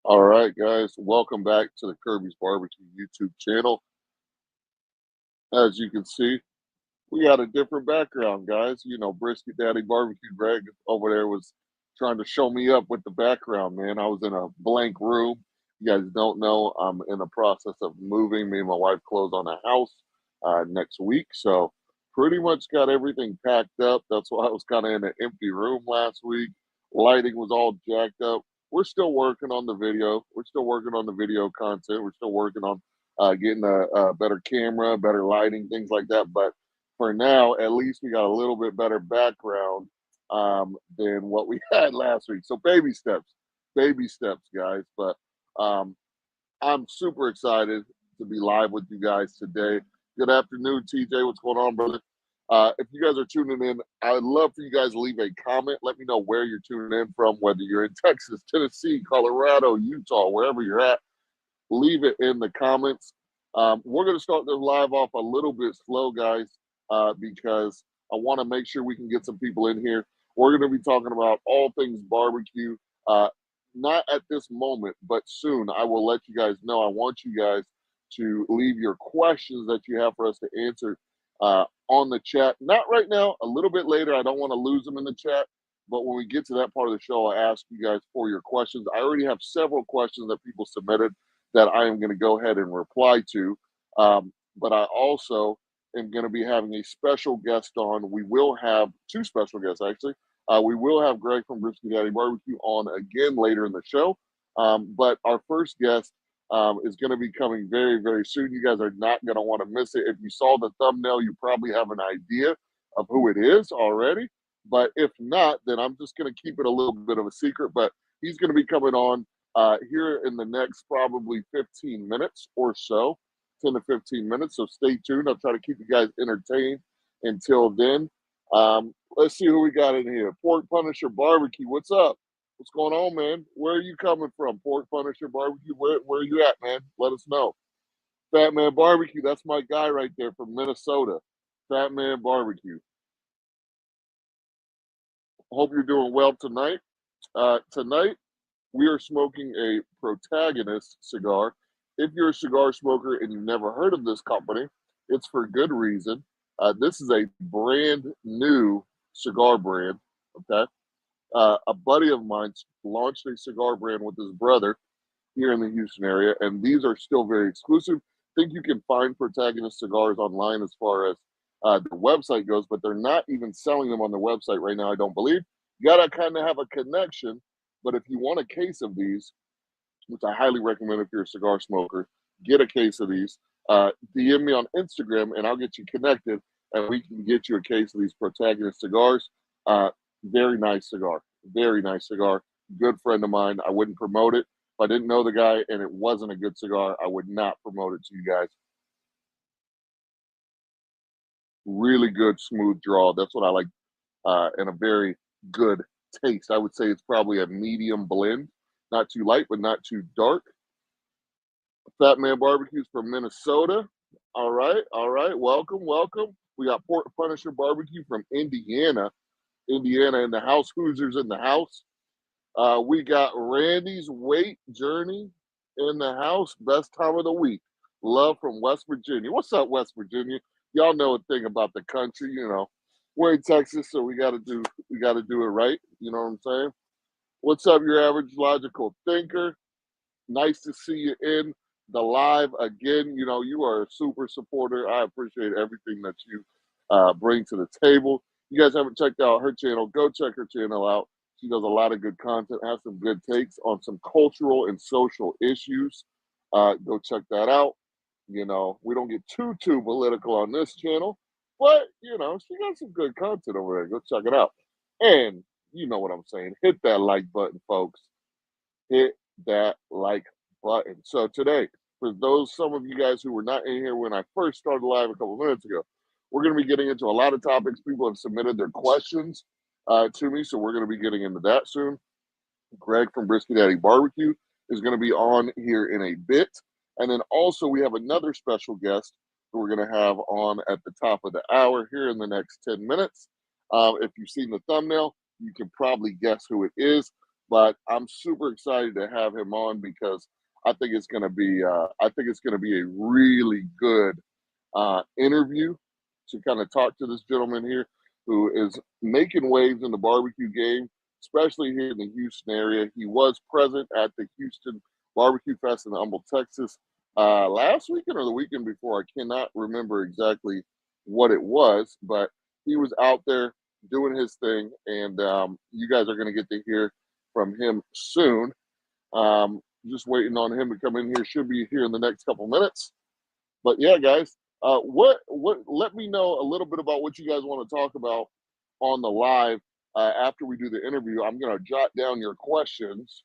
All right, guys, welcome back to the Kirby's Barbecue YouTube channel. As you can see, we got a different background, guys. You know, Brisket Daddy Barbecue Greg over there was trying to show me up with the background, man. I was in a blank room. You guys don't know, I'm in the process of moving. Me and my wife close on a house next week. So pretty much got everything packed up. That's why I was kind of in an empty room last week. Lighting was all jacked up. We're still working on the video. We're still working on the video content. We're still working on getting a better camera, better lighting, things like that. But for now, at least we got a little bit better background than what we had last week. So baby steps, guys. But um, I'm super excited to be live with you guys today. Good afternoon, TJ. What's going on, brother? If you guys are tuning in, I'd love for you guys to leave a comment. Let me know where you're tuning in from, whether you're in Texas, Tennessee, Colorado, Utah, wherever you're at. Leave it in the comments. We're going to start the live off a little bit slow, guys, because I want to make sure we can get some people in here. We're going to be talking about all things barbecue. Not at this moment, but soon. I will let you guys know. I want you guys to leave your questions that you have for us to answer on the chat. Not right now, a little bit later. I don't want to lose them in the chat. But when we get to that part of the show, I'll ask you guys for your questions. I already have several questions that people submitted that I am going to go ahead and reply to. But I also am going to be having a special guest on. We will have two special guests, actually. We will have Greg from Brisket Daddy Barbecue on again later in the show. But our first guest is going to be coming very, very soon. You guys are not going to want to miss it. If you saw the thumbnail, you probably have an idea of who it is already. But if not, then I'm just going to keep it a little bit of a secret. But he's going to be coming on here in the next probably 15 minutes or so, 10 to 15 minutes. So stay tuned. I'll try to keep you guys entertained until then. Let's see who we got in here. Pork Punisher Barbecue. What's up? What's going on, man? Where are you coming from? Pork Punisher Barbecue. Where are you at, man? Let us know. Fat Man Barbecue. That's my guy right there from Minnesota. Fat Man Barbecue. Hope you're doing well tonight. Tonight, we are smoking a Protagonist cigar. If you're a cigar smoker and you've never heard of this company, it's for good reason. This is a brand new cigar brand. Okay. A buddy of mine launched a cigar brand with his brother here in the Houston area, and these are still very exclusive. I think you can find Protagonist cigars online as far as the website goes, but they're not even selling them on the website right now, I don't believe. You got to kind of have a connection, but if you want a case of these, which I highly recommend if you're a cigar smoker, get a case of these. DM me on Instagram, and I'll get you connected, and we can get you a case of these Protagonist cigars. Very nice cigar. Very nice cigar. Good friend of mine. I wouldn't promote it. If I didn't know the guy and it wasn't a good cigar, I would not promote it to you guys. Really good, smooth draw. That's what I like, and a very good taste. I would say it's probably a medium blend. Not too light, but not too dark. Fat Man Barbecue's from Minnesota. All right, all right. Welcome, welcome. We got Pork Punisher Barbecue from Indiana. Indiana in the house. Hoosiers in the house. We got Randy's Weight Journey in the house. Best time of the week. Love from West Virginia. What's up, West Virginia? Y'all know a thing about the country. You know, we're in Texas, so we got to do it right. You know what I'm saying? What's up, your average logical thinker? Nice to see you in the live again. You know, you are a super supporter. I appreciate everything that you bring to the table. You guys haven't checked out her channel, go check her channel out. She does a lot of good content, has some good takes on some cultural and social issues. Go check that out. You know, we don't get too political on this channel, but, you know, she got some good content over there. Go check it out. And you know what I'm saying. Hit that like button, folks. Hit that like button. So today, for some of you guys who were not in here when I first started live a couple minutes ago, we're going to be getting into a lot of topics. People have submitted their questions to me, so we're going to be getting into that soon. Greg from Brisket Daddy Barbecue is going to be on here in a bit. And then also we have another special guest who we're going to have on at the top of the hour here in the next 10 minutes. If you've seen the thumbnail, you can probably guess who it is. but I'm super excited to have him on because I think it's going to be a really good interview to kind of talk to this gentleman here who is making waves in the barbecue game, especially here in the Houston area. He was present at the Houston Barbecue Fest in Humble, Texas, last weekend or the weekend before. I cannot remember exactly what it was, but he was out there doing his thing, and you guys are going to get to hear from him soon. Just waiting on him to come in here. Should be here in the next couple minutes. But yeah, guys, what? Let me know a little bit about what you guys want to talk about on the live after we do the interview. I'm going to jot down your questions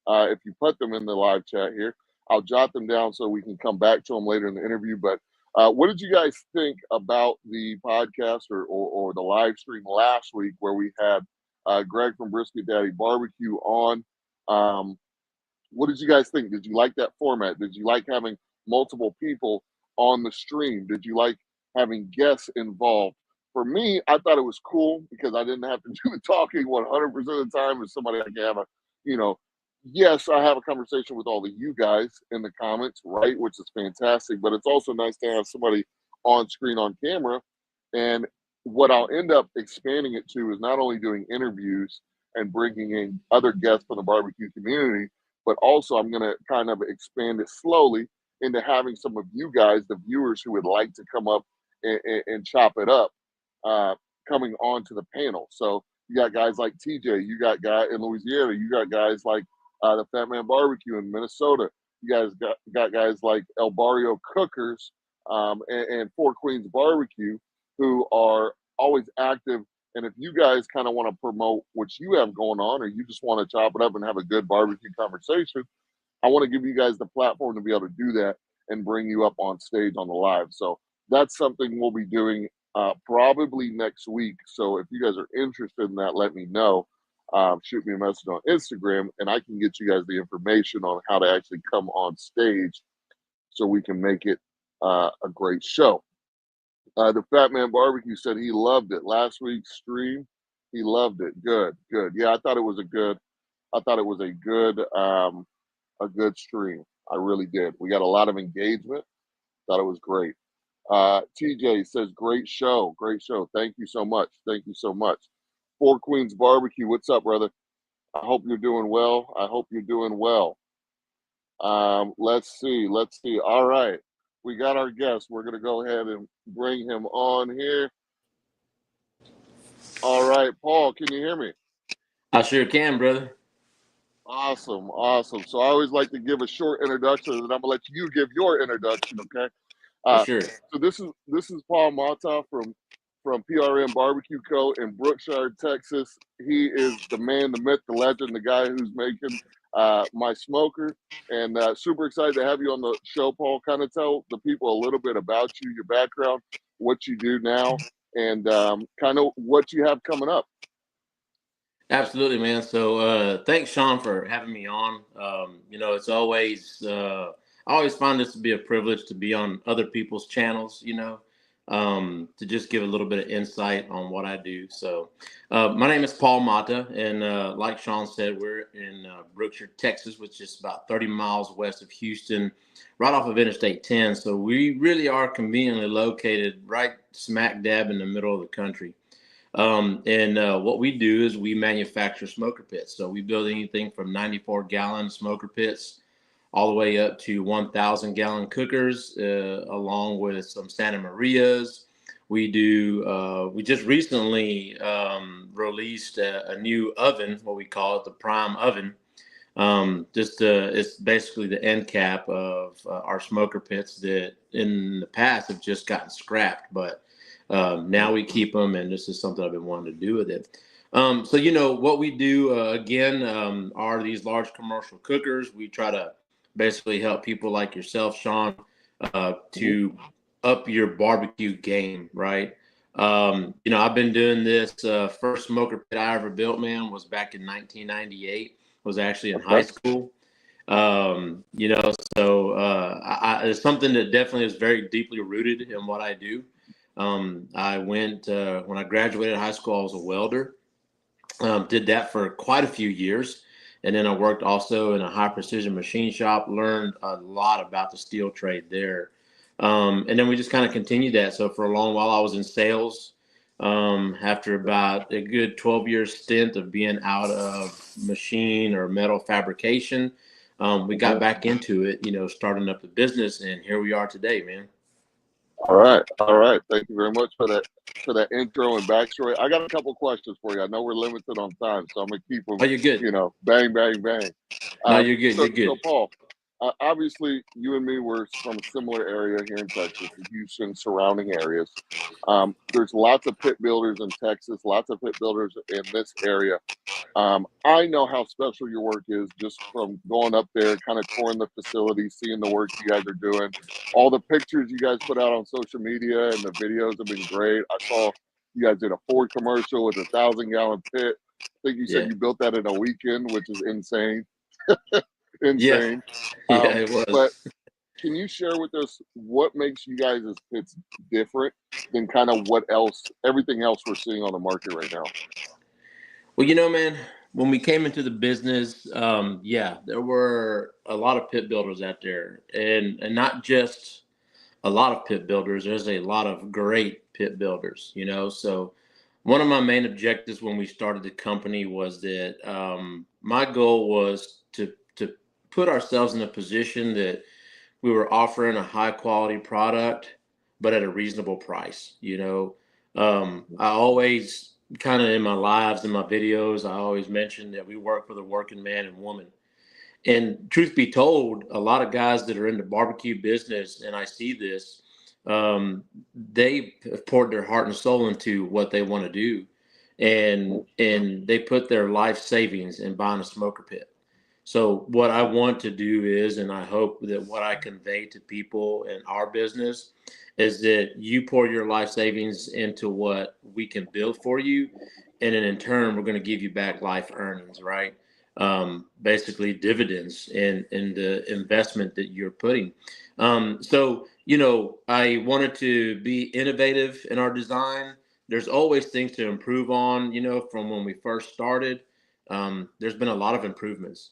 if you put them in the live chat here. I'll jot them down so we can come back to them later in the interview. But what did you guys think about the podcast or the live stream last week where we had Greg from Brisket Daddy Barbecue on? What did you guys think? Did you like that format? Did you like having multiple people on the stream? Did you like having guests involved? For me, I thought it was cool because I didn't have to do the talking 100% of the time. As somebody I can have a, you know, yes, I have a conversation with all of you guys in the comments, right? Which is fantastic. But it's also nice to have somebody on screen on camera. And what I'll end up expanding it to is not only doing interviews and bringing in other guests from the barbecue community, but also I'm going to kind of expand it slowly into having some of you guys, the viewers who would like to come up and chop it up, uh, coming on to the panel. So you got guys like TJ, you got guy in Louisiana, you got guys like the Fat Man Barbecue in Minnesota, you guys got guys like El Barrio Cookers and Four Queens Barbecue who are always active. And if you guys kind of want to promote what you have going on, or you just want to chop it up and have a good barbecue conversation, I want to give you guys the platform to be able to do that and bring you up on stage on the live. So that's something we'll be doing probably next week. So if you guys are interested in that, let me know. Shoot me a message on Instagram, and I can get you guys the information on how to actually come on stage so we can make it a great show. The Fat Man Barbecue said he loved it last week's stream. He loved it. Good, good. Yeah, I thought it was a good. I thought it was a good stream. I really did. We got a lot of engagement. Thought it was great. TJ says great show, great show. Thank you so much. Thank you so much. Four Queens Barbecue, what's up, brother? I hope you're doing well. I hope you're doing well. Let's see. Let's see. All right. We got our guest. We're going to go ahead and bring him on here. All right, Paul, can you hear me? I sure can, brother. Awesome, awesome. So I always like to give a short introduction, and I'm gonna let you give your introduction, okay? For Uh, sure. so this is Paul Mata from PRM BBQ Co. in Brookshire, Texas. He is the man, the myth, the legend, the guy who's making my smoker. And super excited to have you on the show, Paul. Kind of tell the people a little bit about you, your background, what you do now, and kind of what you have coming up. Absolutely, man. So thanks, Sean, for having me on. It's always I always find this to be a privilege to be on other people's channels, to just give a little bit of insight on what I do. So my name is Paul Mata, and like Sean said, we're in Brookshire, Texas, which is about 30 miles west of Houston, right off of Interstate 10. So we really are conveniently located right smack dab in the middle of the country. And what we do is we manufacture smoker pits. So we build anything from 94-gallon smoker pits all the way up to 1,000-gallon cookers, along with some Santa Marias. We do. We just recently released a new oven, what we call it, the Prime oven. It's basically the end cap of our smoker pits that in the past have just gotten scrapped, but now we keep them, and this is something I've been wanting to do with it. So what we do again are these large commercial cookers. We try to basically help people like yourself, Sean, to up your barbecue game, right? I've been doing this. First smoker pit I ever built, man, was back in 1998. Was actually in high school. It's something that definitely is very deeply rooted in what I do. I went when I graduated high school, I was a welder. Did that for quite a few years, And then I worked also in a high precision machine shop, learned a lot about the steel trade there. And then we just kind of continued that. So for a long while, I was in sales. After about a good 12-year stint of being out of machine or metal fabrication, we got back into it, starting up the business, and here we are today, man. All right, all right. Thank you very much for that intro and backstory. I got a couple questions for you. I know we're limited on time, so I'm gonna keep them, Oh, you're good. bang, bang, bang. No, you're good. So, You're good. Paul, obviously, you and me were from a similar area here in Texas, the Houston surrounding areas. There's lots of pit builders in Texas, lots of pit builders in this area. I know how special your work is just from going up there, kind of touring the facility, seeing the work you guys are doing. All the pictures you guys put out on social media and the videos have been great. I saw you guys did a Ford commercial with a 1,000-gallon pit. I think you said Yeah. you built that in a weekend, which is insane. Yeah. Insane. Yeah, it But was. can you share with us what makes you guys' pits different than kind of what else, everything else we're seeing on the market right now? Well, man, when we came into the business, yeah, there were a lot of pit builders out there, and not just a lot of pit builders. There's a lot of great pit builders, So one of my main objectives when we started the company was that my goal was to put ourselves in a position that we were offering a high quality product, but at a reasonable price. I always kind of in my lives, in my videos, I always mention that we work for the working man and woman. And truth be told, a lot of guys that are in the barbecue business, and I see this, they have poured their heart and soul into what they want to do, and they put their life savings in buying a smoker pit. So what I want to do is, and I hope that what I convey to people in our business is that you pour your life savings into what we can build for you. And then in turn, we're going to give you back life earnings, right? Basically dividends in the investment that you're putting. So, I wanted to be innovative in our design. There's always things to improve on, from when we first started. There's been a lot of improvements.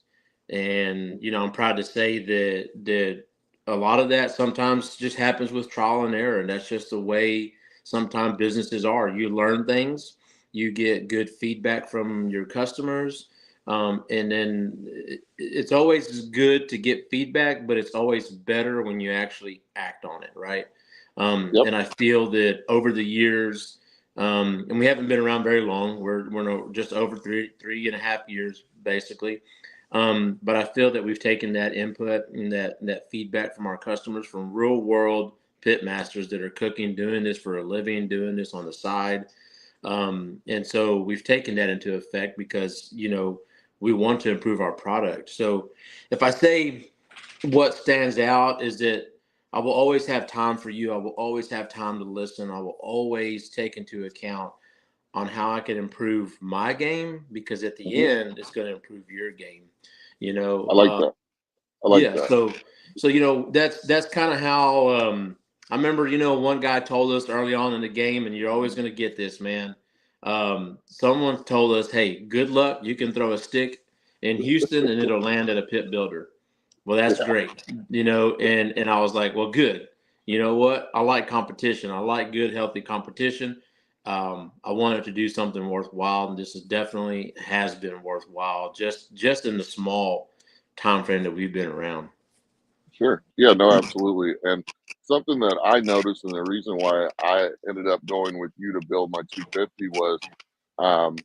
And, I'm proud to say that a lot of that sometimes just happens with trial and error. And that's just the way sometimes businesses are. You learn things, you get good feedback from your customers. And then it's always good to get feedback, but it's always better when you actually act on it, right? Yep. And I feel that over the years, and we haven't been around very long. We're just over 3.5 years, basically. But I feel that we've taken that input and that feedback from our customers, from real world pit masters that are cooking, doing this for a living, doing this on the side. And so we've taken that into effect because, we want to improve our product. So if I say what stands out is that I will always have time for you. I will always have time to listen. I will always take into account on how I can improve my game, because at the end, it's going to improve your game. I like that. I like Yeah. that. So that's kind of how I remember. One guy told us early on in the game, and you're always going to get this, man. Someone told us, "Hey, good luck. You can throw a stick in Houston, and it'll land at a pit builder." Well, that's Yeah. great, and I was like, "Well, good. You know what? I like competition. I like good, healthy competition." I wanted to do something worthwhile, and this is definitely has been worthwhile, just in the small time frame that we've been around. Sure. Yeah, no, absolutely. And something that I noticed, and the reason why I ended up going with you to build my 250 was um,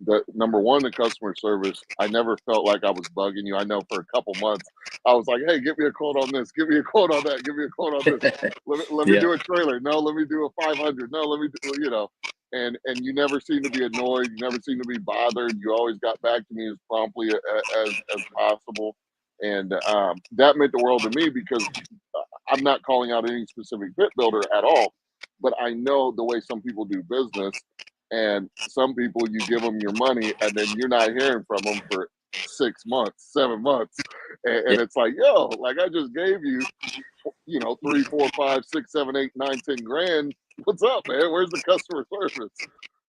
the number one, the customer service. I never felt like I was bugging you. I know for a couple months, I was like, hey, give me a quote on this, give me a quote on that, give me a quote on this. Let me Yeah, do a trailer. No, let me do a 500. No, let me do. And you never seemed to be annoyed. You never seemed to be bothered. You always got back to me as promptly as possible. And that meant the world to me because I'm not calling out any specific pit builder at all, but I know the way some people do business, and some people you give them your money and then you're not hearing from them for 6 months, 7 months, yeah, and it's like, yo, like I just gave you, 3, 4, 5, 6, 7, 8, 9, 10 grand. What's up, man? Where's the customer service?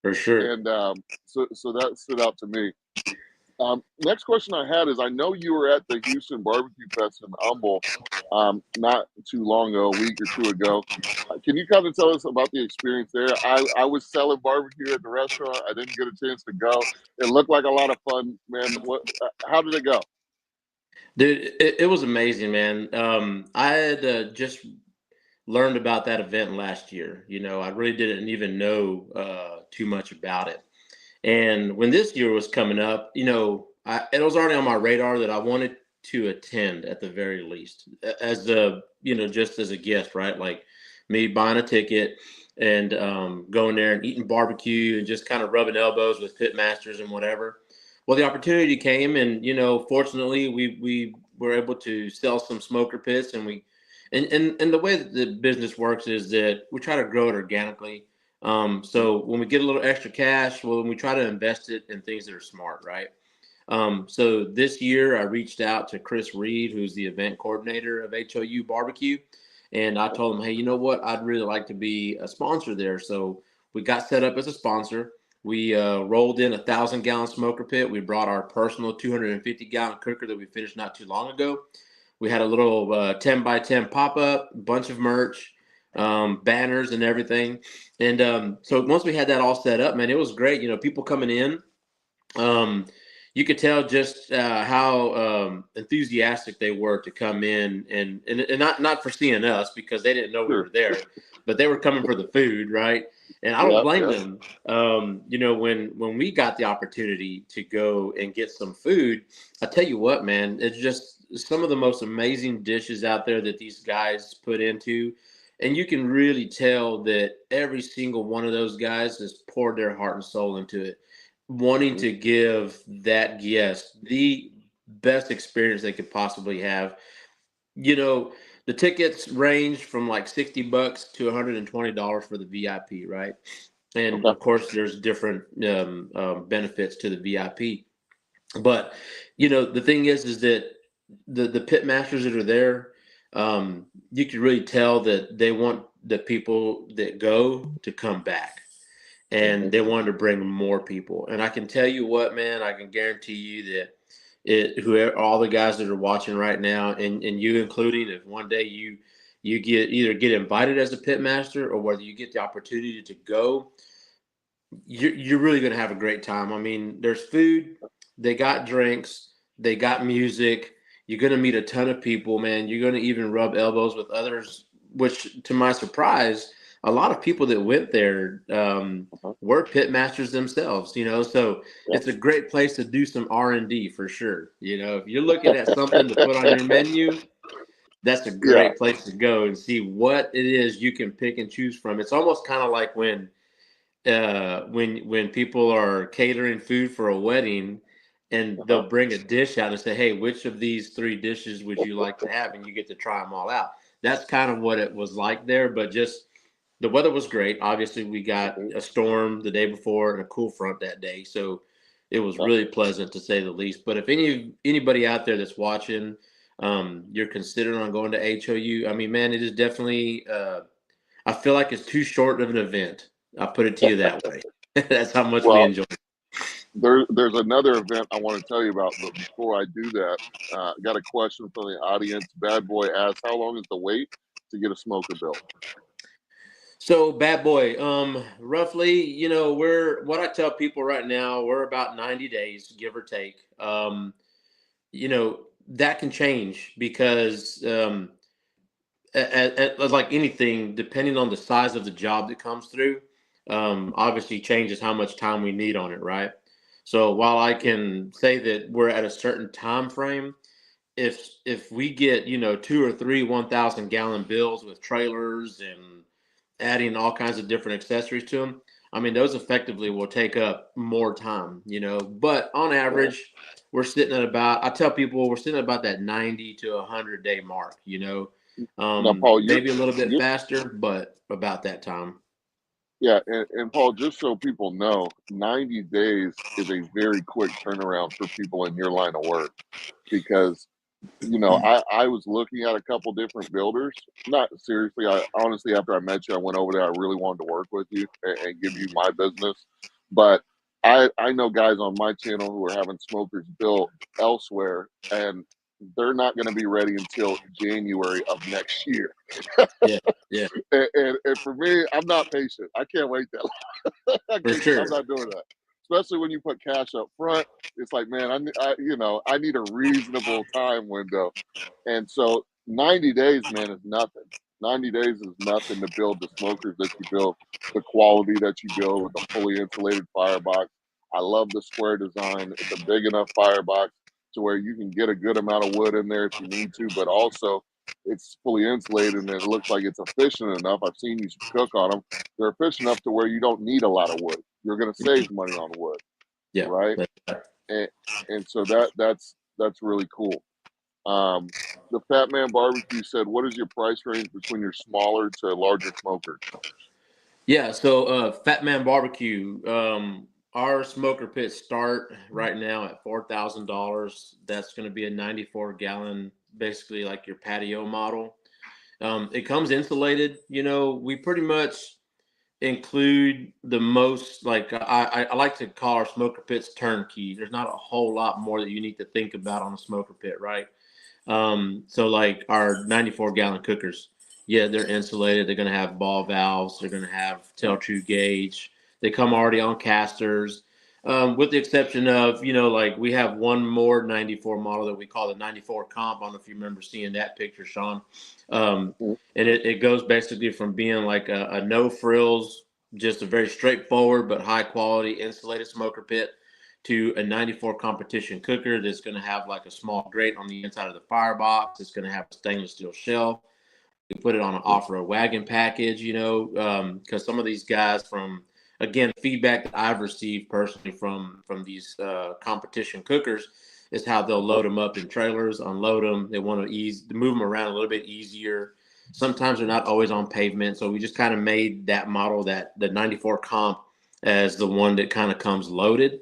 for sure. And so that stood out to me. Next question I had is, I know you were at the Houston Barbecue Fest in Humble not too long ago, a week or two ago. Can you kind of tell us about the experience there? I was selling barbecue at the restaurant. I didn't get a chance to go. It looked like a lot of fun, man. How did it go? Dude, it was amazing, man. I had just learned about that event last year. I really didn't even know too much about it. And when this year was coming up, it was already on my radar that I wanted to attend at the very least, as just as a guest, right? Like me buying a ticket and going there and eating barbecue and just kind of rubbing elbows with pit masters and whatever. Well, the opportunity came, and fortunately, we were able to sell some smoker pits, and and the way that the business works is that we try to grow it organically. So when we get a little extra cash, well, we try to invest it in things that are smart, right? So this year I reached out to Chris Reed, who's the event coordinator of HOU Barbecue. And I told him, hey, you know what? I'd really like to be a sponsor there. So we got set up as a sponsor. We rolled in 1,000-gallon smoker pit. We brought our personal 250-gallon cooker that we finished not too long ago. We had a little 10 by 10 pop-up, bunch of merch, banners and everything. And so once we had that all set up, man, it was great. People coming in, you could tell just how enthusiastic they were to come in, and not for seeing us because they didn't know we Sure. were there, but they were coming for the food, right? And I don't Yeah, blame yeah. them. When we got the opportunity to go and get some food, I tell you what, man, it's just some of the most amazing dishes out there that these guys put into. And you can really tell that every single one of those guys has poured their heart and soul into it, wanting Hmm. to give that guest the best experience they could possibly have. You know, the tickets range from like $60 to $120 for the VIP, right? And Okay. of course, there's different benefits to the VIP. But the thing is that the pit masters that are there, you can really tell that they want the people that go to come back, Hmm. and they wanted to bring more people. And I can tell you what, man, I can guarantee you that whoever, all the guys that are watching right now, and you including, if one day you get invited as a pit master, or whether you get the opportunity to go, you're really going to have a great time. I mean, there's food, they got drinks, they got music. You're going to meet a ton of people, man. You're going to even rub elbows with others, which, to my surprise, a lot of people that went there Uh-huh. were pit masters themselves. So Yeah. it's a great place to do some R&D for sure. If you're looking at something to put on your menu, that's a Yeah. great place to go and see what it is you can pick and choose from. It's almost kind of like when people are catering food for a wedding, and Uh-huh. they'll bring a dish out and say, hey, which of these three dishes would you like to have, and you get to try them all out. That's kind of what it was like there. But just the weather was great. Obviously, we got Hmm. a storm the day before and a cool front that day, so it was Yeah. really pleasant, to say the least. But if anybody out there that's watching, you're considering on going to HOU, I mean, man, it is definitely I feel like it's too short of an event. I'll put it to you that way. That's how much we Well, enjoy it. there's another event I want to tell you about, but before I do that, I got a question from the audience. Bad Boy asks, how long is the wait to get a smoker built? So, bad boy, roughly, we're what I tell people right now, we're about 90 days, give or take. That can change because like anything, depending on the size of the job that comes through, obviously changes how much time we need on it, right? So while I can say that we're at a certain time frame, if we get two or three 1,000-gallon bills with trailers and adding all kinds of different accessories to them, I mean those effectively will take up more time. But on Right. average, we're sitting at about, I tell people, we're sitting at about that 90 to 100-day mark. Now, Paul, Maybe a little bit you're faster, but about that time. yeah, and Paul, just so people know, 90 days is a very quick turnaround for people in your line of work because I was looking at a couple different builders. Not seriously, I honestly, after I met you, I went over there. I really wanted to work with you and give you my business, but I know guys on my channel who are having smokers built elsewhere, and they're not going to be ready until January of next year. Yeah, yeah, And for me, I'm not patient. I can't wait that for I'm sure. not doing that. Especially when you put cash up front, it's like, man, I need a reasonable time window, and so 90 days, man, is nothing. 90 days is nothing to build the smokers that you build, the quality that you build with a fully insulated firebox. I love the square design. It's a big enough firebox to where you can get a good amount of wood in there if you need to, but also it's fully insulated and it looks like it's efficient enough. I've seen you cook on them. They're efficient enough to where you don't need a lot of wood. You're going to save money on wood, Yeah, right? that's right. And and so that's really cool. Um, the Fat Man Barbecue said, "What is your price range between your smaller to larger smokers?" Yeah, so Fat Man Barbecue, our smoker pits start right now at $4,000. That's going to be a 94-gallon, basically like your patio model. It comes insulated. We pretty much include the most, like I like to call our smoker pits turnkey. There's not a whole lot more that you need to think about on a smoker pit, right? So like our 94-gallon cookers, yeah, they're insulated. They're going to have ball valves. They're going to have tail true gauge. They come already on casters, with the exception of, like we have one more 94 model that we call the 94 comp. I don't know if you remember seeing that picture, Sean. Mm. And it goes basically from being like a no frills, just a very straightforward but high quality insulated smoker pit, to a 94 competition cooker that's going to have like a small grate on the inside of the firebox. It's going to have a stainless steel shelf. You put it on an off-road wagon package, because some of these guys, from, again, feedback that I've received personally from these competition cookers, is how they'll load them up in trailers, unload them. They want to move them around a little bit easier. Sometimes they're not always on pavement, so we just kind of made that model, that the 94 comp, as the one that kind of comes loaded.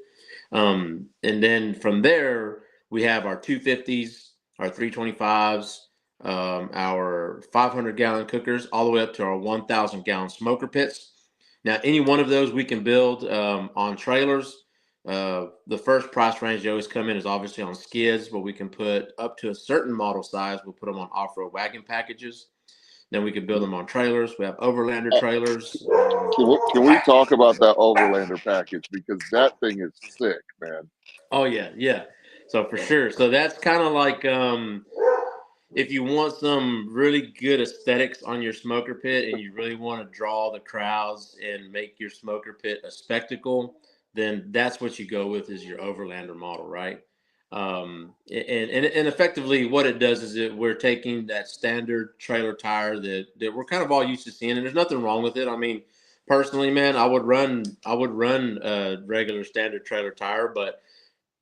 And then from there, we have our 250s, our 325s, our 500-gallon cookers, all the way up to our 1,000-gallon smoker pits. Now, any one of those we can build on trailers. The first price range they always come in is obviously on skids, but we can put up to a certain model size. We'll put them on off-road wagon packages. Then we can build them on trailers. We have overlander Uh, trailers. can we talk about that Overlander package, because that thing is sick, man? Oh yeah, yeah. So for sure. So that's kind of like, if you want some really good aesthetics on your smoker pit and you really want to draw the crowds and make your smoker pit a spectacle, then that's what you go with, is your Overlander model, right? And effectively what it does is we're taking that standard trailer tire that we're kind of all used to seeing, and there's nothing wrong with it. I mean, personally, man, I would run a regular standard trailer tire, but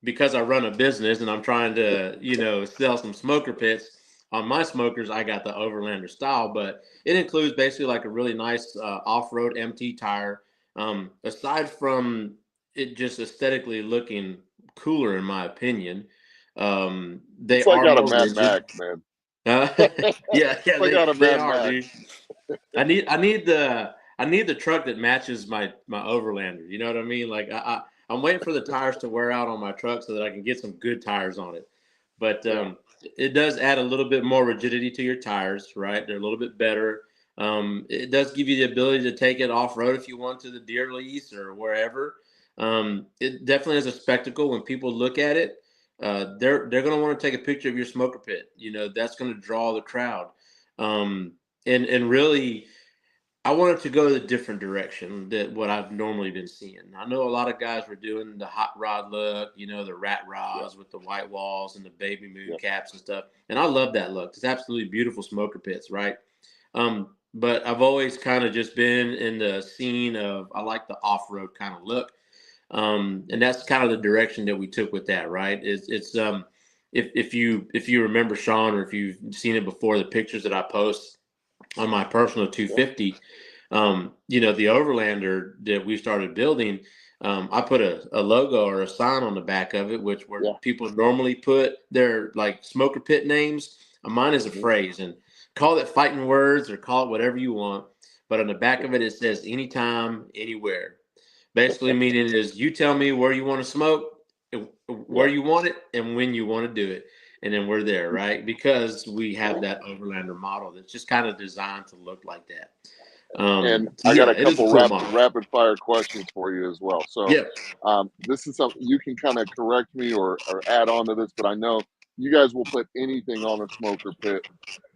because I run a business and I'm trying to, sell some smoker pits, on my smokers, I got the Overlander style, but it includes basically like a really nice off-road MT tire. Aside from it just aesthetically looking cooler, in my opinion, they It's like are out of more Mad rigid. Max, man. Uh, yeah, It's yeah, like they out of they Mad are, Max. dude. I need the truck that matches my Overlander. You know what I mean? Like I'm waiting for the tires to wear out on my truck so that I can get some good tires on it. But Yeah. it does add a little bit more rigidity to your tires, right? They're a little bit better. It does give you the ability to take it off road if you want, to the deer lease or wherever. It definitely is a spectacle. When people look at it, they're going to want to take a picture of your smoker pit. That's going to draw the crowd. Um, and really, I wanted to go the different direction that what I've normally been seeing. I know a lot of guys were doing the hot rod look, the rat Yeah. rods with the white walls and the baby moon Yeah. caps and stuff. And I love that look. It's absolutely beautiful smoker pits, right? But I've always kind of just been in the scene of, I like the off-road kind of look. And that's kind of the direction that we took with that, right? It's if you remember, Sean, or if you've seen it before, the pictures that I post on my personal Yeah. 250, the Overlander that we started building, I put a logo or a sign on the back of it, which where Yeah. people normally put their like smoker pit names. Mine is a Hmm. phrase, and call it fighting words or call it whatever you want. But on the back of it, it says anytime, anywhere. Basically, meaning is you tell me where you want to smoke, where Yeah. you want it, and when you want to do it, and then we're there, right? Because we have that overlander model that's just kind of designed to look like that. And So I got yeah, a it is a couple cool model. rapid fire questions for you as well. So Yeah, this is something you can kind of correct me or add on to this, but I know you guys will put anything on a smoker pit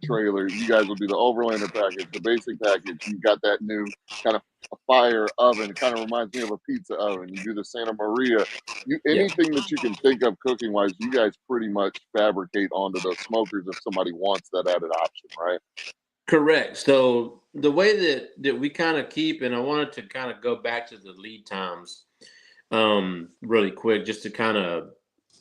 trailer. You guys will do the overlander package, the basic package. You've got that new kind of fire oven. It kind of reminds me of a pizza oven. You do the Santa Maria. You yeah. anything that you can think of cooking wise, you guys pretty much fabricate onto those smokers if somebody wants that added option, right? Correct. So the way that we kind of keep, and I wanted to kind of go back to the lead times, really quick, just to kind of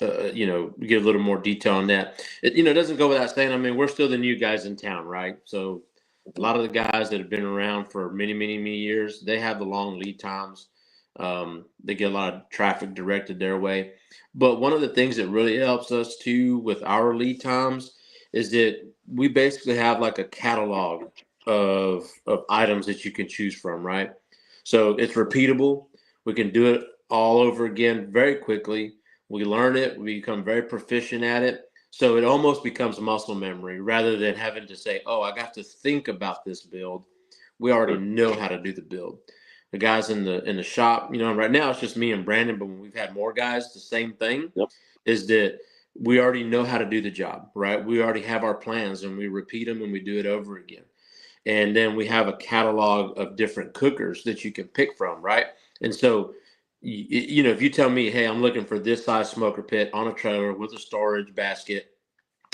give a little more detail on that. It doesn't go without saying. I mean, we're still the new guys in town, right? So a Mhm. lot of the guys that have been around for many, many, many years, they have the long lead times. They get a lot of traffic directed their way. But one of the things that really helps us too with our lead times is that we basically have like a catalog of items that you can choose from, right? So it's repeatable. We can do it all over again very quickly. We learn it, we become very proficient at it. So it almost becomes muscle memory rather than having to say, oh, I got to think about this build. We already Sure. know how to do the build. The guys in the shop, right now it's just me and Brandon, but when we've had more guys, the same thing Yep. is that we already know how to do the job, right? We already have our plans and we repeat them and we do it over again. And then we have a catalog of different cookers that you can pick from, right? And so, if you tell me, hey, I'm looking for this size smoker pit on a trailer with a storage basket,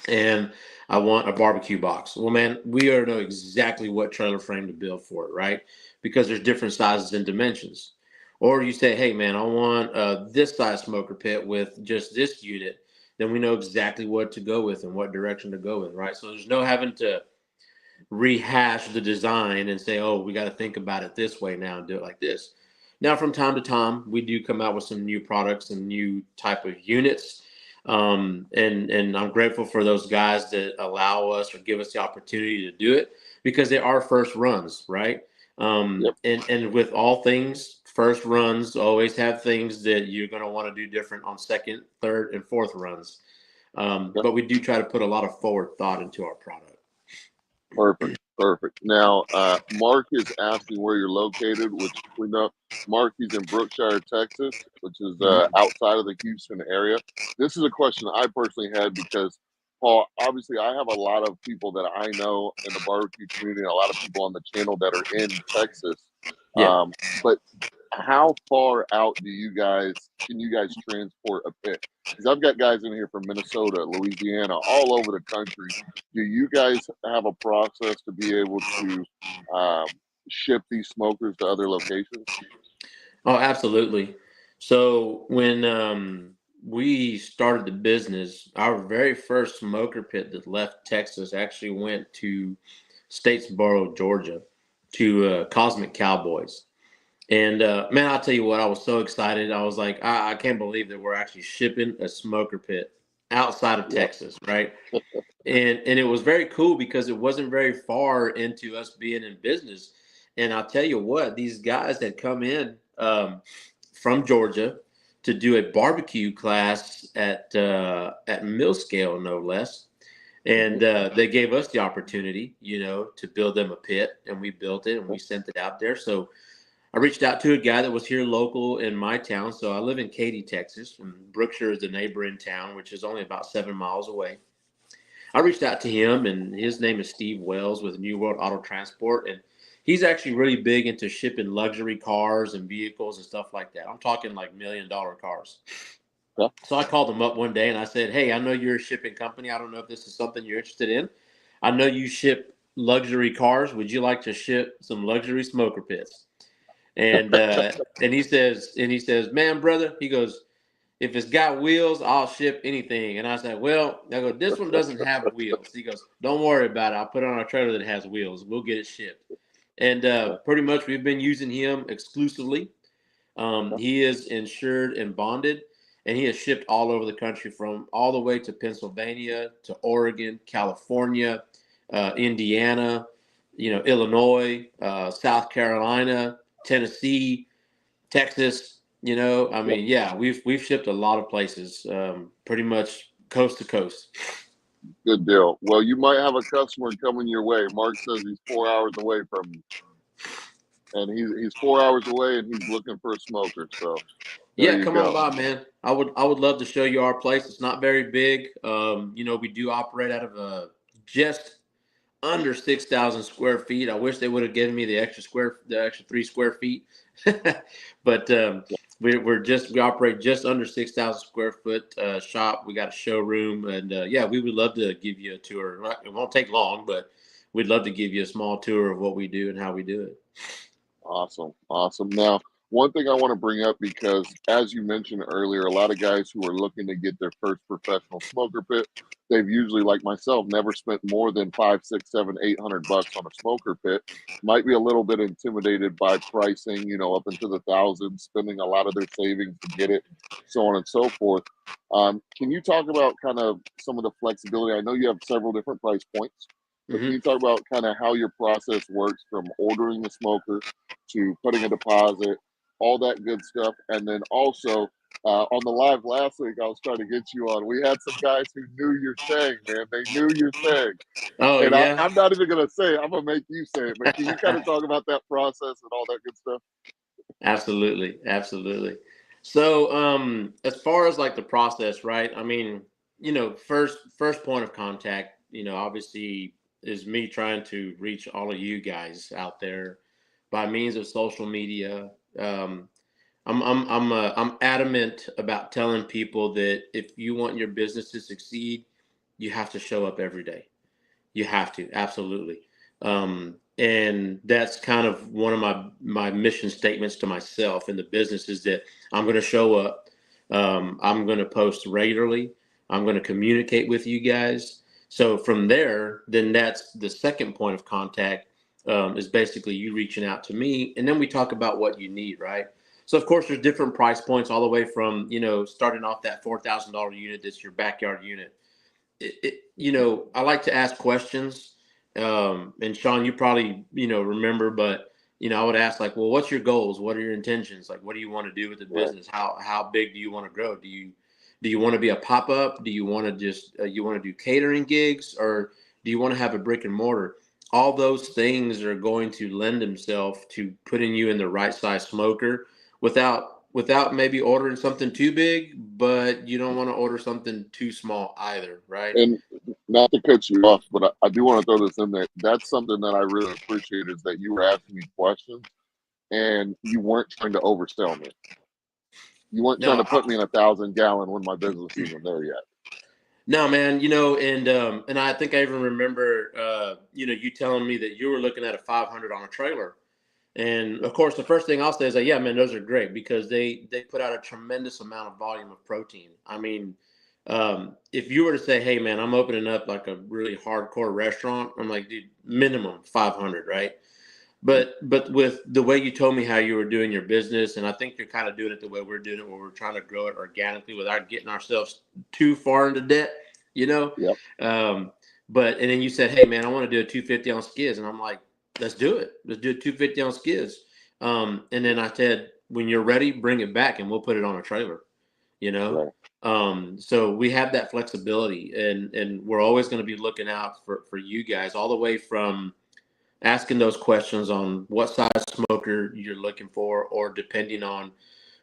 and I want a barbecue box. Well, man, we already know exactly what trailer frame to build for it, right? Because there's different sizes and dimensions. Or you say, hey, man, I want this size smoker pit with just this unit. Then we know exactly what to go with and what direction to go with, right? So there's no having to rehash the design and say, oh, we got to think about it this way now and do it like this. Now, from time to time, we do come out with some new products and new type of units. And I'm grateful for those guys that allow us or give us the opportunity to do it because they are first runs, right? Yep. And with all things, first runs always have things that you're going to want to do different on second, third, and fourth runs. Yep. But we do try to put a lot of forward thought into our product. Perfect. Perfect. Now, Mark is asking where you're located, which we know Mark is in Brookshire, Texas, which is Mhm. outside of the Houston area. This is a question I personally had because, Paul, obviously, I have a lot of people that I know in the barbecue community, and a lot of people on the channel that are in Texas. Yeah. But how far out can you guys transport a pit? Because I've got guys in here from Minnesota, Louisiana, all over the country. Do you guys have a process to be able to um, ship these smokers to other locations? Oh, absolutely. So when we started the business, our very first smoker pit that left Texas actually went to Statesboro, Georgia, to Cosmic Cowboys. And man, I'll tell you what, I was so excited. I was like, I can't believe that we're actually shipping a smoker pit outside of Yep. Texas, right? And it was very cool because it wasn't very far into us being in business. And I'll tell you what, these guys had come in from Georgia to do a barbecue class at mill scale, no less. Hmm. And they gave us the opportunity, to build them a pit, and we built it and we sent it out there. So I reached out to a guy that was here local in my town. So I live in Katy, Texas, and Brookshire is the neighboring town, which is only about 7 miles away. I reached out to him, and his name is Steve Wells with New World Auto Transport, and he's actually really big into shipping luxury cars and vehicles and stuff like that. I'm talking like $1 million cars. Yeah. So I called him up one day and I said, "Hey, I know you're a shipping company. I don't know if this is something you're interested in. I know you ship luxury cars. Would you like to ship some luxury smoker pits?" And he says, "Man, brother," he goes, "if it's got wheels, I'll ship anything." And I said, "Well," I go, "this one doesn't have wheels." He goes, "Don't worry about it. I'll put it on a trailer that has wheels. We'll get it shipped." And Yeah. pretty much we've been using him exclusively. Yeah. He is insured and bonded, and he has shipped all over the country from all the way to Pennsylvania, to Oregon, California, Indiana, Illinois, South Carolina, Tennessee. Texas, you know, I Yep. mean, yeah, we've shipped a lot of places, pretty much coast to coast. Good deal. Well, you might have a customer coming your way. Mark says he's 4 hours away from you, and he's 4 hours away, and he's looking for a smoker. So there Yeah, you come on go. by, man. I would love to show you our place. It's not very big. You know, we do operate out of a just under 6,000 square feet. I wish they would have given me the extra 3 square feet, but we operate just under 6,000 square foot shop. We got a showroom, and yeah, we would love to give you a tour. It won't take long, but we'd love to give you a small tour of what we do and how we do it. Awesome. Awesome. Now, one thing I want to bring up because, as you mentioned earlier, a lot of guys who are looking to get their first professional smoker pit, they've usually, like myself, never spent more than 5, 6, 7, 800 bucks on a smoker pit. Might be a little bit intimidated by pricing, up into the thousands, spending a lot of their savings to get it, so on and so forth. Can you talk about kind of some of the flexibility? I know you have several different price points, but can Hmm. you talk about kind of how your process works from ordering the smoker to putting a deposit, all that good stuff. And then also on the live last week, I was trying to get you on. We had some guys who knew your saying, man. They knew your saying. Oh And yeah. I'm not even going to say it. I'm going to make you say it. But can you kind of talk about that process and all that good stuff? Absolutely, absolutely. So, as far as like the process, right? I mean, you know, first point of contact, you know, obviously is me trying to reach all of you guys out there by means of social media. Um, I'm adamant about telling people that if you want your business to succeed, you have to show up every day. You have to, absolutely. And that's kind of one of my mission statements to myself in the business is that I'm going to show up. I'm going to post regularly. I'm going to communicate with you guys. So from there, then that's the second point of contact, is basically you reaching out to me, and then we talk about what you need, right? So of course, there's different price points all the way from, you know, starting off that $4,000 unit that's your backyard unit. You know, I like to ask questions. And Sean, you probably, you know, remember, but, you know, I would ask like, well, what's your goals? What are your intentions? Like, what do you want to do with the Right. business? How big do you want to grow? Do you want to be a pop up? Do you want to just, you want to do catering gigs, or do you want to have a brick and mortar? All those things are going to lend themselves to putting you in the right size smoker without maybe ordering something too big, but you don't want to order something too small either, right? And not to cut you off, but I do want to throw this in there. That's something that I really appreciate is that you were asking me questions and you weren't trying to oversell me. You weren't trying No, to put me in 1,000 gallon when my business isn't there yet. no, man. You know, and I think I even remember, you know, you telling me that you were looking at a 500 on a trailer. And of course, the first thing I'll say is like, yeah, man, those are great because they put out a tremendous amount of volume of protein. I mean, if you were to say, hey, man, I'm opening up like a really hardcore restaurant, I'm like, dude, minimum 500, right? But with the way you told me how you were doing your business, and I think you're kind of doing it the way we're doing it, where we're trying to grow it organically without getting ourselves too far into debt, you know. Yep. Um, but and then you said, hey, man, I want to do a 250 on skids, and I'm like, let's do it. Let's do a 250 on skids. And then I said, when you're ready, bring it back, and we'll put it on a trailer, you know. Right. So we have that flexibility, and we're always going to be looking out for you guys, all the way from asking those questions on what size smoker you're looking for, or depending on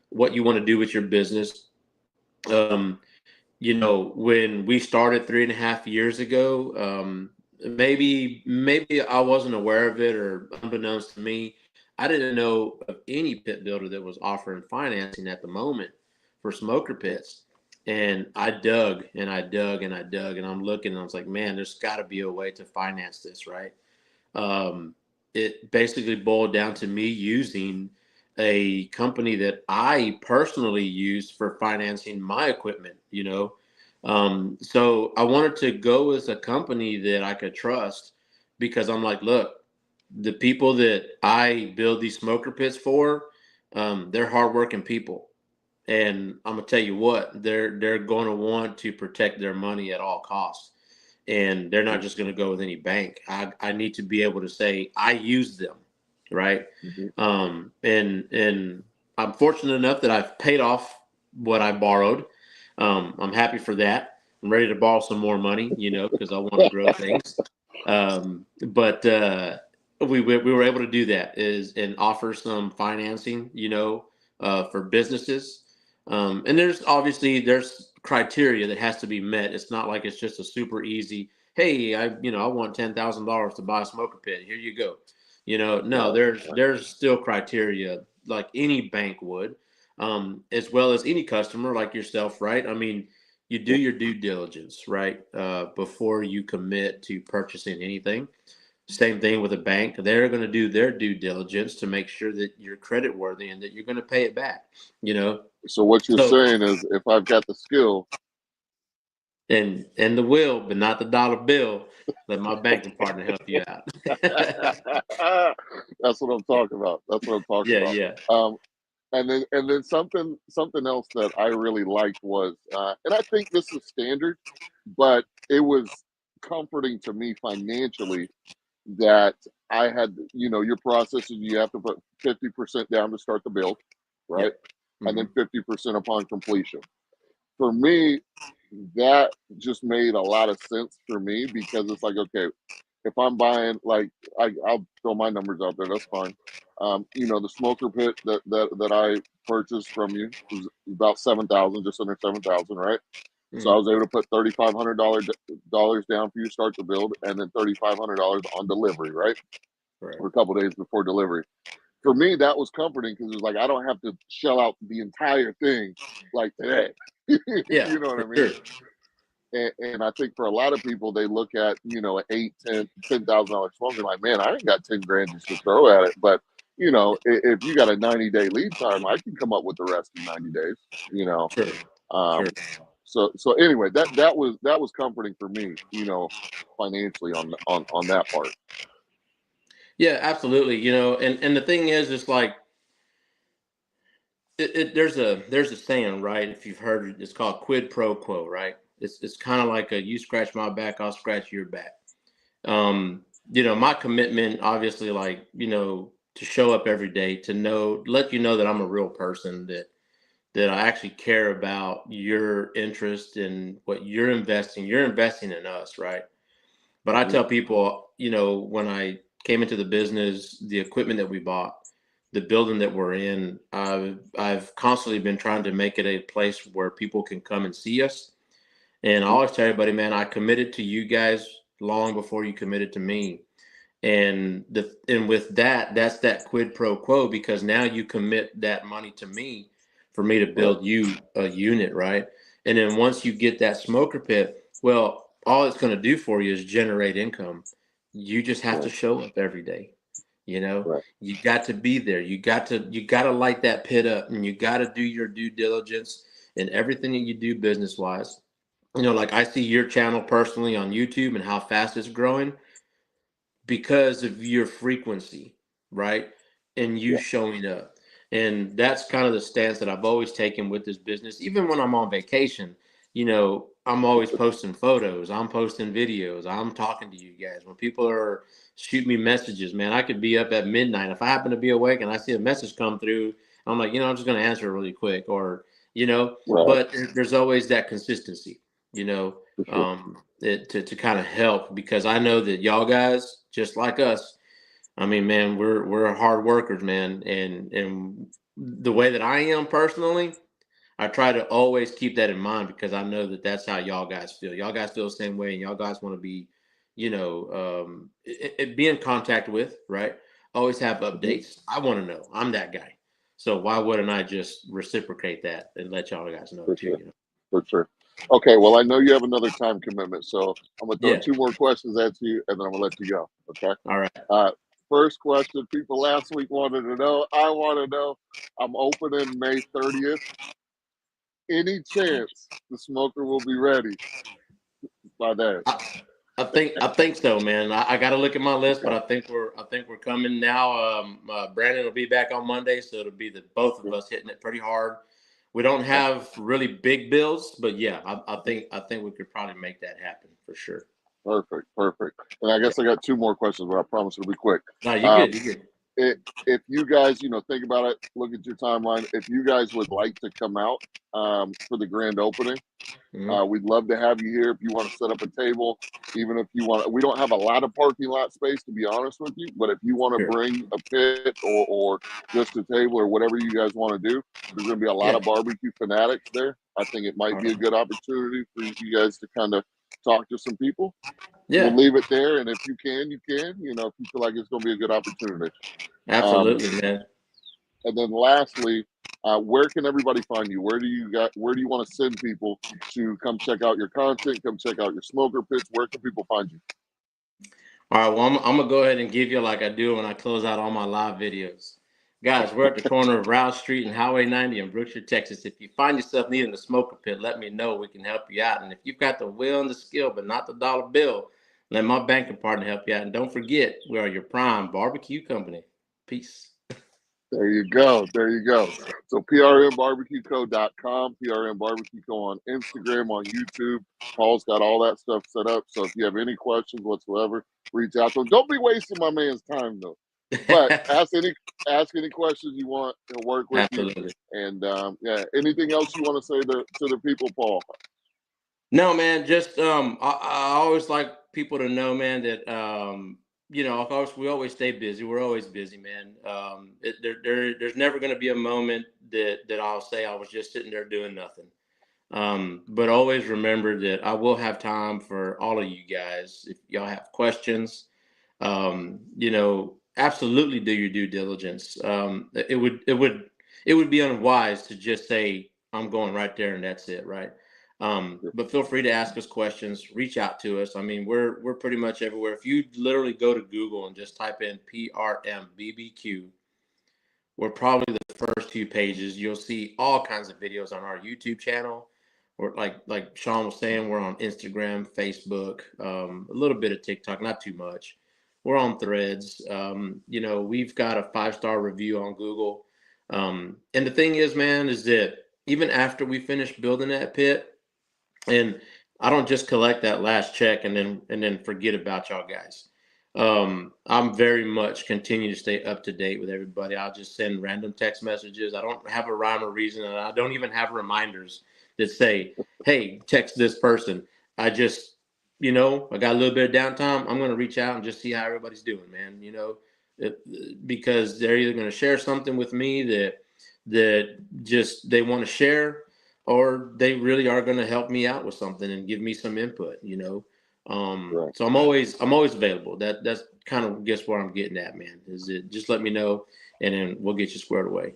what you want to do with your business. Um, you know, when we started 3.5 years ago, maybe I wasn't aware of it, or unbeknownst to me, I didn't know of any pit builder that was offering financing at the moment for smoker pits. And I dug and I dug and I dug, and I'm looking and I was like, man, there's got to be a way to finance this, right? um, it basically boiled down to me using a company that I personally use for financing my equipment, you know. So I wanted to go with a company that I could trust, because I'm like, look, the people that I build these smoker pits for, they're hardworking people. And I'm gonna tell you what, they're going to want to protect their money at all costs, and they're not just going to go with any bank. I need to be able to say I use them, right? Mm-hmm. And I'm fortunate enough that I've paid off what I borrowed. I'm happy for that. I'm ready to borrow some more money, because I want to grow things. But we were able to do that and offer some financing, for businesses. And there's criteria that has to be met. It's not like it's just a super easy, hey, I want $10,000 to buy a smoker pit. Here you go. No, there's still criteria like any bank would, as well as any customer like yourself, right? I mean, you do your due diligence, right, before you commit to purchasing anything. Same thing with a bank. They're going to do their due diligence to make sure that you're credit worthy and that you're going to pay it back, So what you're So, saying is, if I've got the skill, and the will, but not the dollar bill, let my banking partner help you out. that's what I'm talking about. That's what I'm talking Yeah, about. yeah. And then something else that I really liked was, and I think this is standard, but it was comforting to me financially that I had, your process is you have to put 50% down to start the build, right? Yep. And Hmm. then 50% upon completion. For me, that just made a lot of sense for me because it's like, okay, if I'm buying, like, I'll throw my numbers out there, that's fine. The smoker pit that I purchased from you was about 7,000, just under 7,000, right? So I Hmm. was able to put $3,500 down for you to start the build, and then $3,500 on delivery, right? Right. Or a couple days before delivery. For me, that was comforting because it was like I don't have to shell out the entire thing like today. Yeah, You know what for I mean? sure. And I think for a lot of people, they look at, an $10,000 smoker like, man, I ain't got 10 grand just to throw at it. But if you got a 90-day lead time, I can come up with the rest in 90 days. You know, Sure. Sure. um, so anyway, that was comforting for me, financially on that part. Yeah, absolutely. And the thing is, it's like there's a saying, right? If you've heard it, it's called quid pro quo, right? It's kind of like a you scratch my back, I'll scratch your back. My commitment, obviously, like to show up every day, to let you know that I'm a real person, that I actually care about your interest in what you're investing. You're investing in us, right? But I Hmm. tell people, when I came into the business, the equipment that we bought, the building that we're in, I've constantly been trying to make it a place where people can come and see us. And I Hmm. always tell everybody, man, I committed to you guys long before you committed to me. And with that, that's that quid pro quo, because now you commit that money to me for me to Right. build you a unit, right? And then once you get that smoker pit, well, all it's going to do for you is generate income. You just have to Right. show up every day. Right. You got to be there. You got to light that pit up, and you got to do your due diligence in everything that you do business wise. Like I see your channel personally on YouTube and how fast it's growing because of your frequency, right? And you Yeah. showing up. And that's kind of the stance that I've always taken with this business. Even when I'm on vacation, I'm always posting photos, I'm posting videos, I'm talking to you guys. When people are shooting me messages, man, I could be up at midnight. If I happen to be awake and I see a message come through, I'm like, I'm just going to answer it really quick. Or, Right. but there's always that consistency, you know, For sure. to kind of help, because I know that y'all guys, just like us, I mean, man, we're hard workers, man. And the way that I am personally, I try to always keep that in mind, because I know that that's how y'all guys feel. Y'all guys feel the same way, and y'all guys want to be, be in contact with, right? Always have Hmm. updates. I want to know. I'm that guy. So why wouldn't I just reciprocate that and let y'all guys know For too? sure. For sure. Okay, well, I know you have another time commitment, so I'm gonna throw Yeah. two more questions at you, and then I'm gonna let you go. Okay. All right. Uh, First question. People last week wanted to know. I want to know. I'm opening May 30th. Any chance the smoker will be ready by then? I think so, man. I got to look at my list, but Okay. I think we're coming now. Brandon will be back on Monday, so it'll be the both of us hitting it pretty hard. We don't Okay. have really big bills, but yeah, I think we could probably make that happen for sure. Perfect. Perfect. And I Yeah. guess I got two more questions, but I promise it'll be quick. No, you Um, good. You good. if you guys, think about it, look at your timeline. If you guys would like to come out for the grand opening, we'd love to have you here. If you want to set up a table, even if you want, we don't have a lot of parking lot space, to be honest with you. But if you want to Sure. bring a pit or just a table or whatever you guys want to do, there's going to be a lot of barbecue fanatics there. I think it might be a good opportunity for you guys to kind of talk to some people. Yeah. We'll leave it there, and if you can, you can. If you feel like it's going to be a good opportunity. Absolutely, man. And then lastly, where can everybody find you? Where do you want to send people to come check out your content, come check out your smoker pits? Where can people find you? All right, well, I'm gonna go ahead and give you like I do when I close out all my live videos. Guys, we're at the corner of Rouse Street and Highway 90 in Brookshire, Texas. If you find yourself needing a smoker pit, let me know. We can help you out. And if you've got the will and the skill, but not the dollar bill, let my banking partner help you out. And don't forget, we are your prime barbecue company. Peace. There you go. There you go. So PRMBBQCo.com, PRM BBQ Co on Instagram, on YouTube. Paul's got all that stuff set up. So if you have any questions whatsoever, reach out to him. Don't be wasting my man's time though. But ask any questions you want. He'll work with Absolutely. you. And anything else you want to say to the people, Paul? No, man. Just I always like people to know, man, that of course, we always stay busy. We're always busy, man. There's never going to be a moment that I'll say I was just sitting there doing nothing. But always remember that I will have time for all of you guys. If y'all have questions, absolutely do your due diligence. It would be unwise to just say I'm going right there and that's it, right? But feel free to ask us questions, reach out to us. I mean, we're pretty much everywhere. If you literally go to Google and just type in PRM BBQ, we're probably the first few pages. You'll see all kinds of videos on our YouTube channel. Or like Sean was saying, we're on Instagram, Facebook, a little bit of TikTok, not too much. We're on Threads. We've got a 5-star review on Google. And the thing is, man, is that even after we finish building that pit, and I don't just collect that last check and then forget about y'all guys. I'm very much continue to stay up to date with everybody. I'll just send random text messages. I don't have a rhyme or reason, and I don't even have reminders that say, hey, text this person. I just, I got a little bit of downtime. I'm going to reach out and just see how everybody's doing, man. Because they're either going to share something with me that just they want to share, or they really are going to help me out with something and give me some input, Right. So I'm always available. That's kind of guess what I'm getting at, man. Is it just let me know and then we'll get you squared away.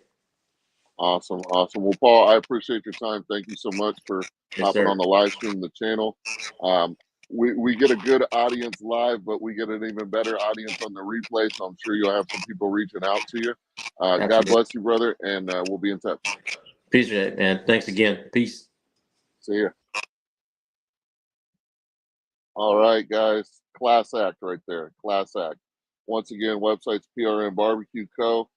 Awesome. Well, Paul, I appreciate your time. Thank you so much for Yes, hopping sir. on the live stream, the channel. We get a good audience live, but we get an even better audience on the replay. So I'm sure you'll have some people reaching out to you. God Absolutely. bless you, brother, and we'll be in touch. Appreciate it, man. Thanks again. Peace. See ya. All right, guys. Class act right there. Class act. Once again, website's PRM BBQ Co.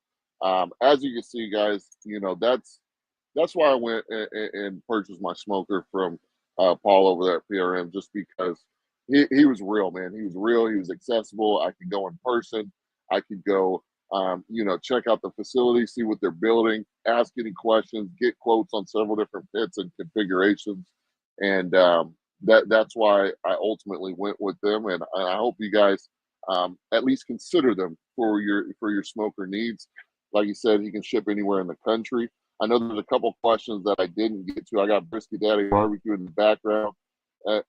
As you can see, guys, that's why I went and purchased my smoker from Paul over there at PRM, just because he was real, man. He was real. He was accessible. I could go in person. I could go, check out the facility, see what they're building, ask any questions, get quotes on several different pits and configurations. And that's why I ultimately went with them. And I hope you guys at least consider them for your smoker needs. Like you said, he can ship anywhere in the country. I know there's a couple questions that I didn't get to. I got Brisket Daddy Barbecue in the background,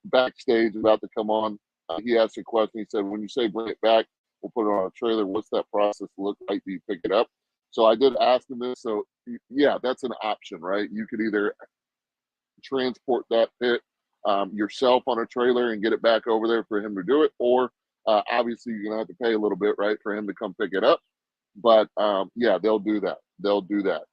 backstage, about to come on. He asked a question. He said, when you say bring it back, we'll put it on a trailer. What's that process look like? Do you pick it up? So I did ask him this. So yeah, that's an option, right? You could either transport that pit yourself on a trailer and get it back over there for him to do it, or obviously you're gonna have to pay a little bit, right, for him to come pick it up. But yeah, they'll do that. They'll do that.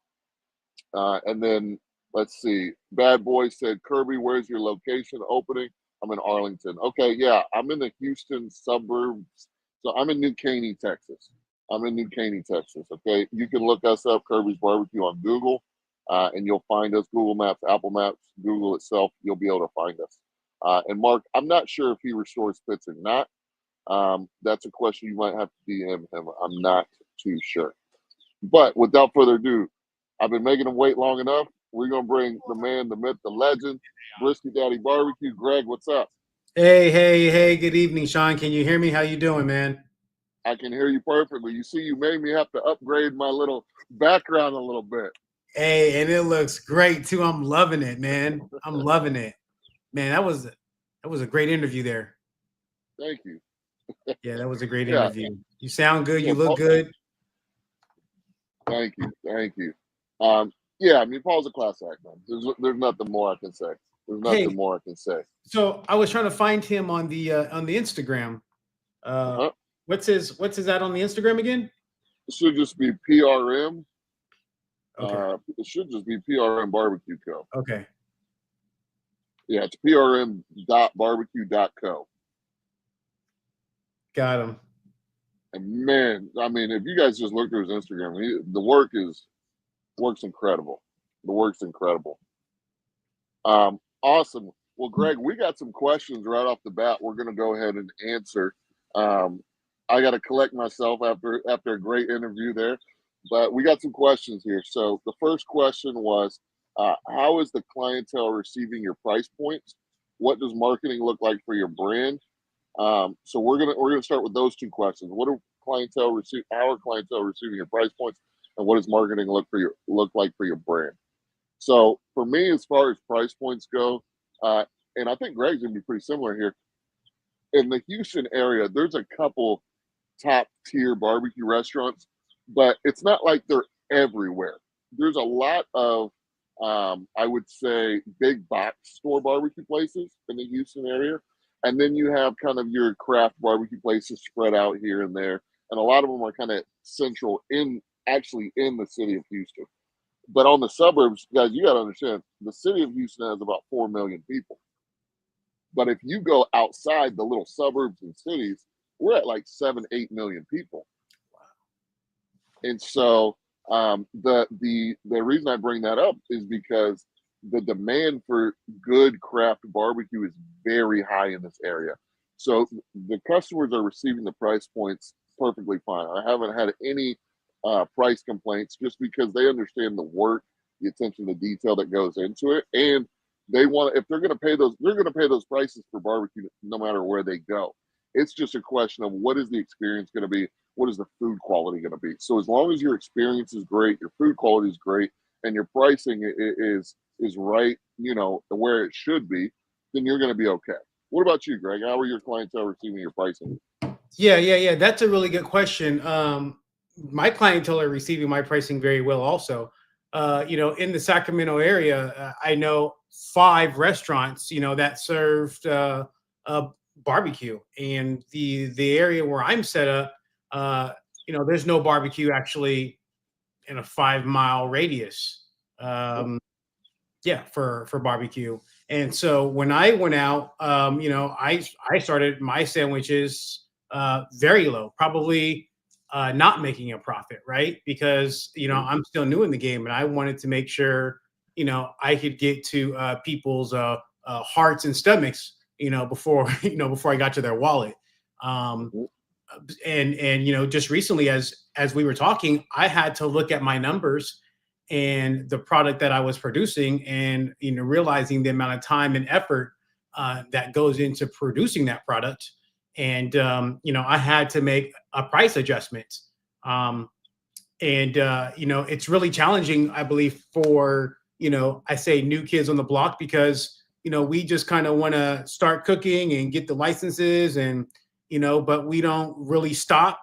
And then let's see. Bad Boy said, Kirby, where's your location opening? I'm in Arlington. Okay, yeah, I'm in the Houston suburbs. So I'm in New Caney, Texas. I'm in New Caney, Texas. Okay, you can look us up, Kirby's Barbecue, on Google, and you'll find us. Google Maps, Apple Maps, Google itself, you'll be able to find us. And Mark, I'm not sure if he restores pits or not. That's a question you might have to DM him. I'm not too sure. But without further ado, I've been making them wait long enough. We're gonna bring the man, the myth, the legend, Brisket Daddy Barbecue. Greg, what's up? Hey, good evening, Sean. Can you hear me? How you doing, man? I can hear you perfectly. You see, you made me have to upgrade my little background a little bit. Hey, and it looks great too. I'm loving it, man. I'm loving it. Man, that was a great interview there. Thank you. Yeah, that was a great Yeah, interview. You sound good, yeah. you look good. Thank you, thank you. Yeah, I mean, Paul's a class act, man. There's nothing more I can say. There's nothing Hey, more I can say. so I was trying to find him on the Instagram. Uh Uh-huh. what's his ad on the Instagram again? It should just be PRM. Okay. It should just be PRM Barbecue Co. Okay. Yeah, it's PRM.barbecue.co. Got him. And man, I mean, if you guys just look through his Instagram, the work's incredible. The work's incredible. Awesome. Well, Greg, we got some questions right off the bat. We're going to go ahead and answer. Um, I got to collect myself after a great interview there, but we got some questions here. So the first question was, how is the clientele receiving your price points? What does marketing look like for your brand? So we're gonna start with those two questions. What are clientele receive? How are clientele receiving your price points, and what does marketing look like for your brand? So for me, as far as price points go, and I think Greg's gonna be pretty similar here. In the Houston area, there's a couple top tier barbecue restaurants, but it's not like they're everywhere. There's a lot of, I would say, big box store barbecue places in the Houston area. And then you have kind of your craft barbecue places spread out here and there. And a lot of them are kind of central actually in the city of Houston. But on the suburbs, guys, you got to understand the city of Houston has about 4 million people. But if you go outside the little suburbs and cities, we're at like 7, 8 million people. And so the reason I bring that up is because the demand for good craft barbecue is very high in this area. So the customers are receiving the price points perfectly fine. I haven't had any price complaints just because they understand the work, the attention to detail that goes into it, and they want if they're going to pay those, they're going to pay those prices for barbecue no matter where they go. It's just a question of what is the experience going to be, what is the food quality going to be. So as long as your experience is great, your food quality is great, and your pricing is right, where it should be, then you're going to be okay. What about you, Greg? How are your clientele receiving your pricing? Yeah. That's a really good question. My clientele are receiving my pricing very well also. In the Sacramento area, I know 5 restaurants, that served barbecue, and the area where I'm set up, there's no barbecue actually in a 5-mile radius. Yeah, for barbecue. And so when I went out, I started my sandwiches very low, probably not making a profit, right? Because I'm still new in the game, and I wanted to make sure I could get to people's hearts and stomachs, before before I got to their wallet. Um, and just recently, as we were talking, I had to look at my numbers and the product that I was producing, and realizing the amount of time and effort that goes into producing that product. And I had to make a price adjustment. And it's really challenging, I believe, for I say new kids on the block, because we just kind of want to start cooking and get the licenses, and but we don't really stop,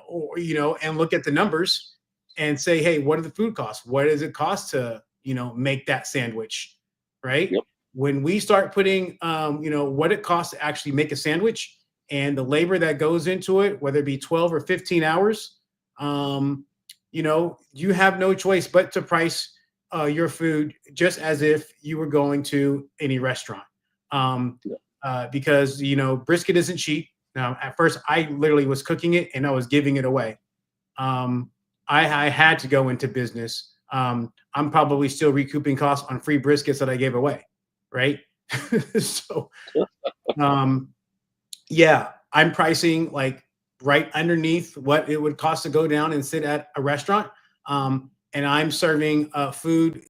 or and look at the numbers and say, hey, what are the food costs? What does it cost to make that sandwich, right? Yep. When we start putting what it costs to actually make a sandwich, and the labor that goes into it, whether it be 12 or 15 hours, you have no choice but to price your food just as if you were going to any restaurant. Because brisket isn't cheap. Now, at first, I literally was cooking it and I was giving it away. I had to go into business. I'm probably still recouping costs on free briskets that I gave away, right? So, yeah, I'm pricing like right underneath what it would cost to go down and sit at a restaurant. And I'm serving food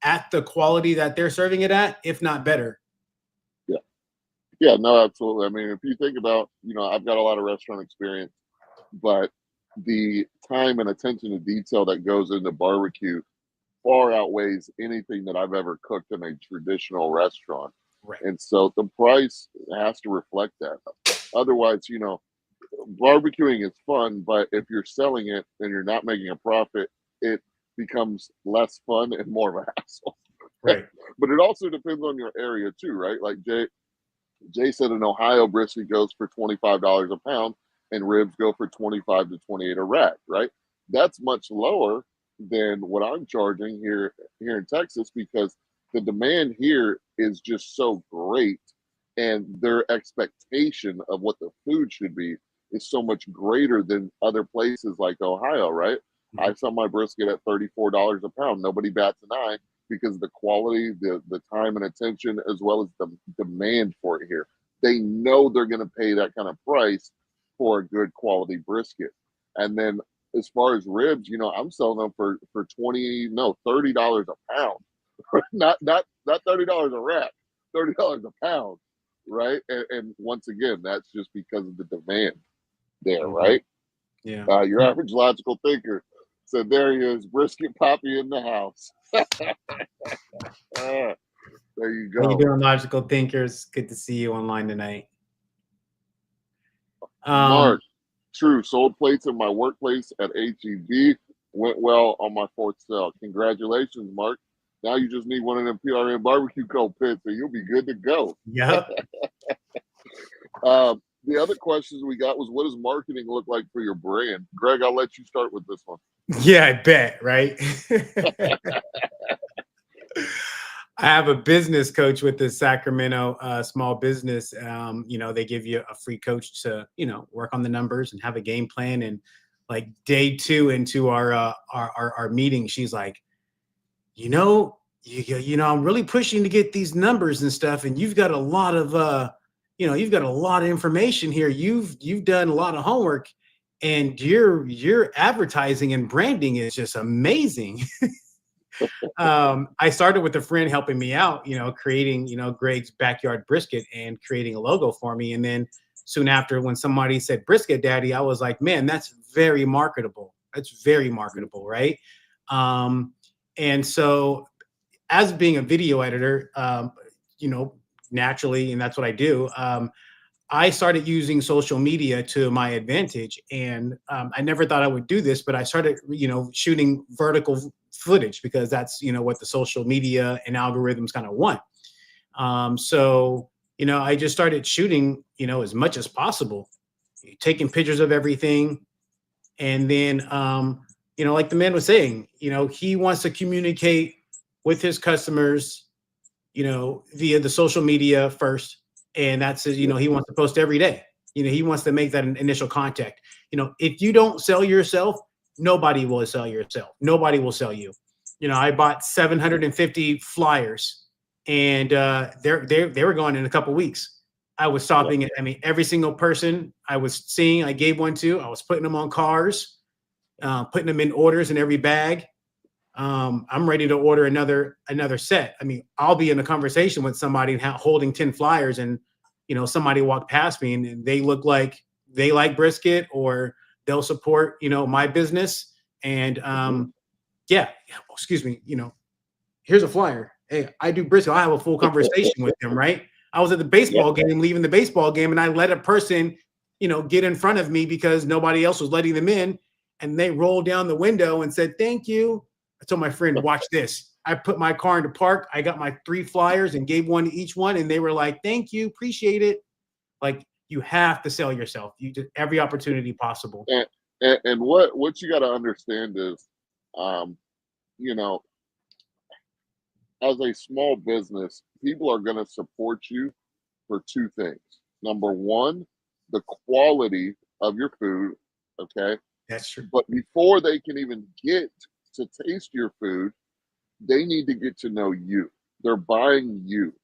at the quality that they're serving it at, if not better. Yeah. Yeah, no, absolutely. I mean, if you think about, I've got a lot of restaurant experience, but the time and attention to detail that goes into barbecue far outweighs anything that I've ever cooked in a traditional restaurant. Right. And so the price has to reflect that. Otherwise, barbecuing is fun, but if you're selling it and you're not making a profit, it becomes less fun and more of a hassle. Right. But it also depends on your area too, right? Like Jay said, in Ohio, brisket goes for $25 a pound and ribs go for 25 to 28 a rack, right? That's much lower than what I'm charging here in Texas, because the demand here is just so great, and their expectation of what the food should be is so much greater than other places like Ohio, right? I sell my brisket at $34 a pound. Nobody bats an eye because the quality, the time and attention, as well as the demand for it here. They know they're going to pay that kind of price for a good quality brisket. And then as far as ribs, I'm selling them for $30 a pound. not $30 a rack, $30 a pound, right? And once again, that's just because of the demand there, right? Yeah. Your average logical thinker said, there he is, Brisket Poppy in the house. There you How you go. doing, logical thinkers? Good to see you online tonight. Mark, true. Sold plates in my workplace at HEB. Went well on my fourth sale. Congratulations, Mark. Now you just need one of them PRM BBQ Co pits, and you'll be good to go. Yep. The other questions we got was, what does marketing look like for your brand? Greg, I'll let you start with this one. Yeah, I bet, right? I have a business coach with the Sacramento small business. They give you a free coach to, work on the numbers and have a game plan. And like day 2 into our meeting, she's like, I'm really pushing to get these numbers and stuff. And you've got a lot of, you've got a lot of information here. You've done a lot of homework, and your advertising and branding is just amazing. I started with a friend helping me out, creating, Greg's Backyard Brisket and creating a logo for me. And then soon after, when somebody said Brisket Daddy, I was like, man, that's very marketable. That's very marketable, right? And so as being a video editor, naturally, and that's what I do, I started using social media to my advantage. And I never thought I would do this, but I started, shooting vertical footage, because that's, what the social media and algorithms kind of want. So, I just started shooting, as much as possible, taking pictures of everything. And then, like the man was saying, he wants to communicate with his customers, via the social media first. And that's, he wants to post every day. He wants to make that an initial contact. If you don't sell yourself, nobody will sell yourself. Nobody will sell you. I bought 750 flyers, and they were gone in a couple of weeks. I was stopping it. I mean, every single person I was seeing, I gave one to. I was putting them on cars, putting them in orders in every bag. I'm ready to order another set. I mean, I'll be in a conversation with somebody holding 10 flyers, and somebody walked past me and they look like they like brisket, or they'll support my business. And excuse me, here's a flyer. Hey, I do brisket. I have a full conversation with them, right? I was at the baseball game, leaving the baseball game, and I let a person get in front of me because nobody else was letting them in, and they rolled down the window and said thank you. I told my friend, watch this. I put my car into park. I got my 3 flyers and gave one to each one. And they were like, thank you, appreciate it. Like, you have to sell yourself. You just every opportunity possible. And what you got to understand is, as a small business, people are going to support you for 2 things. Number one, the quality of your food. Okay. That's true. But before they can even get to taste your food, they need to get to know you. They're buying you.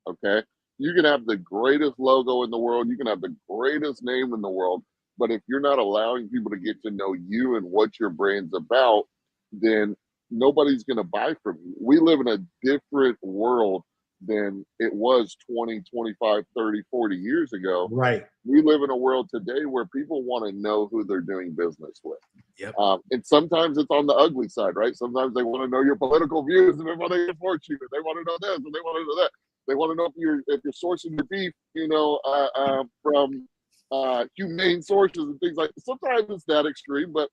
Okay. You can have the greatest logo in the world. You can have the greatest name in the world. But if you're not allowing people to get to know you and what your brand's about, then nobody's going to buy from you. We live in a different world than it was 20, 25, 30, 40 years ago. Right. We live in a world today where people want to know who they're doing business with. Yep. And sometimes it's on the ugly side, right? Sometimes they want to know your political views and they want to support you. And they want to know this and they want to know that. They want to know if you're sourcing your beef, from humane sources and things like that. Sometimes it's that extreme, but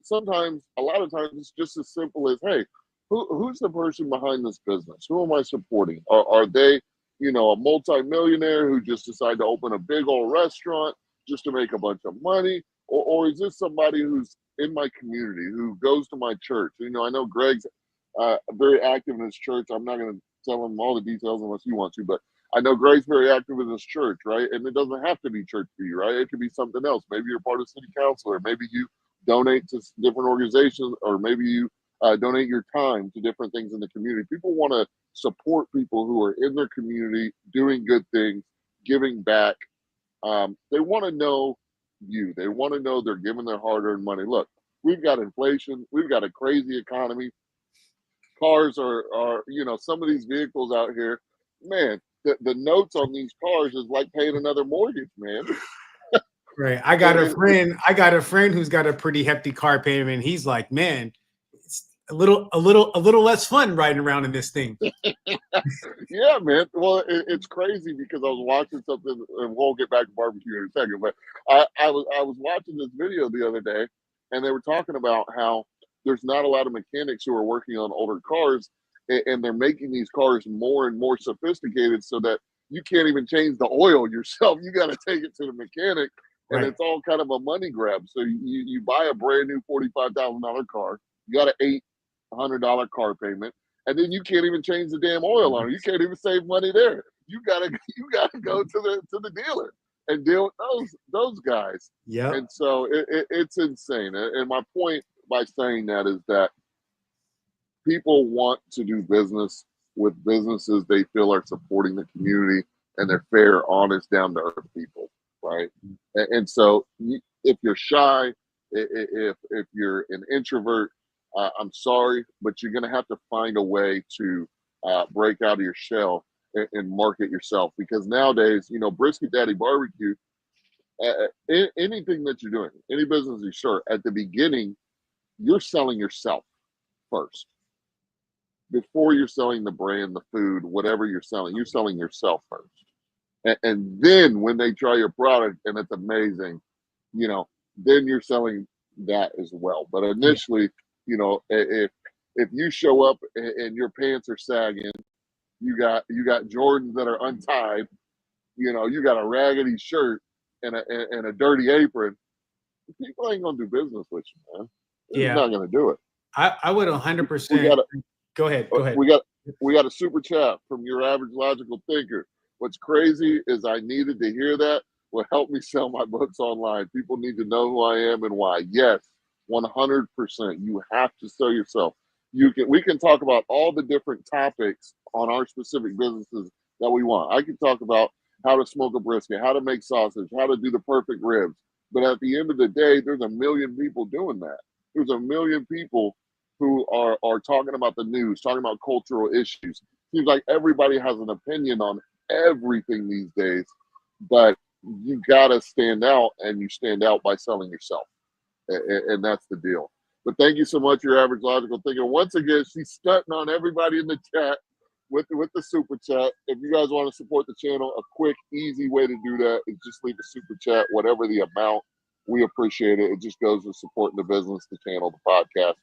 sometimes, a lot of times, it's just as simple as, hey, who's the person behind this business? Who am I supporting? Are they, a multimillionaire who just decided to open a big old restaurant just to make a bunch of money? Or is this somebody who's in my community, who goes to my church? I know Greg's very active in his church. I'm not going to tell him all the details unless you want to, but I know Greg's very active in his church, right? And it doesn't have to be church for you, right? It could be something else. Maybe you're part of city council, or maybe you donate to different organizations, or maybe you donate your time to different things in the community. People want to support people who are in their community, doing good things, giving back. They want to know you. They want to know they're giving their hard-earned money. Look, we've got inflation. We've got a crazy economy. Cars are some of these vehicles out here, man, the notes on these cars is like paying another mortgage, man. Right. I got a friend who's got a pretty hefty car payment. He's like, man, it's a little less fun riding around in this thing. Yeah, man. Well, it's crazy because I was watching something, and we'll get back to barbecue in a second. But I was watching this video the other day, and they were talking about how there's not a lot of mechanics who are working on older cars, and they're making these cars more and more sophisticated so that you can't even change the oil yourself. You got to take it to the mechanic, and Right. it's all kind of a money grab. So you buy a brand new $45,000 car, you got an $800 car payment, and then you can't even change the damn oil on it. You can't even save money there. You gotta go to the dealer and deal with those guys. Yeah. And so it's insane. And my point by saying that is that people want to do business with businesses they feel are supporting the community, and they're fair, honest, down to earth people, right? And so if you're shy, if you're an introvert, I'm sorry, but you're going to have to find a way to break out of your shell and market yourself, because nowadays, Brisket Daddy Barbecue, anything that you're doing, any business you start, at the beginning, you're selling yourself first. Before you're selling the brand, the food, whatever you're selling yourself first. And then when they try your product and it's amazing, then you're selling that as well. But initially, if you show up and your pants are sagging, you got Jordans that are untied, you got a raggedy shirt and a dirty apron, people ain't gonna do business with you, man. They're not gonna do it. I would 100%. Go ahead. We got a super chat from Your Average Logical Thinker. What's crazy is I needed to hear that. Will help me sell my books online. People need to know who I am and why. Yes, 100%. You have to sell yourself. We can talk about all the different topics on our specific businesses that we want. I can talk about how to smoke a brisket, how to make sausage, how to do the perfect ribs. But at the end of the day, there's a million people doing that. There's a million people who are talking about the news, talking about cultural issues. Seems like everybody has an opinion on everything these days, but you gotta stand out, and you stand out by selling yourself, and that's the deal. But thank you so much, Your Average Logical Thinker. Once again, she's stunting on everybody in the chat with the super chat. If you guys want to support the channel, a quick, easy way to do that is just leave a super chat, whatever the amount. We appreciate it. It just goes to supporting the business, the channel, the podcast,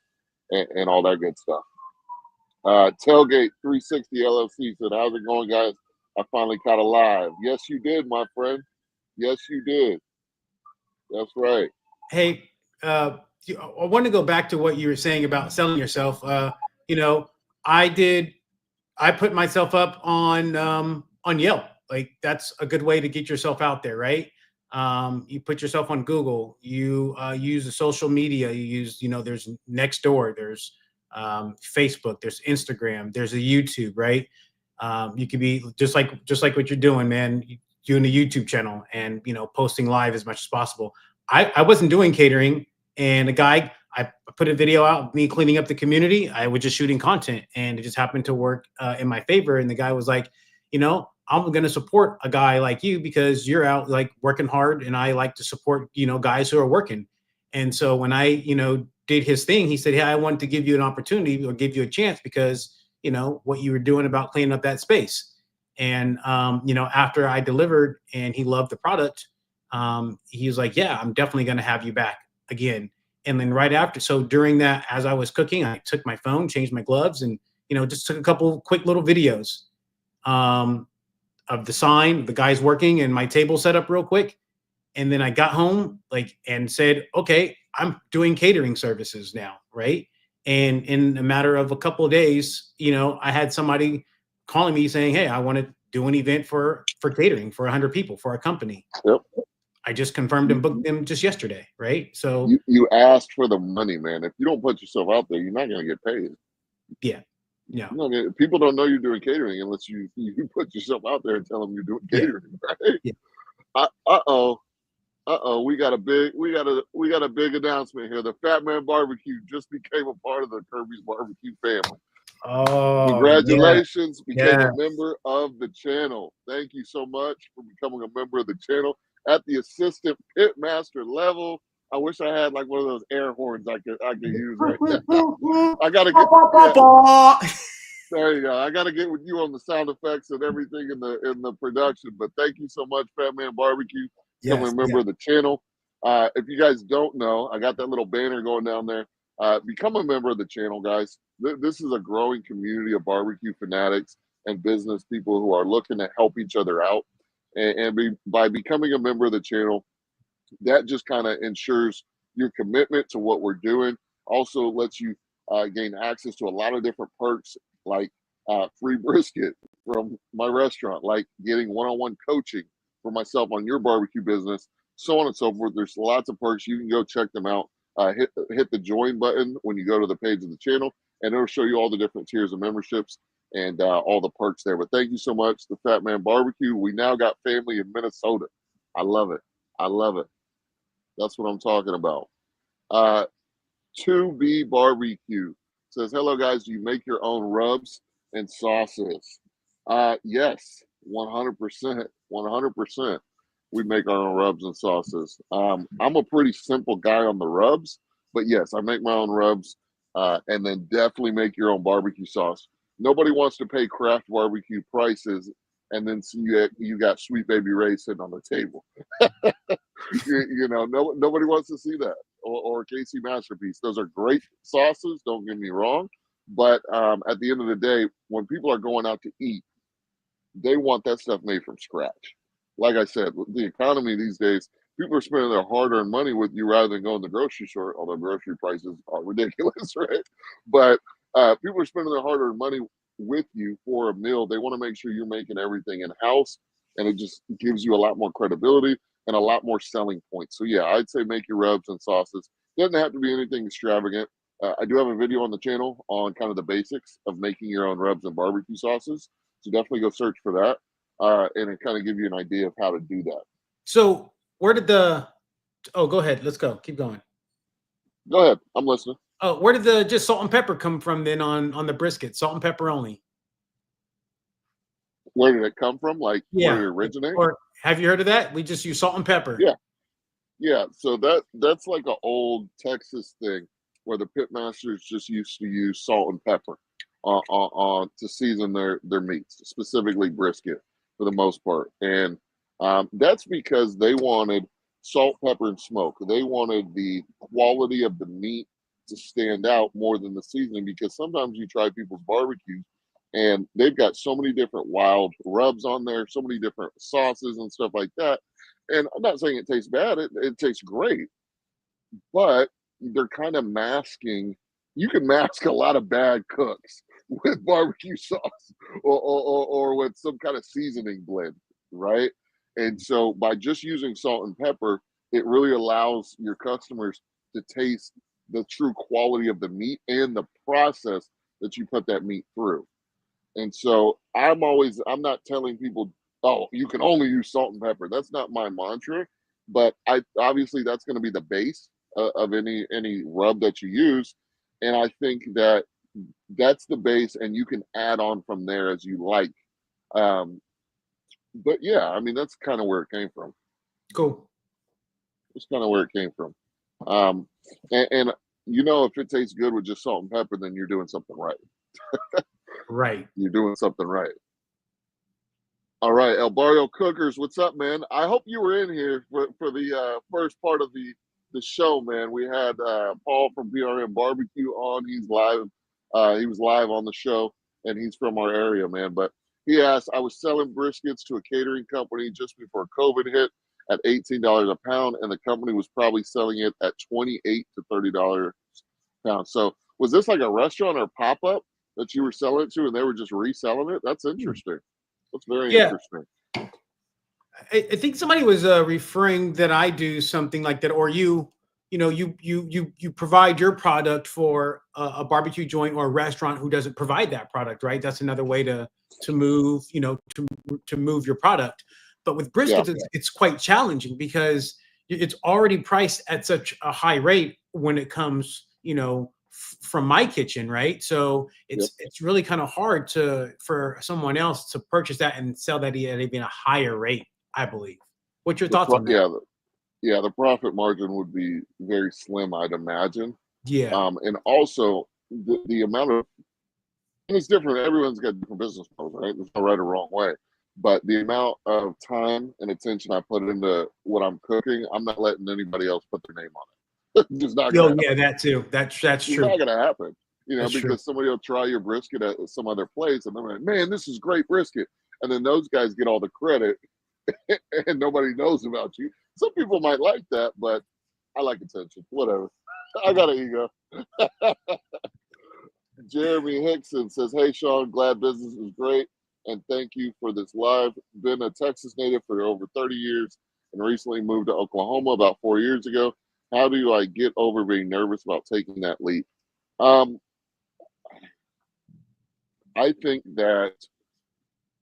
and all that good stuff. Tailgate 360 LLC said, "How's it going, guys? I finally caught a live." Yes, you did, my friend. Yes, you did. That's right. Hey, I want to go back to what you were saying about selling yourself. I put myself up on Yelp. Like, that's a good way to get yourself out there, right? You put yourself on Google. You use the social media. You use, there's Nextdoor, there's Facebook, there's Instagram, there's a YouTube, right? You could be just like what you're doing, man. Doing a YouTube channel and posting live as much as possible. I wasn't doing catering, and a guy, I put a video out of me cleaning up the community. I was just shooting content, and it just happened to work in my favor. And the guy was like, I'm going to support a guy like you because you're out like working hard, and I like to support guys who are working. And so when I did his thing, he said, "Hey, I wanted to give you an opportunity or give you a chance because what you were doing about cleaning up that space." And after I delivered and he loved the product, he was like, "Yeah, I'm definitely going to have you back again." And then right after, so during that, as I was cooking, I took my phone, changed my gloves, and just took a couple quick little videos of the sign, the guys working, and my table set up real quick. And then I got home and said, "Okay, I'm doing catering services now," right? And in a matter of a couple of days, I had somebody calling me saying, "Hey, I want to do an event for catering for 100 people for our company." Yep. I just confirmed and booked them just yesterday, right? So you asked for the money, man. If you don't put yourself out there, you're not going to get paid. yeah. People don't know you're doing catering unless you put yourself out there and tell them you're doing catering, right? Yeah. We got a big announcement here. The Fat Man Barbecue just became a part of the Kirby's Barbecue family. Oh, congratulations! Yeah. Became a member of the channel. Thank you so much for becoming a member of the channel at the assistant pit master level. I wish I had like one of those air horns I could use right now. I gotta get. There you go. I got to get with you on the sound effects and everything in the production. But thank you so much, Fat Man Barbecue, becoming a member of the channel. If you guys don't know, I got that little banner going down there. Become a member of the channel, guys. This is a growing community of barbecue fanatics and business people who are looking to help each other out. By becoming a member of the channel, that just kind of ensures your commitment to what we're doing. Also lets you gain access to a lot of different perks like free brisket from my restaurant, like getting one-on-one coaching for myself on your barbecue business, so on and so forth. There's lots of perks. You can go check them out. Hit the join button when you go to the page of the channel, and it'll show you all the different tiers of memberships and all the perks there. But thank you so much, the Fat Man Barbecue. We now got family in Minnesota. I love it. I love it. That's what I'm talking about. 2B Barbecue says, "Hello guys, do you make your own rubs and sauces?" Yes, 100%. 100%. We make our own rubs and sauces. I'm a pretty simple guy on the rubs, but yes, I make my own rubs and then definitely make your own barbecue sauce. Nobody wants to pay craft barbecue prices and then see you got Sweet Baby Ray sitting on the table. Nobody wants to see that. Or KC Masterpiece. Those are great sauces, don't get me wrong. But at the end of the day, when people are going out to eat, they want that stuff made from scratch. Like I said, with the economy these days, people are spending their hard-earned money with you rather than going to the grocery store, although grocery prices are ridiculous, right? But people are spending their hard-earned money with you for a meal. They want to make sure you're making everything in-house, and it just gives you a lot more credibility and a lot more selling points. So yeah, I'd say make your rubs and sauces. Doesn't have to be anything extravagant. I do have a video on the channel on kind of the basics of making your own rubs and barbecue sauces. So definitely go search for that. And it kind of give you an idea of how to do that. So where did go ahead. Let's go. Keep going. Go ahead. I'm listening. Oh, where did the just salt and pepper come from then on the brisket? Salt and pepper only. Where did it come from? Like, where did it originate? Or have you heard of that? We just use salt and pepper. Yeah. So that's like an old Texas thing where the pit masters just used to use salt and pepper to season their meats, specifically brisket for the most part. And that's because they wanted salt, pepper, and smoke. They wanted the quality of the meat to stand out more than the seasoning, because sometimes you try people's barbecues and they've got so many different wild rubs on there, so many different sauces and stuff like that. And I'm not saying it tastes bad, it tastes great, but they're kind of masking. You can mask a lot of bad cooks with barbecue sauce or with some kind of seasoning blend, right? And so by just using salt and pepper, it really allows your customers to taste the true quality of the meat and the process that you put that meat through. And so I'm not telling people, oh, you can only use salt and pepper. That's not my mantra. but obviously that's going to be the base of any rub that you use, and I think that that's the base, and you can add on from there as you like. Um, but yeah, I mean that's kind of where it came from. Cool. It's kind of where it came from. Um, and you know, if it tastes good with just salt and pepper, then you're doing something right. Right. You're doing something right. All right, El Barrio Cookers, what's up, man? I hope you were in here for the first part of the show, man. We had Paul from PRM BBQ on. He's live. He was live on the show, and he's from our area, man. But he asked, I was selling briskets to a catering company just before COVID hit at $18 a pound, and the company was probably selling it at $28 to $30 a pound. So was this like a restaurant or pop up that you were selling it to, and they were just reselling it? That's interesting. That's very Yeah. interesting. I think somebody was referring that I do something like that, or you provide your product for a barbecue joint or a restaurant who doesn't provide that product, right? That's another way to move, to move your product. But with briskets, Yeah. it's quite challenging because it's already priced at such a high rate when it comes, from my kitchen, right? So it's really kind of hard for someone else to purchase that and sell that at even a higher rate, I believe. What's your thoughts on that? Yeah, the profit margin would be very slim, I'd imagine. Yeah. And also the amount of, and it's different. Everyone's got different business models, right? There's no right or wrong way. But the amount of time and attention I put into what I'm cooking, I'm not letting anybody else put their name on it. Just not gonna happen. That too. That's It's true. not gonna happen. That's true. Because somebody will try your brisket at some other place and they're like, man, this is great brisket. And then those guys get all the credit and nobody knows about you. Some people might like that, but I like attention. Whatever. I got an ego. Jeremy Hickson says, hey, Sean, glad business is great. And thank you for this live. Been a Texas native for over 30 years and recently moved to Oklahoma about 4 years ago. How do I get over being nervous about taking that leap? I think that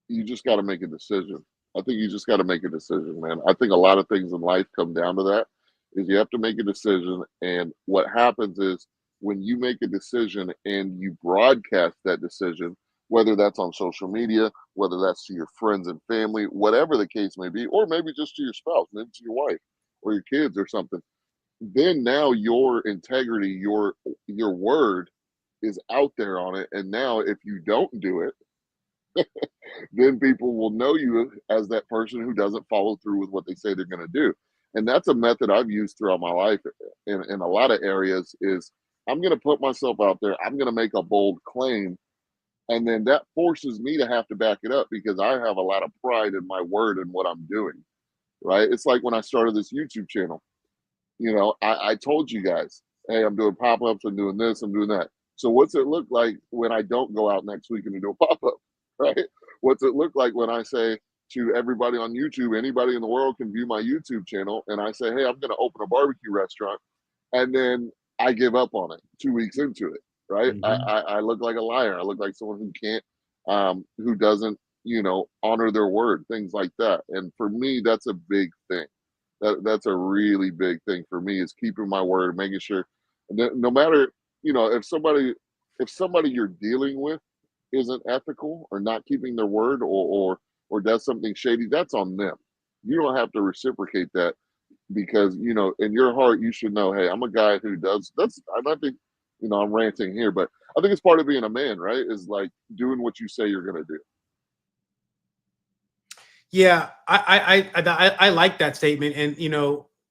you just got to make a decision. I think you just got to make a decision, man. I think a lot of things in life come down to that, is you have to make a decision. And what happens is when you make a decision and you broadcast that decision, whether that's on social media, whether that's to your friends and family, whatever the case may be, or maybe just to your spouse, maybe to your wife or your kids or something, then now your integrity, your word is out there on it. And now if you don't do it, then people will know you as that person who doesn't follow through with what they say they're going to do. And that's a method I've used throughout my life in a lot of areas is I'm going to put myself out there. I'm going to make a bold claim. And then that forces me to have to back it up because I have a lot of pride in my word and what I'm doing. Right. It's like when I started this YouTube channel, I told you guys, hey, I'm doing pop-ups, I'm doing this, I'm doing that. So what's it look like when I don't go out next week and do a pop-up, right? What's it look like when I say to everybody on YouTube, anybody in the world can view my YouTube channel, and I say, hey, I'm going to open a barbecue restaurant, and then I give up on it 2 weeks into it, right? Mhm. I look like a liar. I look like someone who can't, who doesn't, honor their word, things like that. And for me, that's a big thing. That's a really big thing for me is keeping my word, making sure that no matter, if somebody you're dealing with isn't ethical or not keeping their word or does something shady, that's on them. You don't have to reciprocate that because, in your heart, you should know, hey, I'm a guy who does that's, and I think, I'm ranting here, but I think it's part of being a man, right? Is like doing what you say you're going to do. Yeah, I like that statement, and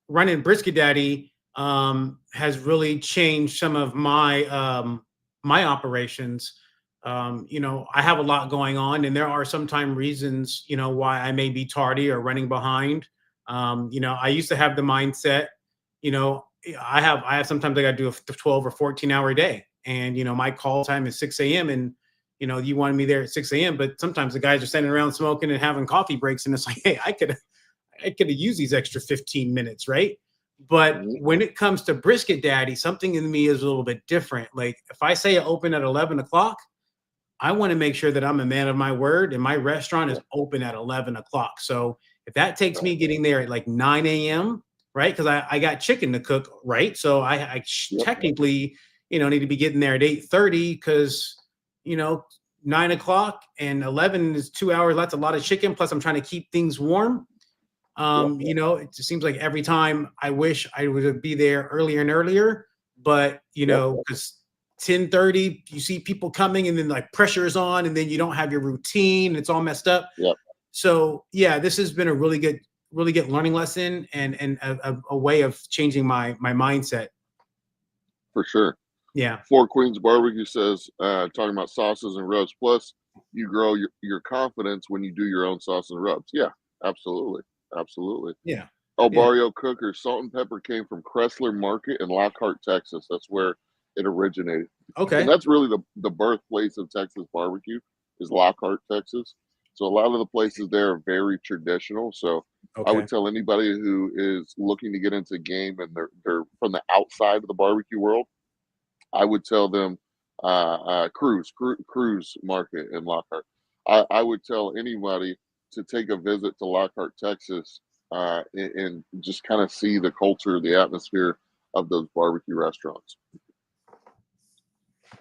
running Brisket Daddy has really changed some of my operations. I have a lot going on, and there are sometimes reasons why I may be tardy or running behind. I used to have the mindset, I have sometimes I got to do a 12 or 14-hour day, and my call time is 6 a.m. and you wanted me there at 6 a.m. But sometimes the guys are standing around smoking and having coffee breaks. And it's like, hey, I could have used these extra 15 minutes, right? But when it comes to Brisket Daddy, something in me is a little bit different. Like if I say I open at 11 o'clock, I want to make sure that I'm a man of my word and my restaurant is open at 11 o'clock. So if that takes me getting there at like 9 a.m., right? Because I got chicken to cook, right? So I Yep. technically, need to be getting there at 8:30 because, 9 o'clock and 11 is 2 hours. That's a lot of chicken. Plus, I'm trying to keep things warm. It just seems like every time I wish I would be there earlier and earlier, but because 10:30, you see people coming and then like pressure is on and then you don't have your routine. It's all messed up. Yep. So yeah, this has been a really good learning lesson and a way of changing my mindset. For sure. Yeah. Four Queens Barbecue says, talking about sauces and rubs. Plus, you grow your confidence when you do your own sauce and rubs. Yeah, absolutely. Absolutely. Yeah. El Barrio Cooker, salt and pepper came from Cressler Market in Lockhart, Texas. That's where it originated. Okay. And that's really the birthplace of Texas barbecue is Lockhart, Texas. So a lot of the places there are very traditional. So I would tell anybody who is looking to get into game and they're from the outside of the barbecue world, I would tell them Cruise Market in Lockhart. I would tell anybody to take a visit to Lockhart, Texas, and just kind of see the culture, the atmosphere of those barbecue restaurants.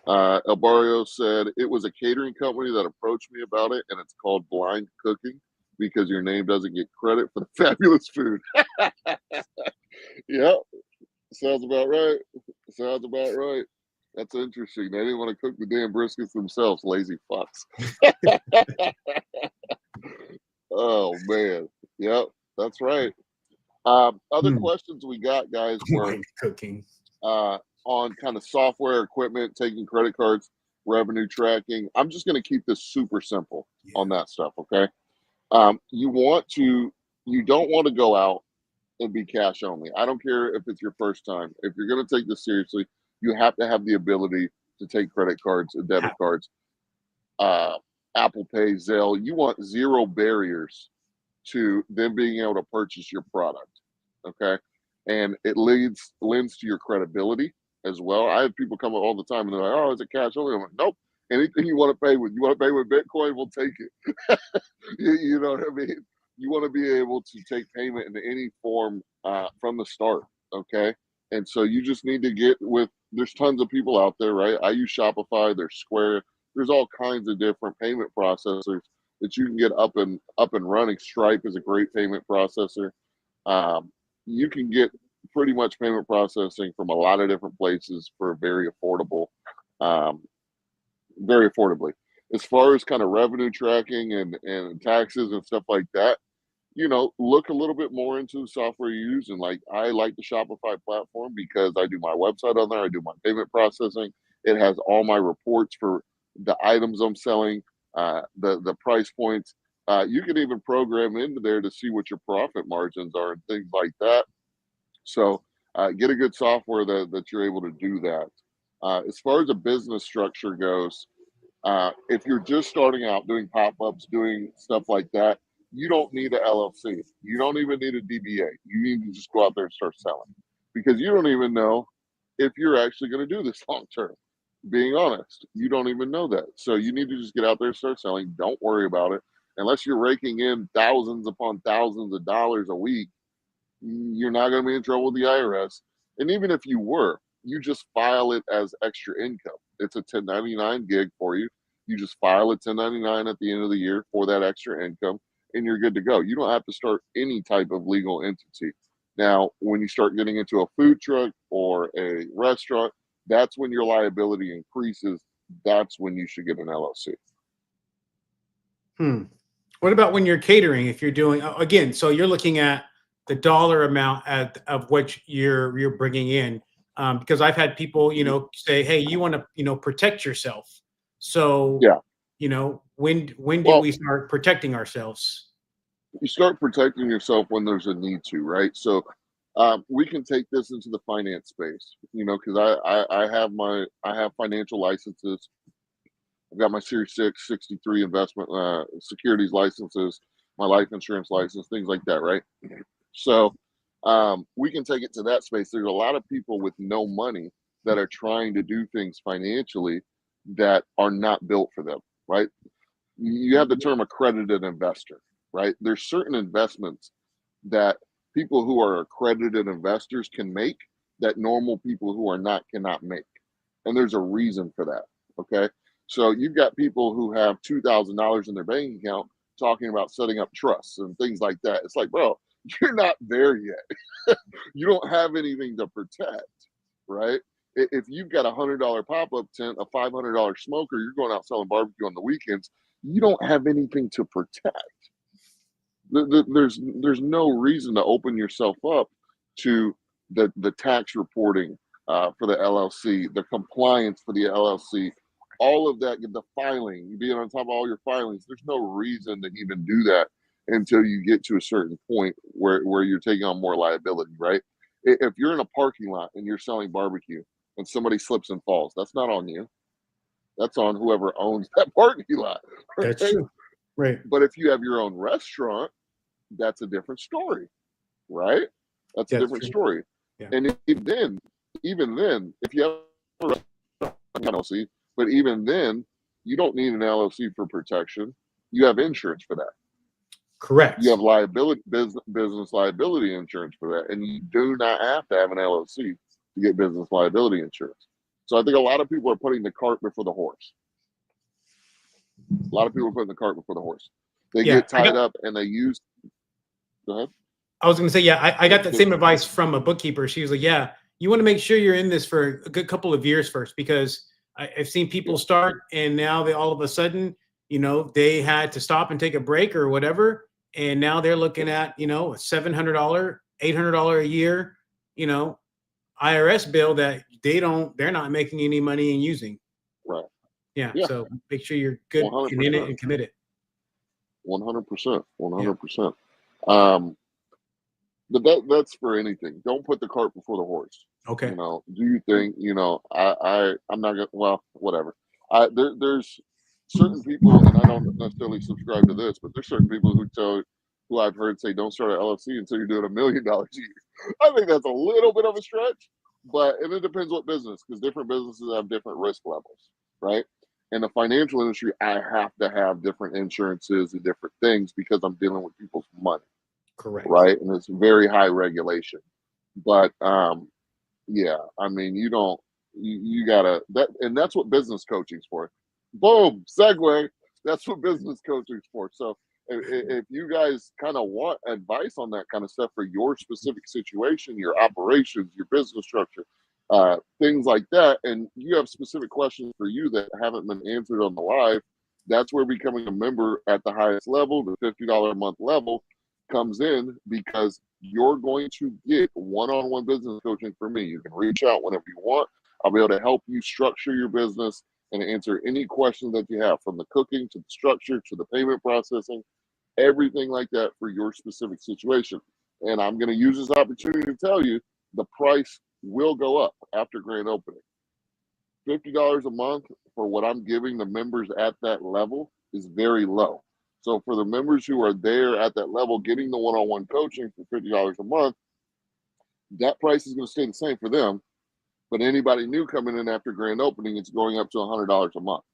El Barrio said it was a catering company that approached me about it, and it's called Blind Cooking because your name doesn't get credit for the fabulous food. Yeah, sounds about right. Sounds about right. That's interesting. They didn't want to cook the damn briskets themselves, lazy fucks. Oh man. Yep, that's right. Other questions we got, guys, were cooking. On kind of software, equipment, taking credit cards, revenue tracking. I'm just going to keep this super simple on that stuff. Okay. You don't want to go out and be cash only. I don't care if it's your first time. If you're going to take this seriously, you have to have the ability to take credit cards and debit cards, Apple Pay, Zelle. You want zero barriers to them being able to purchase your product. Okay. And it lends to your credibility as well. I have people come up all the time and they're like, "Oh, is it cash only?" I'm like, "Nope. Anything you want to pay with. You want to pay with Bitcoin, we'll take it." You know what I mean? You want to be able to take payment in any form from the start. Okay. And so you just need to get with, there's tons of people out there, right? I use Shopify, there's Square, there's all kinds of different payment processors that you can get up and running. Stripe is a great payment processor. You can get pretty much payment processing from a lot of different places for very affordable, very affordably. As far as kind of revenue tracking and taxes and stuff like that, look a little bit more into the software you use. And like, I like the Shopify platform because I do my website on there. I do my payment processing. It has all my reports for the items I'm selling, the price points. You can even program into there to see what your profit margins are and things like that. So get a good software that you're able to do that. As far as a business structure goes, if you're just starting out doing pop-ups, doing stuff like that, you don't need an LLC. You don't even need a DBA. You need to just go out there and start selling because you don't even know if you're actually going to do this long term. Being honest, you don't even know that. So you need to just get out there and start selling. Don't worry about it. Unless you're raking in thousands upon thousands of dollars a week, you're not going to be in trouble with the IRS. And even if you were, you just file it as extra income. It's a 1099 gig for you. You just file a 1099 at the end of the year for that extra income, and you're good to go. You don't have to start any type of legal entity. Now, when you start getting into a food truck or a restaurant, that's when your liability increases. That's when you should get an LLC. What about when you're catering? If you're doing, again, so you're looking at the dollar amount of what you're bringing in, because I've had people, say, "Hey, you want to, protect yourself." So yeah, when do we start protecting ourselves? You start protecting yourself when there's a need to, right? So we can take this into the finance space, because I have financial licenses. I've got my Series 6, 63 investment securities licenses, my life insurance license, things like that, right? So we can take it to that space. There's a lot of people with no money that are trying to do things financially that are not built for them, right? You have the term accredited investor, right? There's certain investments that people who are accredited investors can make that normal people who are not cannot make. And there's a reason for that. Okay. So you've got people who have $2,000 in their bank account talking about setting up trusts and things like that. It's like, bro, you're not there yet. You don't have anything to protect, right? If you've got $100 pop-up tent, a $500 smoker, you're going out selling barbecue on the weekends, you don't have anything to protect. There's no reason to open yourself up to the tax reporting for the LLC, the compliance for the LLC, all of that, the filing, being on top of all your filings. There's no reason to even do that until you get to a certain point where you're taking on more liability, right? If you're in a parking lot and you're selling barbecue and somebody slips and falls, that's not on you. That's on whoever owns that parking lot. Right? That's true. Right. But if you have your own restaurant, that's a different story, right? That's a different story. Yeah. And even then, if you have a LLC, but even then, you don't need an LLC for protection. You have insurance for that. Correct. You have liability, business liability insurance for that, and you do not have to have an LLC to get business liability insurance. So I think a lot of people are putting the cart before the horse. A lot of people are putting the cart before the horse. They get tied up and they use. Go ahead. I was going to say, I got that same advice from a bookkeeper. She was like, yeah, you want to make sure you're in this for a good couple of years first, because I've seen people start and now they all of a sudden, they had to stop and take a break or whatever. And now they're looking at, a $700, $800 a year, IRS bill that they're not making any money in using. Right. Yeah. So make sure you're good and in it and committed. 100%. 100%. But that's for anything. Don't put the cart before the horse. Okay. Do you think, I'm not gonna, well, whatever. There's certain people, and I don't necessarily subscribe to this, but there's certain people who I've heard say, don't start an LLC until you're doing $1 million a year. I think that's a little bit of a stretch, and it depends what business, because different businesses have different risk levels, right? In the financial industry, I have to have different insurances and different things because I'm dealing with people's money. Correct. Right. And it's very high regulation. But yeah, I mean, you gotta and that's what business coaching's for. Boom, segue. That's what business coaching's for. So if you guys kind of want advice on that kind of stuff for your specific situation, your operations, your business structure, things like that, and you have specific questions for you that haven't been answered on the live, that's where becoming a member at the highest level, the $50 a month level, comes in, because you're going to get one-on-one business coaching from me. You can reach out whenever you want. I'll be able to help you structure your business and answer any questions that you have, from the cooking to the structure to the payment processing, everything like that for your specific situation. And I'm going to use this opportunity to tell you the price will go up after grand opening. $50 a month for what I'm giving the members at that level is very low. So for the members who are there at that level, getting the one-on-one coaching for $50 a month, that price is going to stay the same for them. But anybody new coming in after grand opening, it's going up to $100 a month.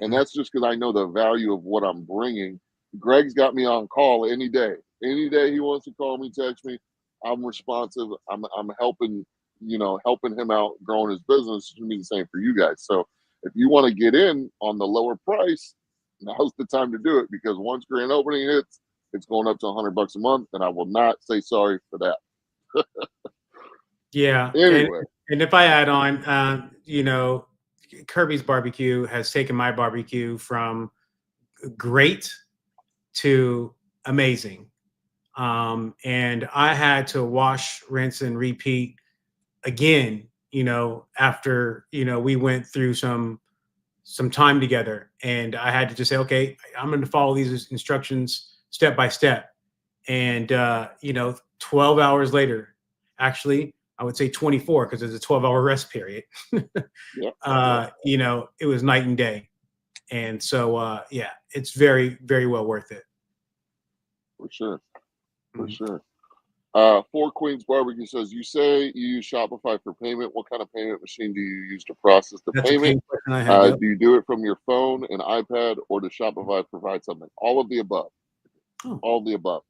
And that's just because I know the value of what I'm bringing. Greg's got me on call any day. Any day he wants to call me, text me, I'm responsive. I'm helping, helping him out growing his business. It's going to be the same for you guys. So if you want to get in on the lower price, now's the time to do it, because once grand opening hits, it's going up to $100 a month, and I will not say sorry for that. Yeah. Anyway. And if I add on, Kirby's Barbecue has taken my barbecue from great to amazing. And I had to wash, rinse, and repeat again, after, we went through some time together, and I had to just say, okay, I'm going to follow these instructions step by step. And, 12 hours later, actually, I would say 24, because there's a 12-hour rest period. It was night and day. And so, it's very, very well worth it. For sure. For sure. Four Queens Barbecue says, you say you use Shopify for payment. What kind of payment machine do you use to process the payment? Do you do it from your phone, an iPad, or does Shopify provide something? All of the above. All of the above.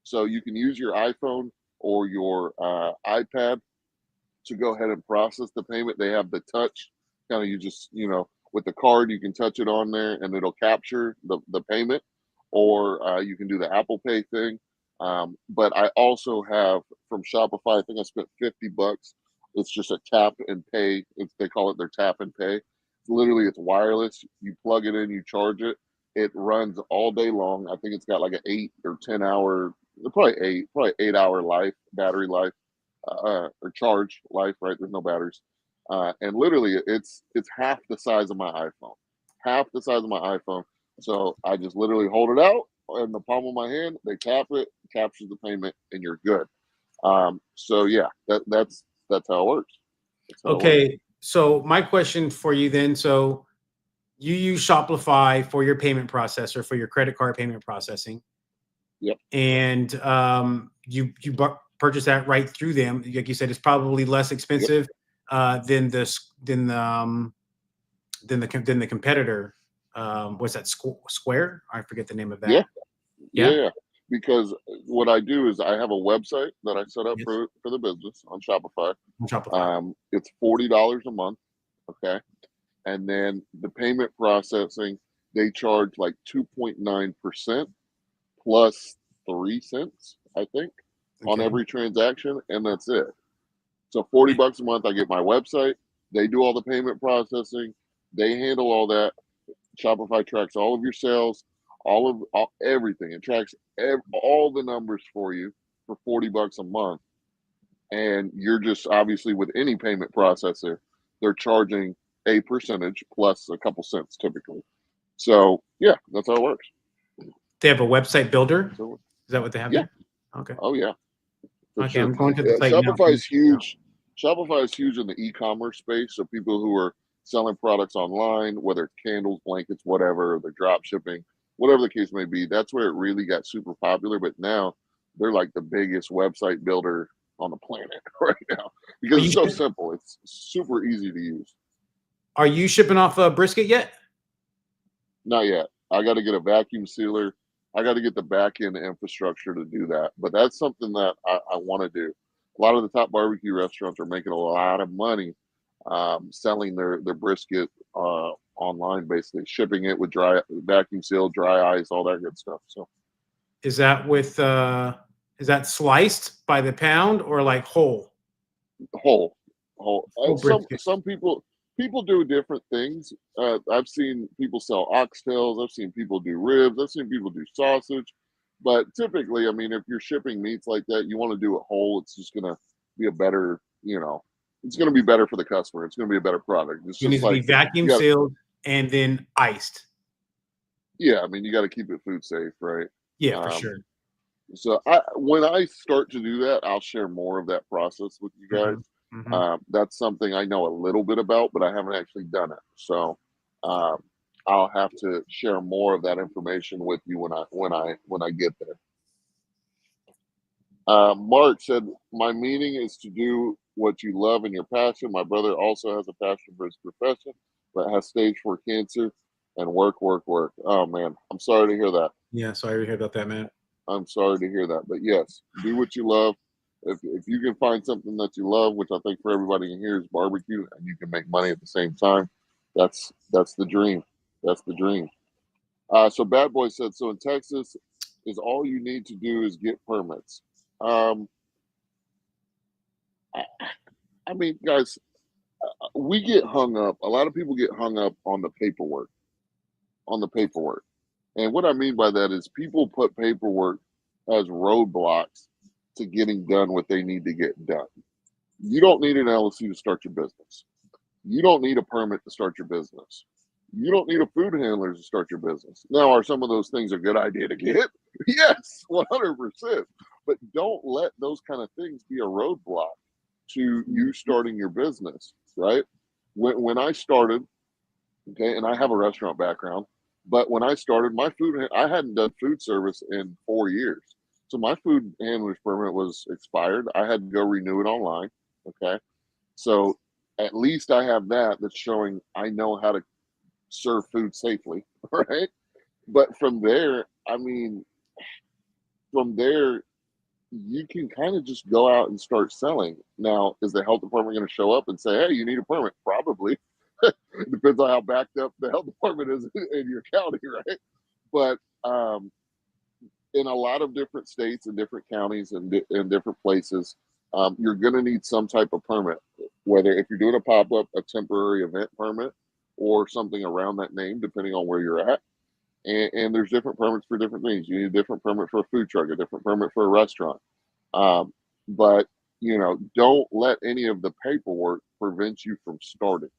So you can use your iPhone or your iPad to go ahead and process the payment. They have the touch, kind of, you just, with the card, you can touch it on there and it'll capture the payment, or you can do the Apple Pay thing. But I also have from Shopify, I think I spent $50. It's just a tap and pay. They call it their tap and pay. Literally, it's wireless. You plug it in, you charge it. It runs all day long. I think it's got like an 8 or 10 hour, probably 8 hour battery life, or charge life, right? There's no batteries. And literally it's half the size of my iPhone, half the size of my iPhone. So I just literally hold it out in the palm of my hand. They tap it, captures the payment, and you're good. So yeah, that's how it works. Okay. So my question for you then, so you use Shopify for your payment processor, for your credit card payment processing. Yep. And you purchase that right through them. Like you said, it's probably less expensive than the competitor. What's that? Square? I forget the name of that. Yeah. Because what I do is I have a website that I set up for the business on Shopify. It's $40 a month. Okay. And then the payment processing, they charge like 2.9% plus 3 cents, I think, on every transaction. And that's it. So $40 a month, I get my website. They do all the payment processing. They handle all that. Shopify tracks all of your sales, everything. It tracks all the numbers for you for $40 a month. And you're just, obviously, with any payment processor, they're charging a percentage plus a couple cents typically. So yeah, that's how it works. They have a website builder. Is that what they have? Yeah. There? Okay. Oh yeah. Okay, sure. I'm going to the site Shopify is huge. Shopify is huge in the e-commerce space. So people who are selling products online, whether it's candles, blankets, whatever, they're drop shipping, whatever the case may be, that's where it really got super popular. But now they're like the biggest website builder on the planet right now because it's so simple. It's super easy to use. Are you shipping off Brisket yet? Not yet. I got to get a vacuum sealer. I got to get the back end infrastructure to do that. But that's something that I want to do. A lot of the top barbecue restaurants are making a lot of money selling their brisket online, basically shipping it with dry vacuum sealed, dry ice, all that good stuff. So, is that with is that sliced by the pound or like whole? Whole. Some people do different things. I've seen people sell oxtails. I've seen people do ribs. I've seen people do sausage. But typically, I mean, if you're shipping meats like that, you want to do it whole. It's just going to be a better, it's going to be better for the customer. It's going to be a better product. It's it needs to be vacuum sealed and then iced. Yeah, I mean, you got to keep it food safe, right? Yeah, for sure. So when I start to do that, I'll share more of that process with you guys. That's something I know a little bit about, but I haven't actually done it. So I'll have to share more of that information with you when I get there. Mark said, "My meaning is to do what you love and your passion. My brother also has a passion for his profession, but has stage 4 cancer and work. Oh man, I'm sorry to hear that. Yeah, sorry to hear about that, man. I'm sorry to hear that. But yes, do what you love. If you can find something that you love, which I think for everybody in here is barbecue, and you can make money at the same time, that's the dream. That's the dream." So Bad Boy said, "So in Texas, is all you need to do is get permits." I mean, guys, we get hung up. A lot of people get hung up on the paperwork. And what I mean by that is people put paperwork as roadblocks to getting done what they need to get done. You don't need an LLC to start your business. You don't need a permit to start your business. You don't need a food handler to start your business. Now, are some of those things a good idea to get? Yes, 100%. But don't let those kind of things be a roadblock to you starting your business, right? When I started, okay, and I have a restaurant background, but when I started I hadn't done food service in 4 years. So my food handler's permit was expired. I had to go renew it online, okay? So at least I have that's showing I know how to serve food safely, right? But from there, you can kind of just go out and start selling. Now, is the health department going to show up and say, hey, you need a permit? Probably. It depends on how backed up the health department is in your county, right? But in a lot of different states and different counties and in different places, you're going to need some type of permit, whether if you're doing a pop-up, a temporary event permit, or something around that name, depending on where you're at. And there's different permits for different things. You need a different permit for a food truck, a different permit for a restaurant. But, don't let any of the paperwork prevent you from starting.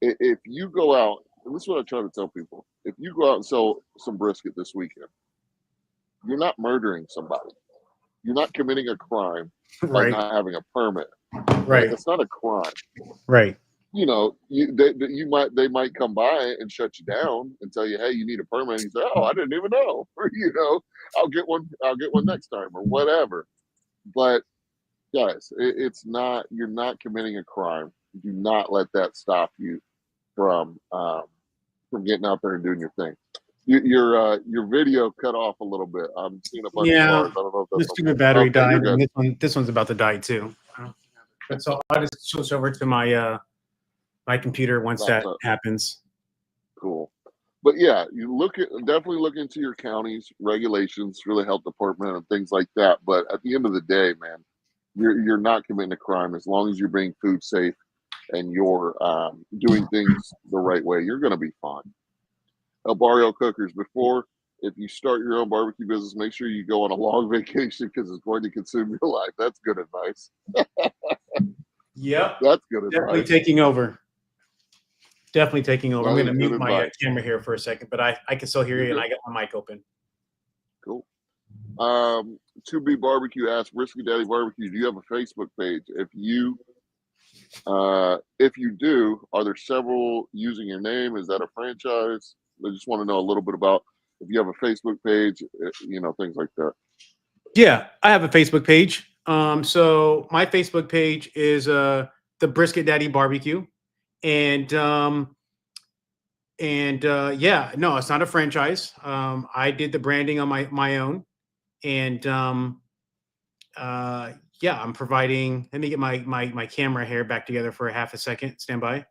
If you go out, and this is what I try to tell people, if you go out and sell some brisket this weekend, you're not murdering somebody. You're not committing a crime by not having a permit. Right. It's not a crime. Right. They might come by and shut you down and tell you, hey, you need a permit. And you say, oh, I didn't even know. Or, I'll get one next time or whatever. But guys, you're not committing a crime. Do not let that stop you from getting out there and doing your thing. Your video cut off a little bit. I'm seeing a bunch of bars. I don't know if that's the stupid battery died. And this one's about to die too. So I'll just switch over to my my computer once that happens. Cool. But yeah, definitely look into your county's regulations for the health department and things like that. But at the end of the day, man, you're not committing a crime as long as you're being food safe and you're doing things the right way. You're going to be fine. El Barrio Cookers, if you start your own barbecue business, make sure you go on a long vacation because it's going to consume your life. That's good advice. Yep. That's good advice. Definitely taking over. I'm going to mute my camera here for a second, but I can still hear you and I got my mic open. Cool. 2B Barbecue asks, Brisket Daddy Barbecue, do you have a Facebook page? If you do, are there several using your name? Is that a franchise? I just want to know a little bit about if you have a Facebook page, things like that. Yeah, I have a Facebook page. So my Facebook page is the Brisket Daddy Barbecue. And no, it's not a franchise. I did the branding on my own. And I'm providing, let me get my camera here back together for a half a second. Stand by.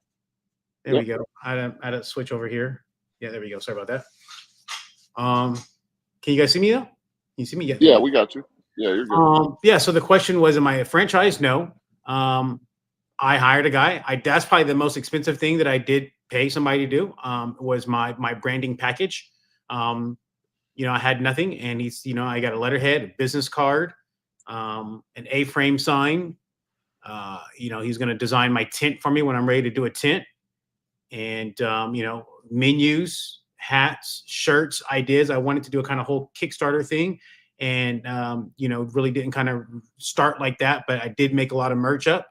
There we go. I had to switch over here. Yeah, there we go. Sorry about that. Can you guys see me though? Can you see me yet? Yeah, we got you. Yeah, you're good. So the question was, am I a franchise? No. I hired a guy. That's probably the most expensive thing that I did pay somebody to do, was my branding package. I had nothing, and he's, I got a letterhead, a business card, an A-frame sign. He's going to design my tent for me when I'm ready to do a tent, and menus, hats, shirts, ideas. I wanted to do a kind of whole Kickstarter thing, and really didn't kind of start like that, but I did make a lot of merch up.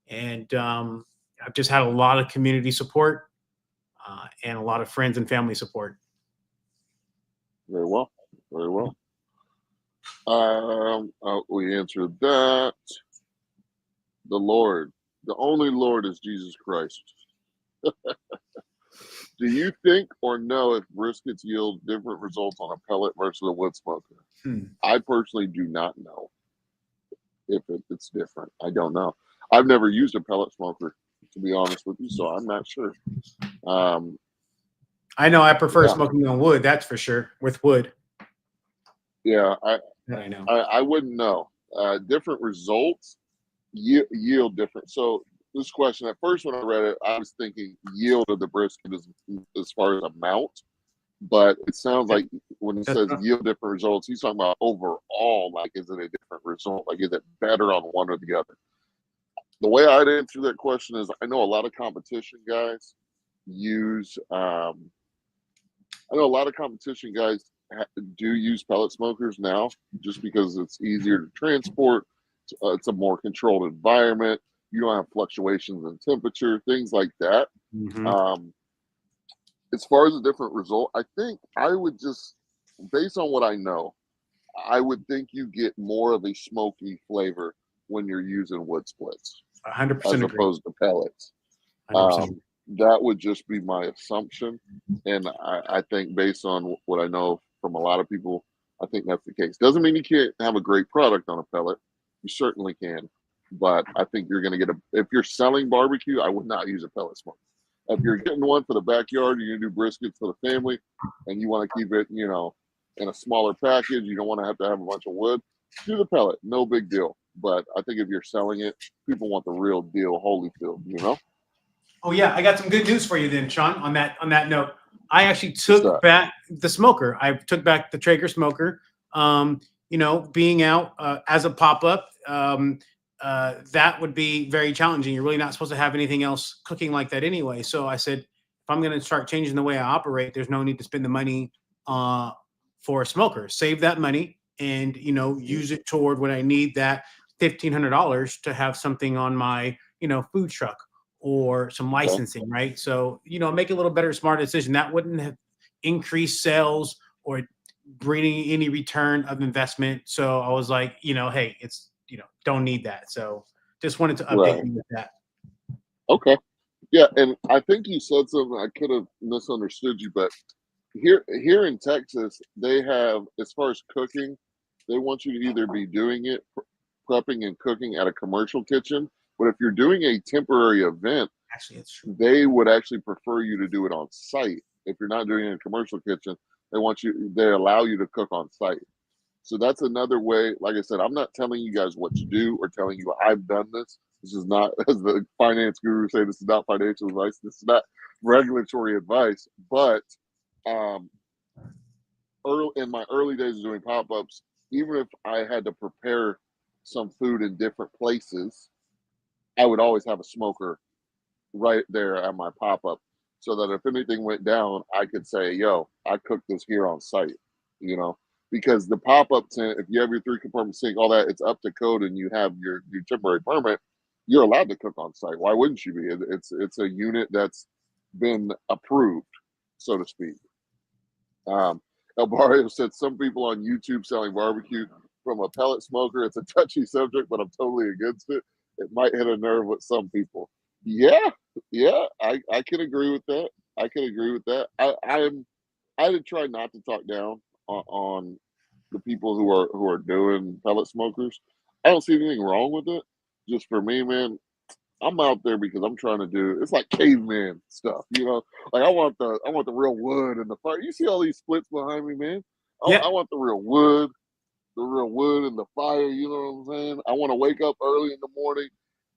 And I've just had a lot of community support and a lot of friends and family support. Very well. Very well. We answered that. The only Lord is Jesus Christ. Do you think or know if briskets yield different results on a pellet versus a wood smoker? I personally do not know if it's different. I don't know. I've never used a pellet smoker, to be honest with you, so I'm not sure. I know I prefer smoking on wood, that's for sure, with wood. Yeah, I know. I wouldn't know. Different results yield different. So this question, at first when I read it, I was thinking yield of the brisket as far as amount, but it sounds like when he says yield different results, he's talking about overall, like is it a different result? Like is it better on one or the other? The way I'd answer that question is I know a lot of competition guys use do use pellet smokers now just because it's easier to transport. It's a more controlled environment. You don't have fluctuations in temperature, things like that. Mm-hmm. As far as a different result, I think I would just, based on what I know, I would think you get more of a smoky flavor when you're using wood splits 100% as agree. opposed to pellets. That would just be my assumption. And I think based on what I know from a lot of people, I think that's the case. Doesn't mean you can't have a great product on a pellet. You certainly can. But I think you're going to get if you're selling barbecue, I would not use a pellet smoker. If you're getting one for the backyard, you're going to do briskets for the family, and you want to keep it, in a smaller package, you don't want to have a bunch of wood, do the pellet. No big deal. But I think if you're selling it, people want the real deal, Holyfield, Oh yeah, I got some good news for you then, Sean. On that note, I actually took back the smoker. I took back the Traeger smoker. Being out as a pop-up, that would be very challenging. You're really not supposed to have anything else cooking like that anyway. So I said, if I'm going to start changing the way I operate, there's no need to spend the money for a smoker. Save that money and, use it toward when I need that $1,500 to have something on my, food truck or some licensing, right? So, make a little better, smarter decision. That wouldn't have increased sales or bringing any return of investment. So I was like, hey, it's, don't need that. So just wanted to update you with that. Okay. Yeah. And I think you said something, I could have misunderstood you, but here in Texas, they have, as far as cooking, they want you to either be doing it, prepping and cooking at a commercial kitchen. But if you're doing a temporary event, actually, it's true. They would actually prefer you to do it on site. If you're not doing it in a commercial kitchen, they allow you to cook on site. So that's another way. Like I said, I'm not telling you guys what to do or telling you I've done this. This is not, as the finance guru say, this is not financial advice. This is not regulatory advice. But in my early days of doing pop-ups, even if I had to prepare some food in different places, I would always have a smoker right there at my pop-up so that if anything went down, I could say, yo, I cooked this here on site, because the pop-up tent, if you have your 3-compartment sink, all that, it's up to code and you have your temporary permit, you're allowed to cook on site. Why wouldn't you be? It's a unit that's been approved, so to speak. El Barrio said some people on YouTube selling barbecue from a pellet smoker. It's a touchy subject, but I'm totally against it. It might hit a nerve with some people. Yeah, I can agree with that. I did try not to talk down on the people who are doing pellet smokers. I don't see anything wrong with it. Just for me, man, I'm out there because I'm trying to do. It's like caveman stuff, Like I want the real wood and the fire. You see all these splits behind me, man. I want the real wood and the fire. You know what I'm saying? I want to wake up early in the morning,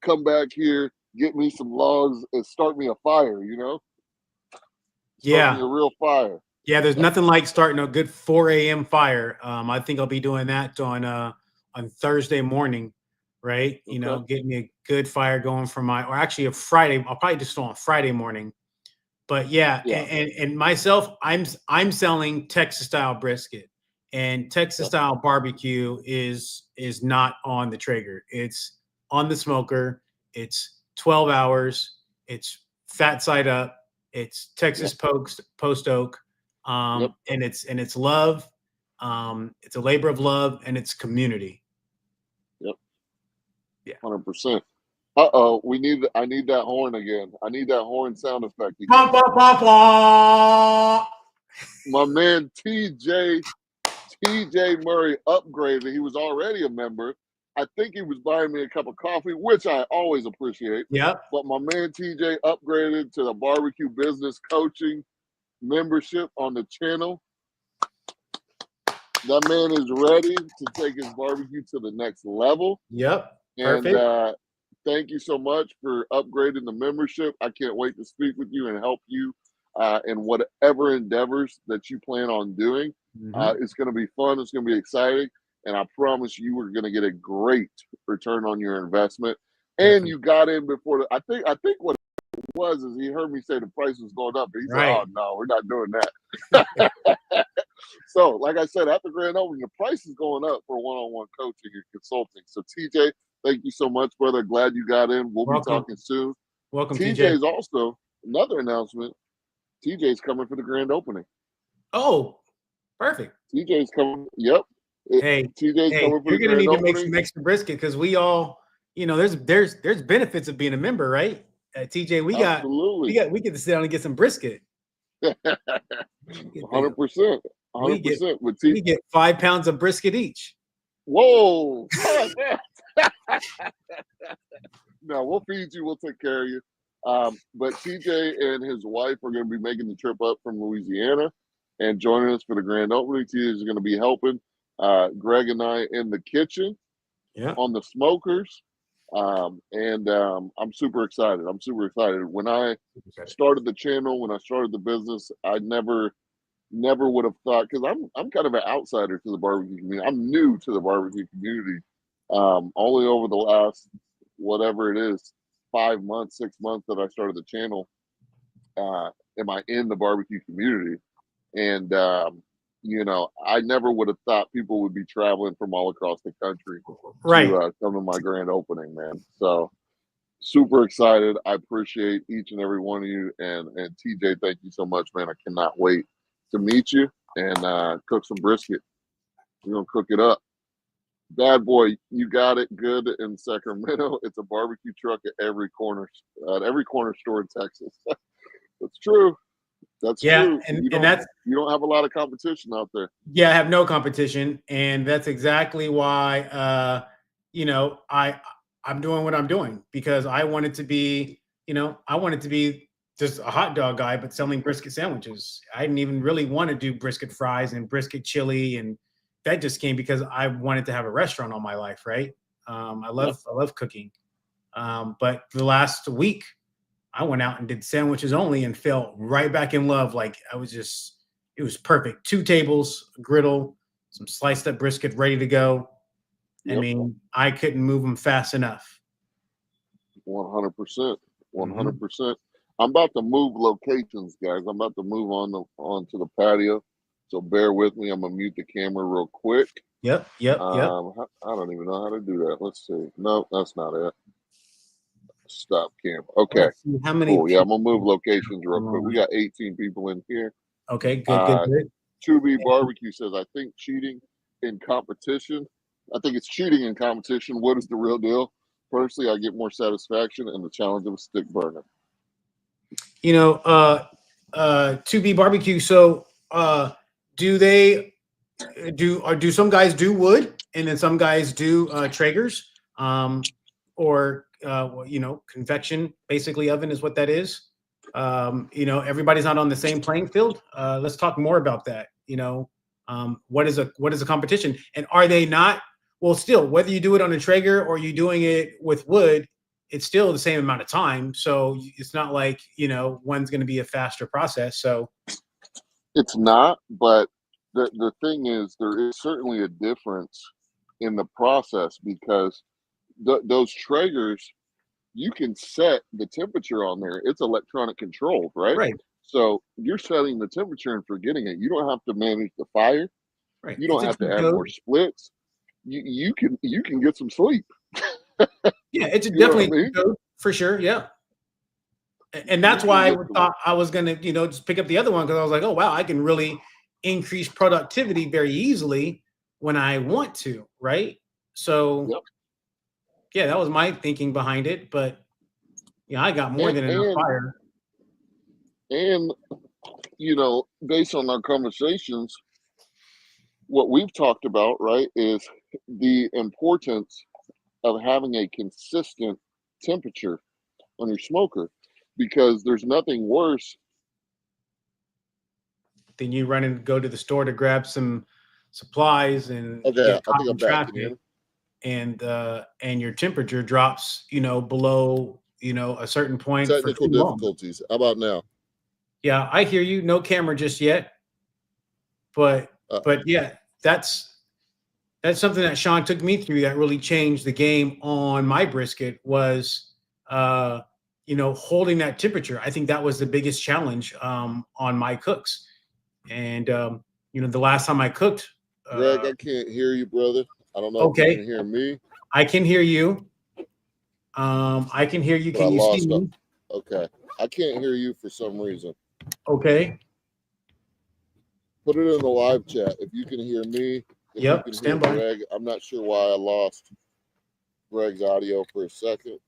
come back here, get me some logs, and start me a fire. Start me a real fire. Yeah, there's nothing like starting a good 4 a.m. fire. I think I'll be doing that on Thursday morning, right? Getting me a good fire going for or actually a Friday. I'll probably just on Friday morning. But yeah. And myself, I'm selling Texas style brisket, and Texas style barbecue is not on the Traeger. It's on the smoker. It's 12 hours. It's fat side up. It's Texas post oak. And it's love. It's a labor of love, and it's community. Yep. Yeah. 100%. I need that horn again. I need that horn sound effect again. Bah, bah, bah, bah. My man TJ Murray upgraded. He was already a member. I think he was buying me a cup of coffee, which I always appreciate. Yeah. But my man TJ upgraded to the barbecue business coaching membership on the channel. That man is ready to take his barbecue to the next level. Yep. Perfect. And thank you so much for upgrading the membership. I can't wait to speak with you and help you in whatever endeavors that you plan on doing. It's going to be fun. It's going to be exciting. And I promise you are going to get a great return on your investment. And you got in before I think what it was is he heard me say the price was going up. And he said, oh, no, we're not doing that. So, like I said, after grand opening, the price is going up for one-on-one coaching and consulting. So, TJ, thank you so much, brother. Glad you got in. We'll be talking soon. Welcome, TJ. TJ. Is also another announcement. TJ's coming for the grand opening. Oh, perfect. TJ's coming. Yep. Hey, TJ's coming for you're the gonna need grand to make opening. some extra brisket because we all, there's benefits of being a member, right? TJ, we get to sit down and get some brisket. 100%. We get 100% with we get 5 pounds of brisket each. Whoa! 5 pounds. No, we'll feed you. We'll take care of you. But TJ and his wife are going to be making the trip up from Louisiana and joining us for the grand opening. TJ is going to be helping Greg and I in the kitchen on the smokers. And I'm super excited. I'm super excited. When I started the channel, when I started the business, I never would have thought, because I'm kind of an outsider to the barbecue community. I'm new to the barbecue community. Only over the last, whatever it is, 5 months, 6 months that I started the channel, am I in the barbecue community. And I never would have thought people would be traveling from all across the country to come to my grand opening, man. So super excited. I appreciate each and every one of you. And TJ, thank you so much, man. I cannot wait to meet you and cook some brisket. We're going to cook it up. Bad boy, you got it good in Sacramento. It's a barbecue truck at every corner store in Texas. That's true. That's true. And you don't have a lot of competition out there. Yeah, I have no competition, and that's exactly why I'm doing what I'm doing, because I wanted to be just a hot dog guy, but selling brisket sandwiches. I didn't even really want to do brisket fries and brisket chili, and that just came because I wanted to have a restaurant all my life, right? I love cooking. But the last week, I went out and did sandwiches only and fell right back in love. Like it was perfect. 2 tables, a griddle, some sliced up brisket ready to go. Yep. I mean, I couldn't move them fast enough. 100%. 100%. I'm about to move locations, guys. I'm about to move onto the patio. So bear with me. I'm going to mute the camera real quick. Yep. I don't even know how to do that. Let's see. No, that's not it. Stop camera. Okay. How many? Cool. Yeah, I'm going to move locations real quick. We got 18 people in here. Okay, good. 2B Barbecue says, I think cheating in competition. I think it's cheating in competition. What is the real deal? Personally, I get more satisfaction in the challenge of a stick burner. 2B Barbecue. So do some guys do wood and then some guys do Traegers, or convection basically oven is what that is. Everybody's not on the same playing field. Let's talk more about that. What is a competition, and are they not? Well, still, whether you do it on a Traeger or you're doing it with wood, it's still the same amount of time. So it's not like, one's going to be a faster process. So it's not, but the thing is, there is certainly a difference in the process, because those Traegers, you can set the temperature on there. It's electronic controlled, right? Right. So you're setting the temperature and forgetting it. You don't have to manage the fire. Right. You don't have to add more splits. You can get some sleep. Yeah, it's definitely code for sure. Yeah. And that's why I thought I was going to, just pick up the other one, because I was like, oh, wow, I can really increase productivity very easily when I want to. Right. So, yeah, that was my thinking behind it. But, I got more than enough fire. And, based on our conversations, what we've talked about, right, is the importance of having a consistent temperature on your smoker, because there's nothing worse than you run and go to the store to grab some supplies and get caught in traffic, and your temperature drops, below, a certain point. Technical difficulties. How about now? Yeah, I hear you. No camera just yet. But yeah, that's something that Sean took me through that really changed the game on my brisket, was holding that temperature. I think that was the biggest challenge on my cooks. And the last time I cooked, Greg, I can't hear you, brother. I don't know if you can hear me. I can hear you. I can hear you. Can you see me? Okay. I can't hear you for some reason. Okay. Put it in the live chat if you can hear me. Yep, stand by. Greg, I'm not sure why I lost Greg's audio for a second.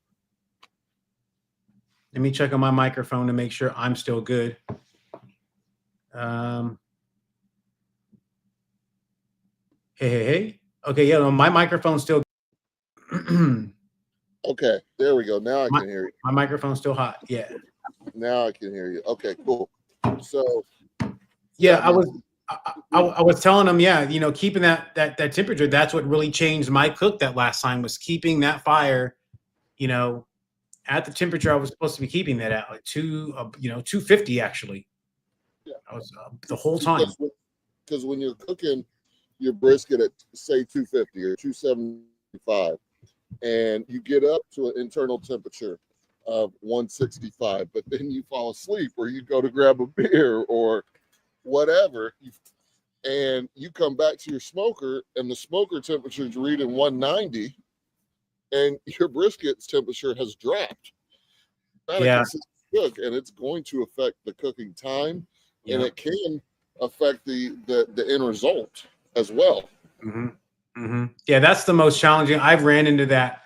Let me check on my microphone to make sure I'm still good. Hey. Okay, yeah, no, my microphone's still Okay, there we go. Now I my, can hear you. my microphone's still hot. Yeah. Now I can hear you. Okay, cool. So Yeah, yeah, man. I was telling them, yeah, you know, keeping that temperature, that's what really changed my cook that last time, was keeping that fire, you know, at the temperature I was supposed to be keeping that at, like 250 actually. Yeah, I was the whole time. because when you're cooking your brisket at say 250 or 275, and you get up to an internal temperature of 165, but then you fall asleep or you go to grab a beer or whatever, and you come back to your smoker and the smoker temperature is reading 190 and your brisket's temperature has dropped. Not a Yeah. consistent cook, and it's going to affect the cooking time, and Yeah. it can affect the end result as well. Yeah, that's the most challenging. I've ran into that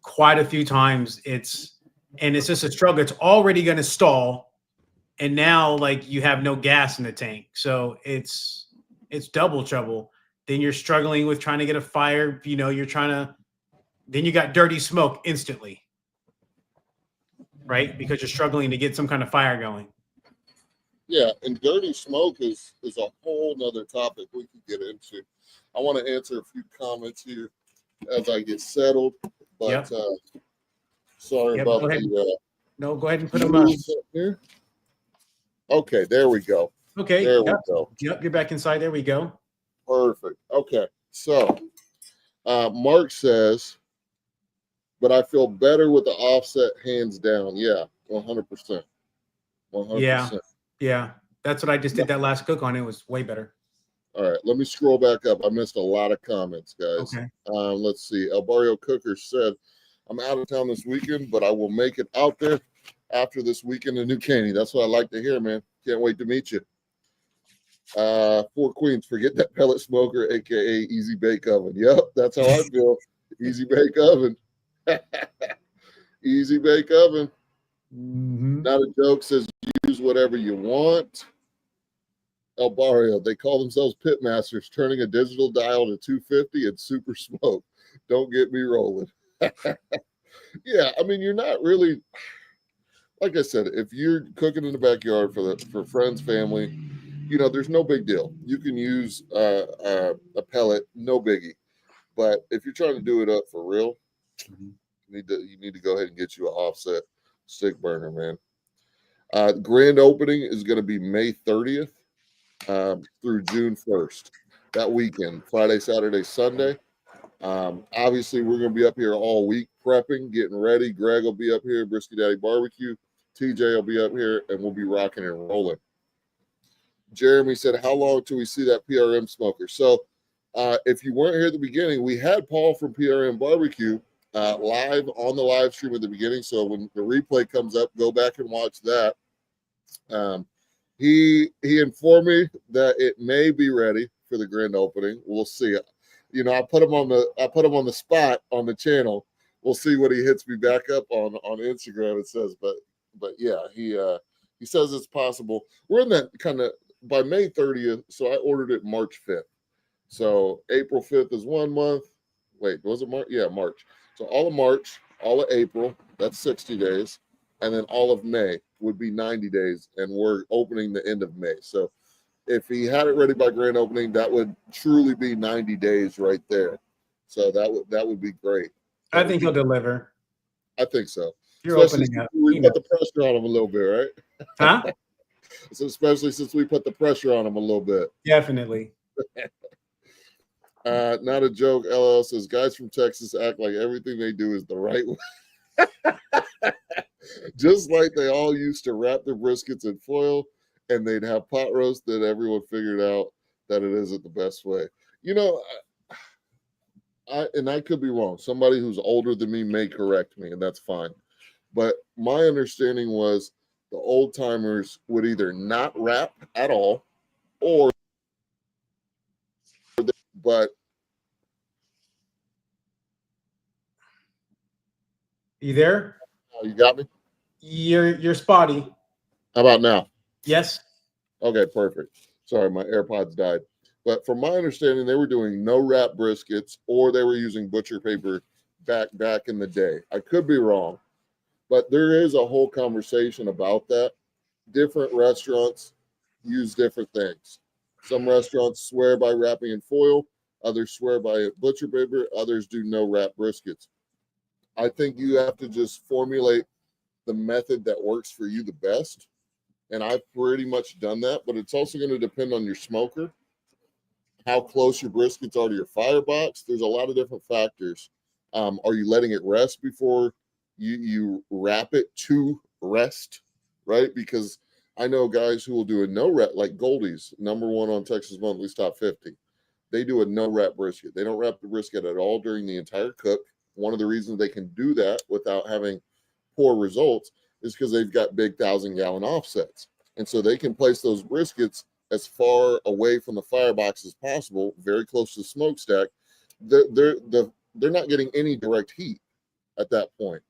quite a few times. It's just a struggle. It's already going to stall, and now like you have no gas in the tank, so it's double trouble. Then you're struggling with trying to get a fire. You know, then you got dirty smoke instantly, right? Because you're struggling to get some kind of fire going. Yeah, and dirty smoke is a whole nother topic we can get into. I want to answer a few comments here as I get settled, but Yep. Sorry Yep, about go ahead. the No, go ahead and put them up. Here. Okay, there we go. Okay. There Yep. we go. Yep, you're back inside. There we go. Perfect. Okay, so Mark says, but I feel better with the offset hands down. Yeah, 100%. 100%. Yeah. That's what I just did that last cook on. It was way better. All right, let me scroll back up. I missed a lot of comments, guys. Okay. Let's see. El Barrio Cooker said, I'm out of town this weekend, but I will make it out there after this weekend in New Caney. That's what I like to hear, man. Can't wait to meet you. Four Queens, forget that pellet smoker, aka Easy Bake Oven. Yep, that's how I feel. Easy Bake Oven. Easy Bake Oven. Not a joke, says use whatever you want. El Barrio, they call themselves pit masters, turning a digital dial to 250 and super smoke. Don't get me rolling. Yeah, I mean, you're not really, like I said, if you're cooking in the backyard for friends, family, you know, there's no big deal. You can use a pellet, no biggie. But if you're trying to do it up for real, you need to go ahead and get you an offset stick burner, man. The grand opening is going to be May 30th through June 1st. That weekend, Friday, Saturday, Sunday. Obviously, we're going to be up here all week prepping, getting ready. Greg will be up here, Brisket Daddy Barbecue. TJ will be up here, and we'll be rocking and rolling. Jeremy said, how long till we see that PRM smoker? So if you weren't here at the beginning, we had Paul from PRM Barbecue live on the live stream at the beginning. So when the replay comes up, go back and watch that. He informed me that it may be ready for the grand opening. We'll see. You know, I put him on the spot on the channel. We'll see what he hits me back up on Instagram. It says, but yeah, he says it's possible. We're in that kind of by May 30th. So I ordered it March 5th. So April 5th is 1 month. Wait, was it March? Yeah, March. So all of March, all of April, that's 60 days. And then all of May would be 90 days. And we're opening the end of May. So if he had it ready by grand opening, that would truly be 90 days right there. So that would be great. I think he'll deliver. I think so. You're especially opening up. We put the pressure on him a little bit, right? Huh? So especially since we put the pressure on him a little bit. Definitely. Not a joke. LL says guys from Texas act like everything they do is the right way. Just like they all used to wrap their briskets in foil and they'd have pot roast that everyone figured out that it isn't the best way. You know, I could be wrong. Somebody who's older than me may correct me, and that's fine. But my understanding was the old timers would either not wrap at all, or but You there? you got me? You're spotty. How about now? Yes. Okay, perfect. Sorry, my AirPods died. But from my understanding, they were doing no wrap briskets, or they were using butcher paper back in the day. I could be wrong, but there is a whole conversation about that. Different restaurants use different things. Some restaurants swear by wrapping in foil, others swear by butcher paper, others do no wrap briskets. I think you have to just formulate the method that works for you the best. And I've pretty much done that, but it's also going to depend on your smoker, how close your briskets are to your firebox. There's a lot of different factors. Are you letting it rest before you wrap it to rest, right? Because I know guys who will do a no wrap, like Goldie's, #1 on Texas Monthly's top 50. They do a no wrap brisket. They don't wrap the brisket at all during the entire cook. One of the reasons they can do that without having poor results is because they've got big 1,000-gallon offsets. And so they can place those briskets as far away from the firebox as possible, very close to the smokestack. They're not getting any direct heat at that point.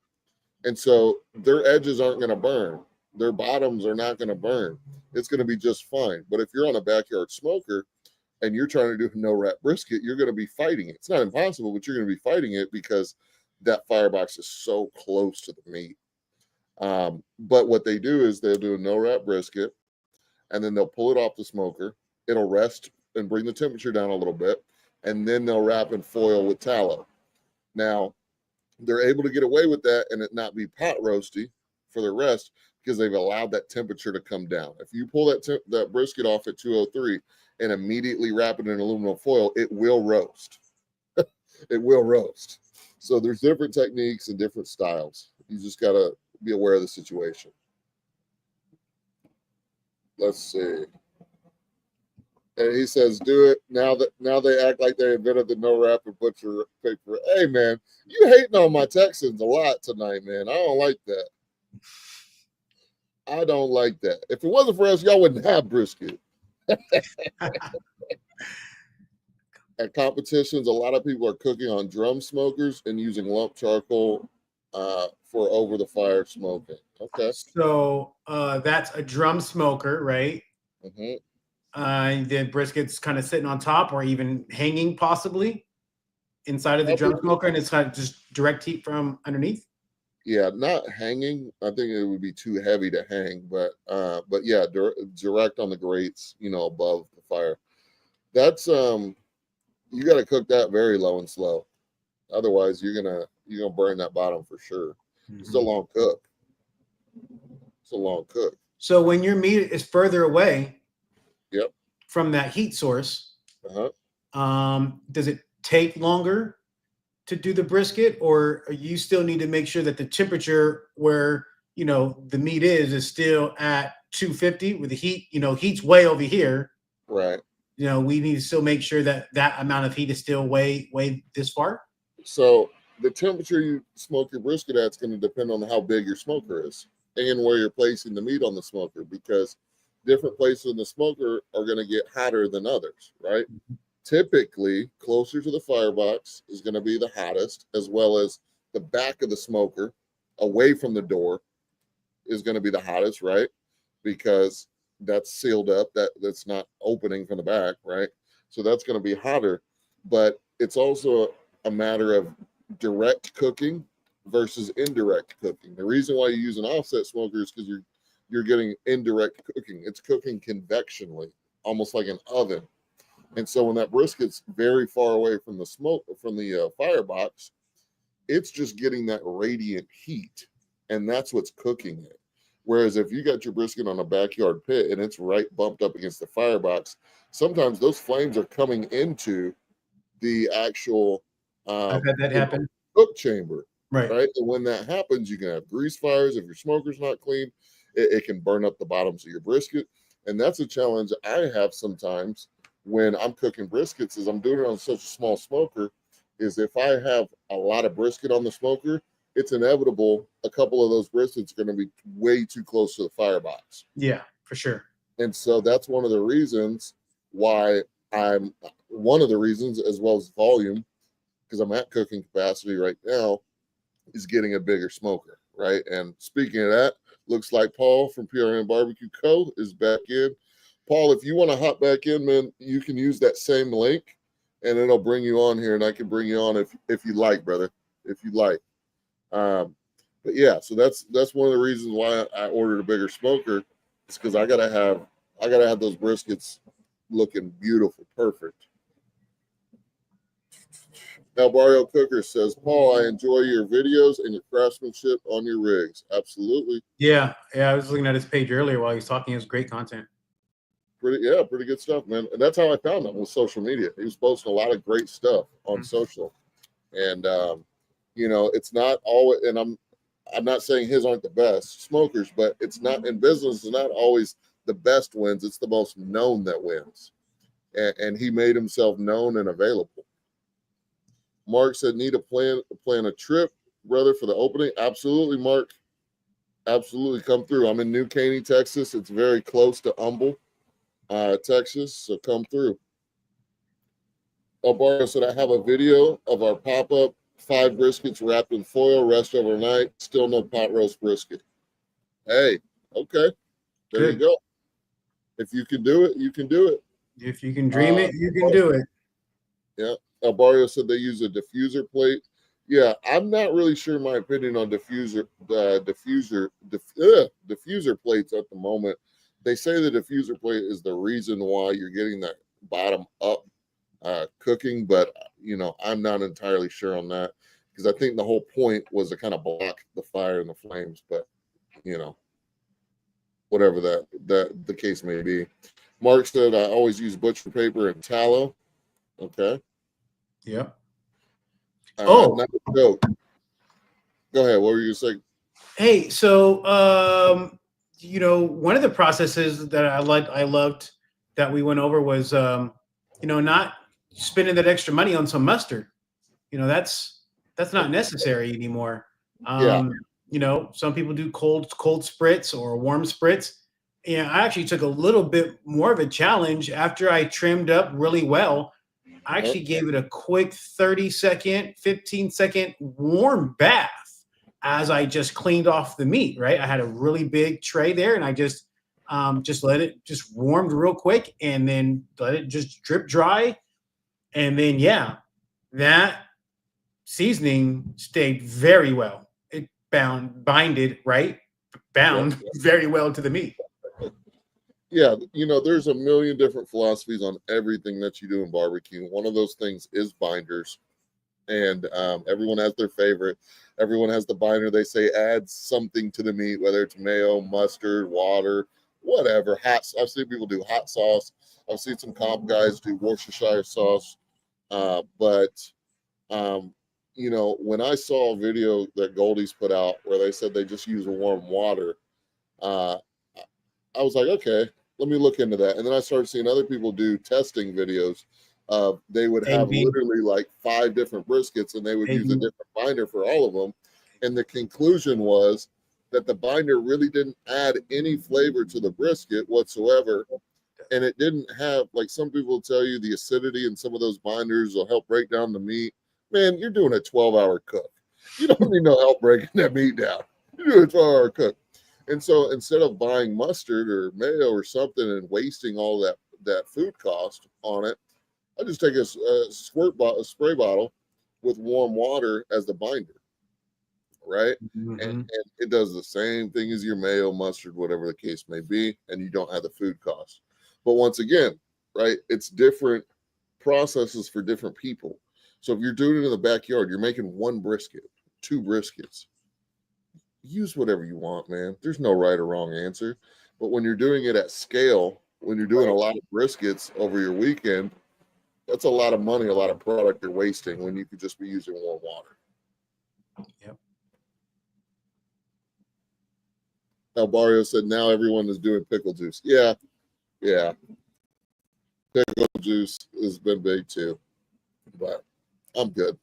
And so their edges aren't going to burn. Their bottoms are not going to burn. It's going to be just fine. But if you're on a backyard smoker and you're trying to do a no wrap brisket, you're going to be fighting it. It's not impossible, but you're going to be fighting it because that firebox is so close to the meat. But what they do is they'll do a no wrap brisket, and then they'll pull it off the smoker. It'll rest and bring the temperature down a little bit, and then they'll wrap in foil with tallow. Now, they're able to get away with that and it not be pot roasty for the rest because they've allowed that temperature to come down. If you pull that brisket off at 203 and immediately wrap it in aluminum foil, it will roast. It will roast. So there's different techniques and different styles. You just got to be aware of the situation. Let's see. And he says, do it now they act like they invented the no wrap and butcher paper. Hey man, you hating on my Texans a lot tonight, man. I don't like that. I don't like that. If it wasn't for us, y'all wouldn't have brisket. At competitions, a lot of people are cooking on drum smokers and using lump charcoal for over the fire smoking. Okay. So that's a drum smoker, right? Mm-hmm. The brisket's kind of sitting on top or even hanging possibly inside of the drum smoker, and it's kind of just direct heat from underneath. Yeah, not hanging. I think it would be too heavy to hang, but yeah, direct on the grates, above the fire. That's you got to cook that very low and slow. Otherwise, you're gonna burn that bottom for sure. Mm-hmm. It's a long cook. It's a long cook. So when your meat is further away, yep, from that heat source, does it take longer to do the brisket, or you still need to make sure that the temperature where the meat is still at 250 with the heat? Heat's way over here, right? We need to still make sure that amount of heat is still way this far. So the temperature you smoke your brisket at is going to depend on how big your smoker is and where you're placing the meat on the smoker, because different places in the smoker are going to get hotter than others, right? Mm-hmm. Typically, closer to the firebox is going to be the hottest, as well as the back of the smoker away from the door is going to be the hottest, right? Because that's sealed up, that's not opening from the back, right? So that's going to be hotter, but it's also a matter of direct cooking versus indirect cooking. The reason why you use an offset smoker is because you're getting indirect cooking. It's cooking convectionally, almost like an oven. And so when that brisket's very far away from the smoke, from the firebox, it's just getting that radiant heat, and that's what's cooking it. Whereas if you got your brisket on a backyard pit and it's right bumped up against the firebox, sometimes those flames are coming into the actual I've had that happen. Cook chamber, right? And when that happens, you can have grease fires. If your smoker's not clean, it can burn up the bottoms of your brisket, and that's a challenge I have sometimes when I'm cooking briskets. Is I'm doing it on such a small smoker, is if I have a lot of brisket on the smoker, it's inevitable a couple of those briskets are going to be way too close to the firebox. Yeah, for sure. And so that's one of the reasons why one of the reasons, as well as volume, because I'm at cooking capacity right now, is getting a bigger smoker, right? And speaking of that, looks like Paul from PRM BBQ Co is back in. Paul, if you want to hop back in, man, you can use that same link, and it'll bring you on here, and I can bring you on if you like, brother, if you like. But yeah, so that's one of the reasons why I ordered a bigger smoker. It's because I gotta have those briskets looking beautiful, perfect. Now, Barrio Cooker says, Paul, I enjoy your videos and your craftsmanship on your rigs. Absolutely. Yeah. I was looking at his page earlier while he was talking. It was great content. Pretty good stuff, man. And that's how I found him, with social media. He was posting a lot of great stuff on social. And you know, it's not always, and I'm not saying his aren't the best smokers, but it's not in business, it's not always the best wins, it's the most known that wins. And he made himself known and available. Mark said, need a plan a trip, brother, for the opening. Absolutely, Mark. Absolutely, come through. I'm in New Caney, Texas. It's very close to Humble, Texas, so come through. Alvaro said, I have a video of our pop-up 5 briskets wrapped in foil, rest overnight, still no pot roast brisket. Hey, okay. There you go. If you can do it, you can do it. If you can dream it, you can do it. Yeah. Alvaro said they use a diffuser plate. Yeah, I'm not really sure my opinion on diffuser plates at the moment. They say the diffuser plate is the reason why you're getting that bottom up cooking, but you know, I'm not entirely sure on that, because I think the whole point was to kind of block the fire and the flames. But you know, whatever that the case may be. Mark said, I always use butcher paper and tallow. Okay. Yep. Not a joke. Go ahead. What were you saying? Hey, so you know, one of the processes that I loved that we went over was you know, not spending that extra money on some mustard. You know, that's not necessary anymore. You know, some people do cold spritz or warm spritz. And I actually took a little bit more of a challenge after I trimmed up really well. I actually gave it a quick 30-second, 15-second warm bath as I just cleaned off the meat, right? I had a really big tray there, and I just let it just warmed real quick, and then let it just drip dry. And then, yeah, that seasoning stayed very well. It binded, right? Bound very well to the meat. Yeah, you know, there's a million different philosophies on everything that you do in barbecue. One of those things is binders, and everyone has their favorite. Everyone has the binder they say adds something to the meat, whether it's mayo, mustard, water, whatever. I've seen people do hot sauce. I've seen some comp guys do Worcestershire sauce. But you know, when I saw a video that Goldie's put out where they said they just use warm water, I was like, okay, let me look into that. And then I started seeing other people do testing videos. They would have literally like 5 different briskets, and they would use a different binder for all of them. And the conclusion was that the binder really didn't add any flavor to the brisket whatsoever. And it didn't have, like some people will tell you, the acidity in some of those binders will help break down the meat. Man, you're doing a 12-hour cook. You don't need no help breaking that meat down. You're doing a 12-hour cook. And so instead of buying mustard or mayo or something and wasting all that food cost on it, I just take a spray bottle with warm water as the binder, right? And it does the same thing as your mayo, mustard, whatever the case may be, and you don't have the food cost. But once again, right, it's different processes for different people. So if you're doing it in the backyard, you're making 1 brisket, 2 briskets. Use whatever you want, man. There's no right or wrong answer. But when you're doing it at scale, when you're doing a lot of briskets over your weekend, that's a lot of money, a lot of product you're wasting when you could just be using warm water. Yep. Now, Barrio said now everyone is doing pickle juice. Yeah. Pickle juice has been big too, but I'm good.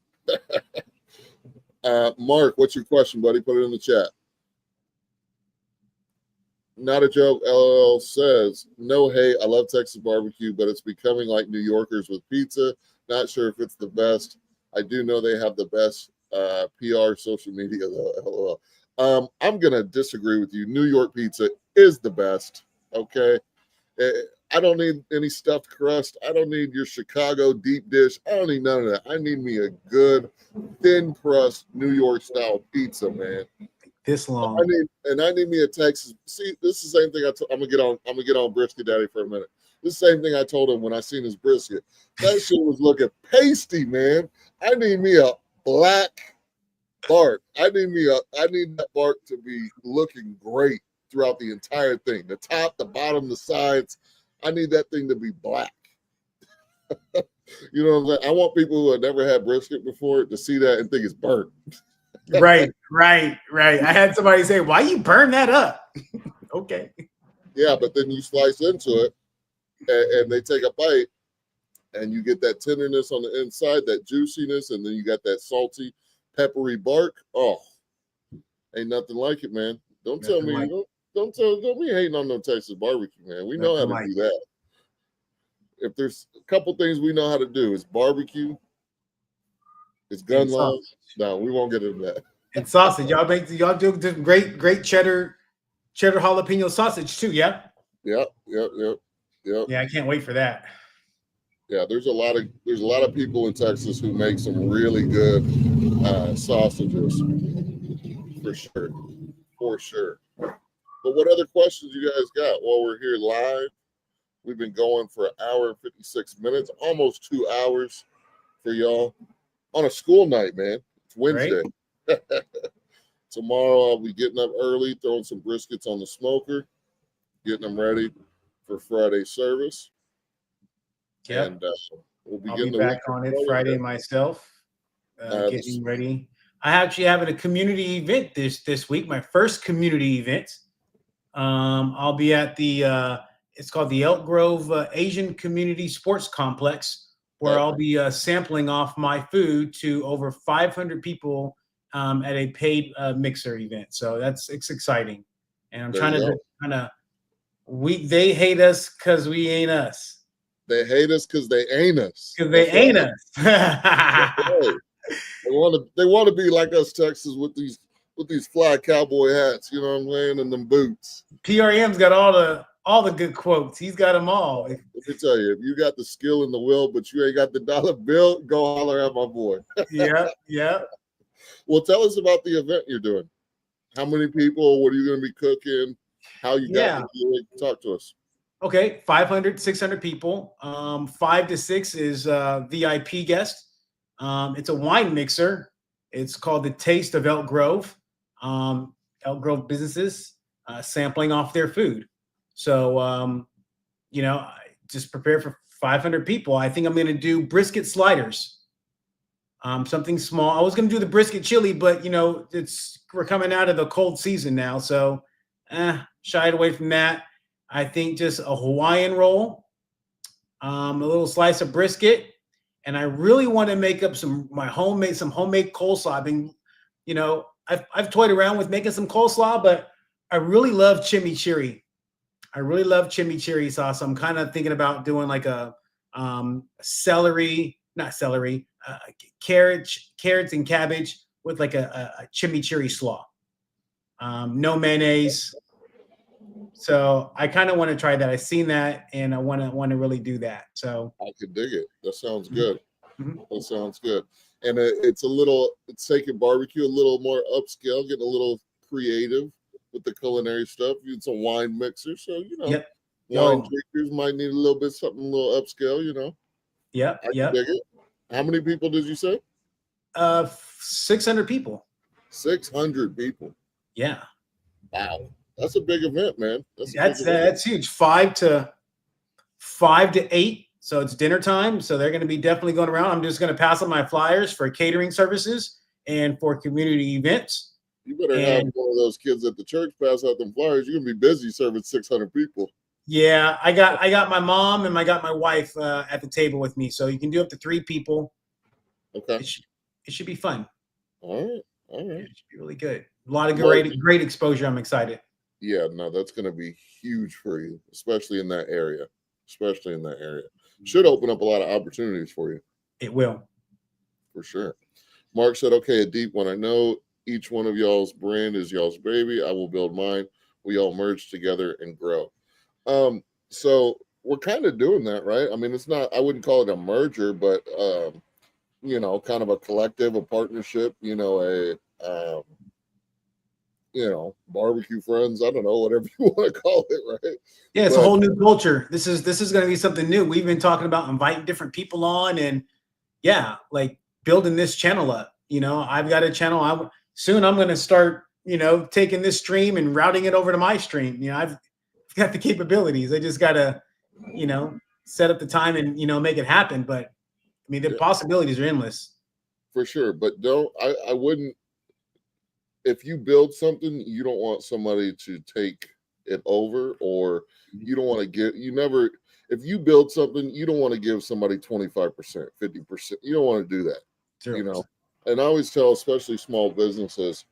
Mark, what's your question, buddy? Put it in the chat. Not a joke, LOL says, no hate, I love Texas barbecue, but it's becoming like New Yorkers with pizza. Not sure if it's the best. I do know they have the best PR social media, though, LOL. I'm going to disagree with you. New York pizza is the best, okay? I don't need any stuffed crust. I don't need your Chicago deep dish. I don't need none of that. I need me a good thin crust New York style pizza, man. This long. I need me a Texas. See, this is the same thing I'm gonna get on Brisket Daddy for a minute. This same thing I told him when I seen his brisket. That shit was looking pasty, man. I need me a black bark. I need that bark to be looking great throughout the entire thing. The top, the bottom, the sides. I need that thing to be black. You know what I'm saying? I want people who have never had brisket before to see that and think it's burnt. Right. I had somebody say, "Why you burn that up?" Okay. Yeah, but then you slice into it and they take a bite and you get that tenderness on the inside, that juiciness, and then you got that salty, peppery bark. Oh, ain't nothing like it, man. Don't tell me hating on no Texas barbecue, man. We know how to do that. If there's a couple things we know how to do, it's barbecue, it's gun laws. No, we won't get into that. And sausage. Y'all do great cheddar jalapeno sausage too, yeah? Yep. Yeah, I can't wait for that. Yeah, there's a lot of people in Texas who make some really good sausages, for sure. But what other questions you guys got while we're here live? We've been going for an hour and 56 minutes, almost 2 hours for y'all on a school night, man. It's Wednesday. Right. Tomorrow I'll be getting up early, throwing some briskets on the smoker, getting them ready for Friday service. Yeah, and we'll be I'll getting be back on it Friday myself, getting ready. I actually having a community event this week, my first community event. I'll be at the it's called the Elk Grove Asian Community Sports Complex, where I'll be sampling off my food to over 500 people at a paid mixer event. So it's exciting, and I'm trying to kind of they hate us because we ain't us. They hate us because they ain't us. Because they ain't us. They want to be like us, Texas, with these fly cowboy hats. You know what I'm saying, and them boots. PRM's got all the good quotes. He's got them all. Let me tell you, if you got the skill and the will, but you ain't got the dollar bill, go holler at my boy. Yeah. Well, tell us about the event you're doing. How many people? What are you going to be cooking? How you got to do it? Talk to us. Okay, 500, 600 people. 5 to 6 is VIP guest. It's a wine mixer. It's called the Taste of Elk Grove. Elk Grove businesses sampling off their food. So, just prepare for 500 people. I think I'm going to do brisket sliders. Something small. I was going to do the brisket chili, but we're coming out of the cold season now, so shied away from that. I think just a Hawaiian roll, a little slice of brisket, and I really want to make up some homemade coleslaw. I've been, I've toyed around with making some coleslaw, but I really love chimichurri. Sauce. I'm kind of thinking about doing like a carrots and cabbage with like a chimichurri slaw. No mayonnaise. So I kind of want to try that. I've seen that, and I want to really do that. So I could dig it. That sounds good. Mm-hmm. That sounds good. And it's taking barbecue a little more upscale, getting a little creative with the culinary stuff. It's a wine mixer, so wine drinkers might need a little bit something a little upscale. I can dig it. How many people did you say? 600 people. 600 people. Yeah. Wow. That's a big event, man. That's huge. 5 to 8. So it's dinner time. So they're going to be definitely going around. I'm just going to pass on my flyers for catering services and for community events. You better have one of those kids at the church pass out them flyers. You're going to be busy serving 600 people. Yeah, I got my mom and I got my wife at the table with me. So you can do up to 3 people. Okay. It should be fun. All right. It should be really good. A lot of great exposure. I'm excited. Yeah, no, that's going to be huge for you, especially in that area. Should open up a lot of opportunities for you. It will. For sure. Mark said, okay, a deep one. I know each one of y'all's brand is y'all's baby. I will build mine. We all merge together and grow. So we're kind of doing that, right? I mean, it's not, I wouldn't call it a merger, but kind of a collective, a partnership, barbecue friends. I don't know, whatever you want to call it, right? Yeah, it's a whole new culture. This is going to be something new. We've been talking about inviting different people on, and like building this channel up. I've got a channel. Soon I'm going to start, taking this stream and routing it over to my stream. I've got the capabilities. I just got to, set up the time and, make it happen. But I mean, the possibilities are endless. For sure. But I wouldn't, if you build something, you don't want somebody to take it over, or you don't want to if you build something, you don't want to give somebody 25%, 50%. You don't want to do that, Sure. And I always tell, especially small businesses,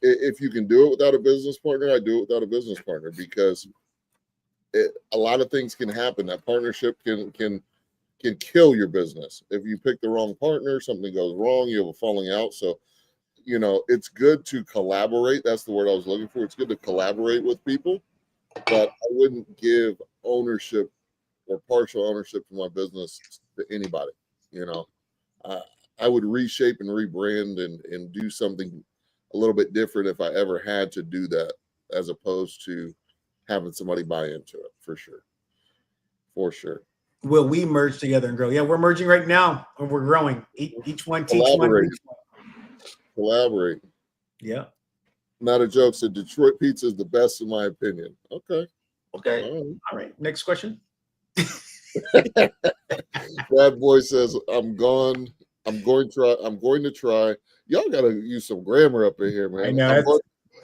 if you can do it without a business partner, I do it without a business partner, because a lot of things can happen. That partnership can kill your business. If you pick the wrong partner, something goes wrong, you have a falling out. So, it's good to collaborate. That's the word I was looking for. It's good to collaborate with people, but I wouldn't give ownership or partial ownership to my business to anybody. I would reshape and rebrand and do something a little bit different if I ever had to do that, as opposed to having somebody buy into it. For sure. Will we merge together and grow? Yeah, we're merging right now, and we're growing. Each one teach one. Collaborate. Yeah. Not a joke. So Detroit pizza is the best in my opinion. Okay. All right. Next question. Bad boy says, I'm going to try. Y'all got to use some grammar up in here, man. I know.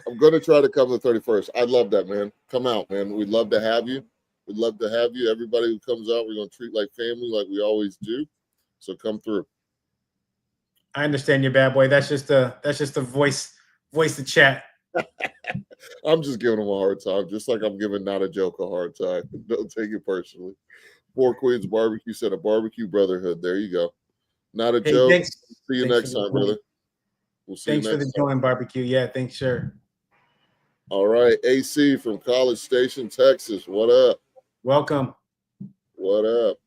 I'm going to try to come the 31st. I'd love that, man. Come out, man. We'd love to have you. Everybody who comes out, we're going to treat like family, like we always do. So come through. I understand you, bad boy. That's just a voice the chat. I'm just giving him a hard time, just like I'm giving Not a Joke a hard time. Don't take it personally. Four Queens Barbecue said a barbecue brotherhood. There you go. Not a joke. Thanks. See you next time, brother. We'll see you next time. Thanks for the join barbecue. Yeah, thanks, sure. All right. AC from College Station, Texas. What up? Welcome. What up?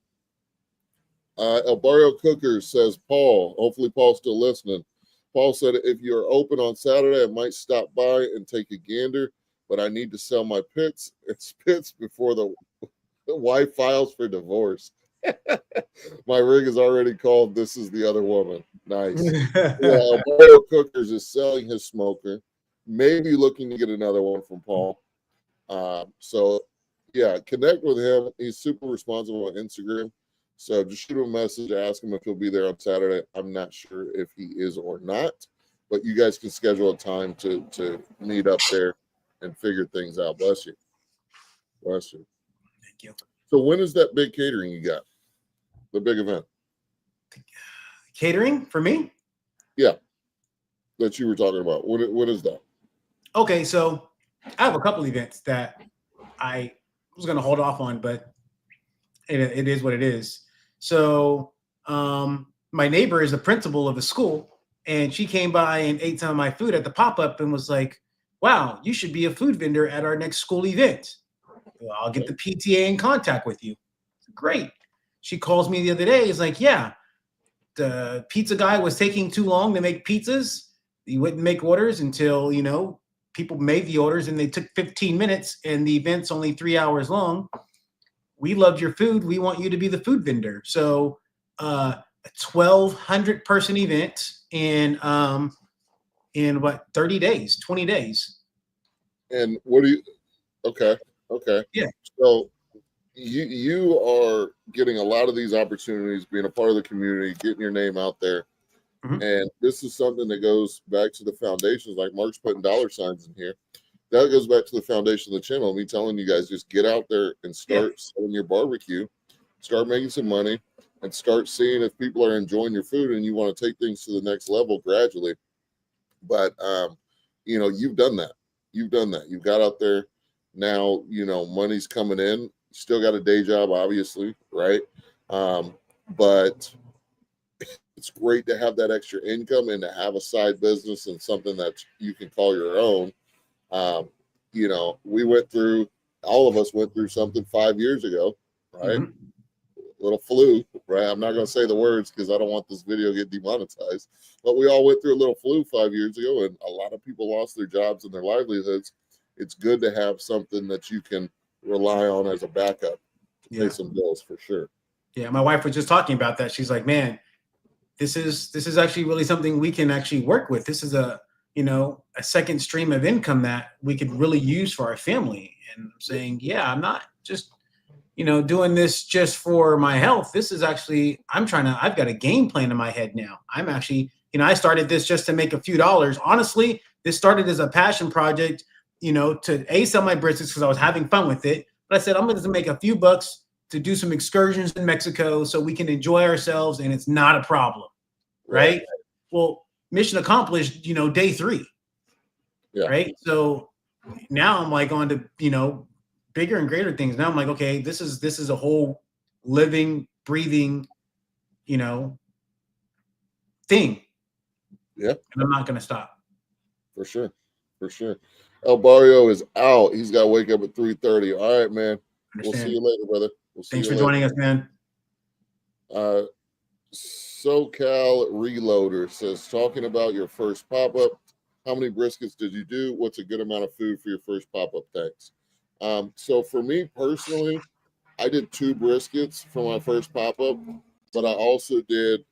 El Barrio Cooker says, Paul. Hopefully Paul's still listening. Paul said, if you're open on Saturday, I might stop by and take a gander, but I need to sell my pits and spits before the wife files for divorce. My rig is already called This Is the Other Woman. Nice. El Barrio Cookers is selling his smoker, maybe looking to get another one from Paul. So, connect with him. He's super responsible on Instagram. So just shoot him a message, ask him if he'll be there on Saturday. I'm not sure if he is or not, but you guys can schedule a time to meet up there and figure things out. Bless you. Bless you. Thank you. So when is that big catering you got? The big event? Catering for me? Yeah, that you were talking about. What is that? Okay, so I have a couple events that I was going to hold off on, but it is what it is. So my neighbor is the principal of a school, and she came by and ate some of my food at the pop-up and was like, wow, you should be a food vendor at our next school event. Well, I'll get the PTA in contact with you. Great. She calls me the other day. Is like, yeah, the pizza guy was taking too long to make pizzas. He wouldn't make orders until, people made the orders, and they took 15 minutes, and the event's only 3 hours long. We loved your food. We want you to be the food vendor. So a 1,200 person event in what, 30 days, 20 days. And what do you, okay. Yeah. So you are getting a lot of these opportunities, being a part of the community, getting your name out there. Mm-hmm. And this is something that goes back to the foundations, like Mark's putting dollar signs in here. That goes back to the foundation of the channel. Me telling you guys, just get out there and start selling your barbecue, start making some money, and start seeing if people are enjoying your food and you want to take things to the next level gradually. But, you've done that. You've got out there. Now, money's coming in. You still got a day job, obviously, right? But it's great to have that extra income and to have a side business and something that you can call your own. We went through all of us went through something 5 years ago, right? Mhm. Little flu, right? I'm not going to say the words because I don't want this video to get demonetized, but we all went through a little flu 5 years ago, and a lot of people lost their jobs and their livelihoods. It's good to have something that you can rely on as a backup to pay some bills for sure. Yeah, my wife was just talking about that. She's like, man, this is actually really something we can actually work with. This is a second stream of income that we could really use for our family. And I'm saying, yeah, I'm not just doing this just for my health. This is actually, I've got a game plan in my head now. I'm actually, I started this just to make a few dollars. Honestly, this started as a passion project, to sell my briskets because I was having fun with it. But I said, I'm going to make a few bucks to do some excursions in Mexico so we can enjoy ourselves and it's not a problem. Right? Well, mission accomplished, day 3. Yeah. Right. So now I'm like on to, bigger and greater things. Now I'm like, okay, this is a whole living, breathing, thing. Yeah. And I'm not going to stop. For sure. For sure. El Barrio is out. He's got to wake up at 3:30. All right, man. We'll see you later, brother. Thanks for joining us, man. SoCal Reloader says, talking about your first pop-up, how many briskets did you do? What's a good amount of food for your first pop-up? Thanks. So for me personally, I did 2 briskets for my first pop-up, but I also did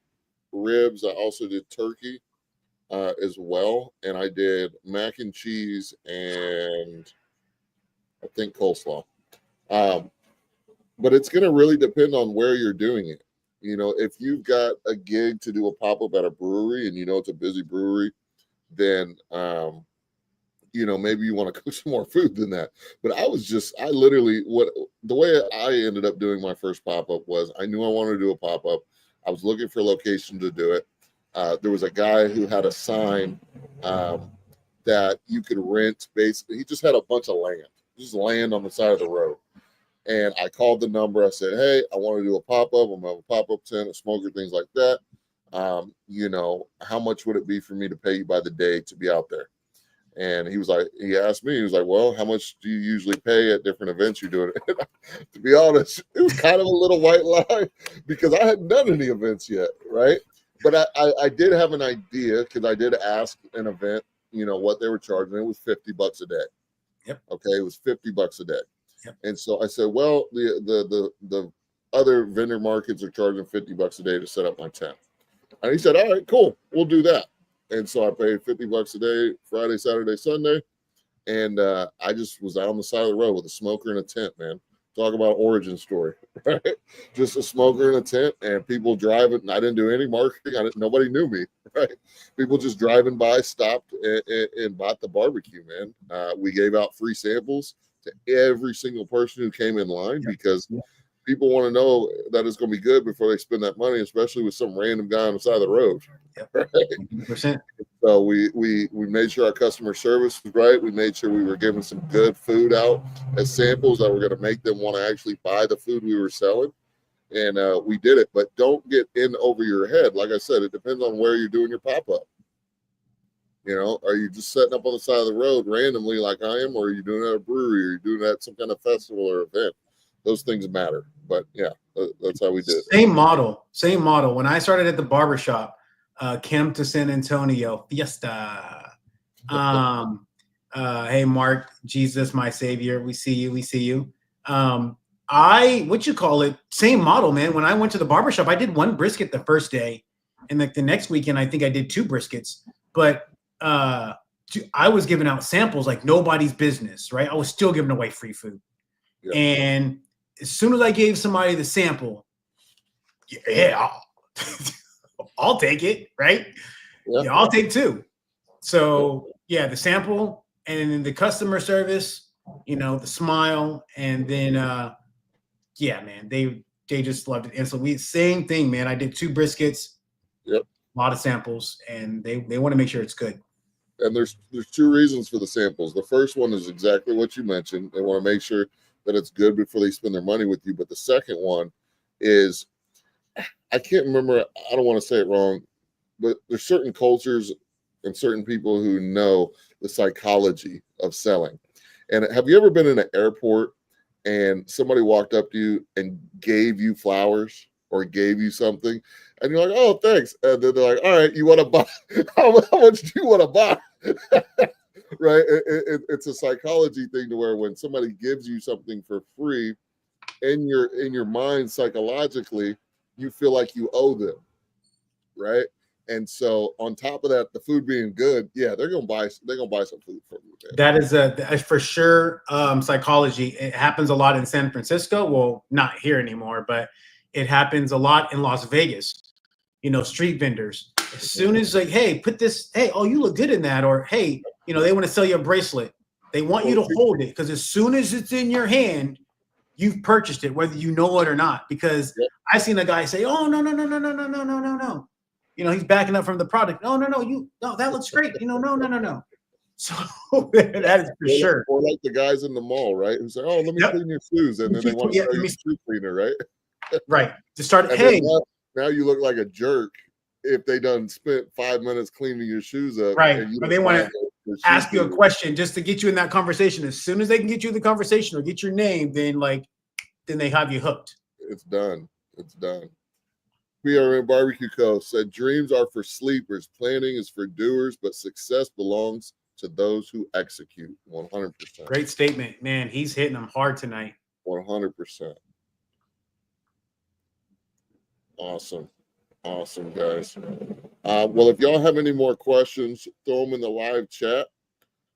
ribs. I also did turkey as well. And I did mac and cheese and I think coleslaw. But it's going to really depend on where you're doing it. If you've got a gig to do a pop-up at a brewery and it's a busy brewery, then maybe you want to cook some more food than that. But the way I ended up doing my first pop-up was I knew I wanted to do a pop-up. I was looking for a location to do it. There was a guy who had a sign that you could rent. Basically, he just had a bunch of land on the side of the road. And I called the number. I said, hey, I want to do a pop-up. I'm going to have a pop-up tent, a smoker, things like that. How much would it be for me to pay you by the day to be out there? And he asked me, he was like, well, how much do you usually pay at different events you're doing? To be honest, it was kind of a little white lie because I hadn't done any events yet, right? But I did have an idea because I did ask an event, what they were charging. It was $50 a day. Yep. Okay, it was $50 a day. Yep. And so I said, well, the other vendor markets are charging $50 a day to set up my tent. And he said, all right, cool, we'll do that. And so I paid $50 a day, Friday, Saturday, Sunday. And I just was out on the side of the road with a smoker and a tent, man. Talk about origin story, right? Just a smoker and a tent and people driving. I didn't do any marketing. Nobody knew me, right? People just driving by, stopped and bought the barbecue, man. We gave out free samples to every single person who came in line because people want to know that it's going to be good before they spend that money, especially with some random guy on the side of the road. Right? 100%. So we made sure our customer service was right. We made sure we were giving some good food out as samples that were going to make them want to actually buy the food we were selling. And we did it. But don't get in over your head. Like I said, it depends on where you're doing your pop-up. Are you just setting up on the side of the road randomly like I am, or are you doing it at a brewery, or are you doing it at some kind of festival or event? Those things matter. But yeah, that's how we did it. Same model. When I started at the barbershop, Camp to San Antonio, Fiesta. Hey, Mark, Jesus, my savior. We see you. Same model, man. When I went to the barbershop, I did 1 brisket the first day. And like the next weekend, I think I did 2 briskets. But I was giving out samples like nobody's business, right? I was still giving away free food. Yeah. And as soon as I gave somebody the sample, I'll take it, right? Yeah, I'll take 2. So yeah, the sample and then the customer service, the smile, and then man, they just loved it. And so same thing, man. I did 2 briskets, a lot of samples, and they want to make sure it's good. And there's 2 reasons for the samples. The first one is exactly what you mentioned. They want to make sure that it's good before they spend their money with you. But the second one is, I can't remember, I don't want to say it wrong, but there's certain cultures and certain people who know the psychology of selling. And have you ever been in an airport and somebody walked up to you and gave you flowers or gave you something, and you're like, "Oh, thanks," and then they're like, "All right, you want to buy? How much do you want to buy?" Right? It's a psychology thing to where when somebody gives you something for free, in your mind psychologically, you feel like you owe them, right? And so on top of that, the food being good, yeah, they're gonna buy some food from you, man. That is a for sure psychology. It happens a lot in San Francisco. Well, not here anymore, but it happens a lot in Las Vegas. You know, street vendors. As soon as like, hey, put this, hey, oh, you look good in that, or hey, you know, they want to sell you a bracelet. They want you to hold it because as soon as it's in your hand, you've purchased it, whether you know it or not. Because Yep. I seen a guy say, "Oh no, no, no, no, no, no, no, no, no, no." You know, he's backing up from the product. No, no, no, no, that looks great. You know, no, no, no, no. So that is for sure. Or like the guys in the mall, right? Who say, "Oh, let me Yep. clean your shoes," and then they want to sell you a shoe cleaner, right? Right. To start, And hey, now you look like a jerk if they done spent 5 minutes cleaning your shoes up, right. and you Or they want to to ask you a question just to get you in that conversation. As soon as they can get you in the conversation or get your name, then they have you hooked. It's done. It's done. PRM BBQ Co. said, "Dreams are for sleepers. Planning is for doers, but success belongs to those who execute." 100%. Great statement, man. He's hitting them hard tonight. 100%. Awesome. Awesome, guys. Well, if y'all have any more questions, throw them in the live chat.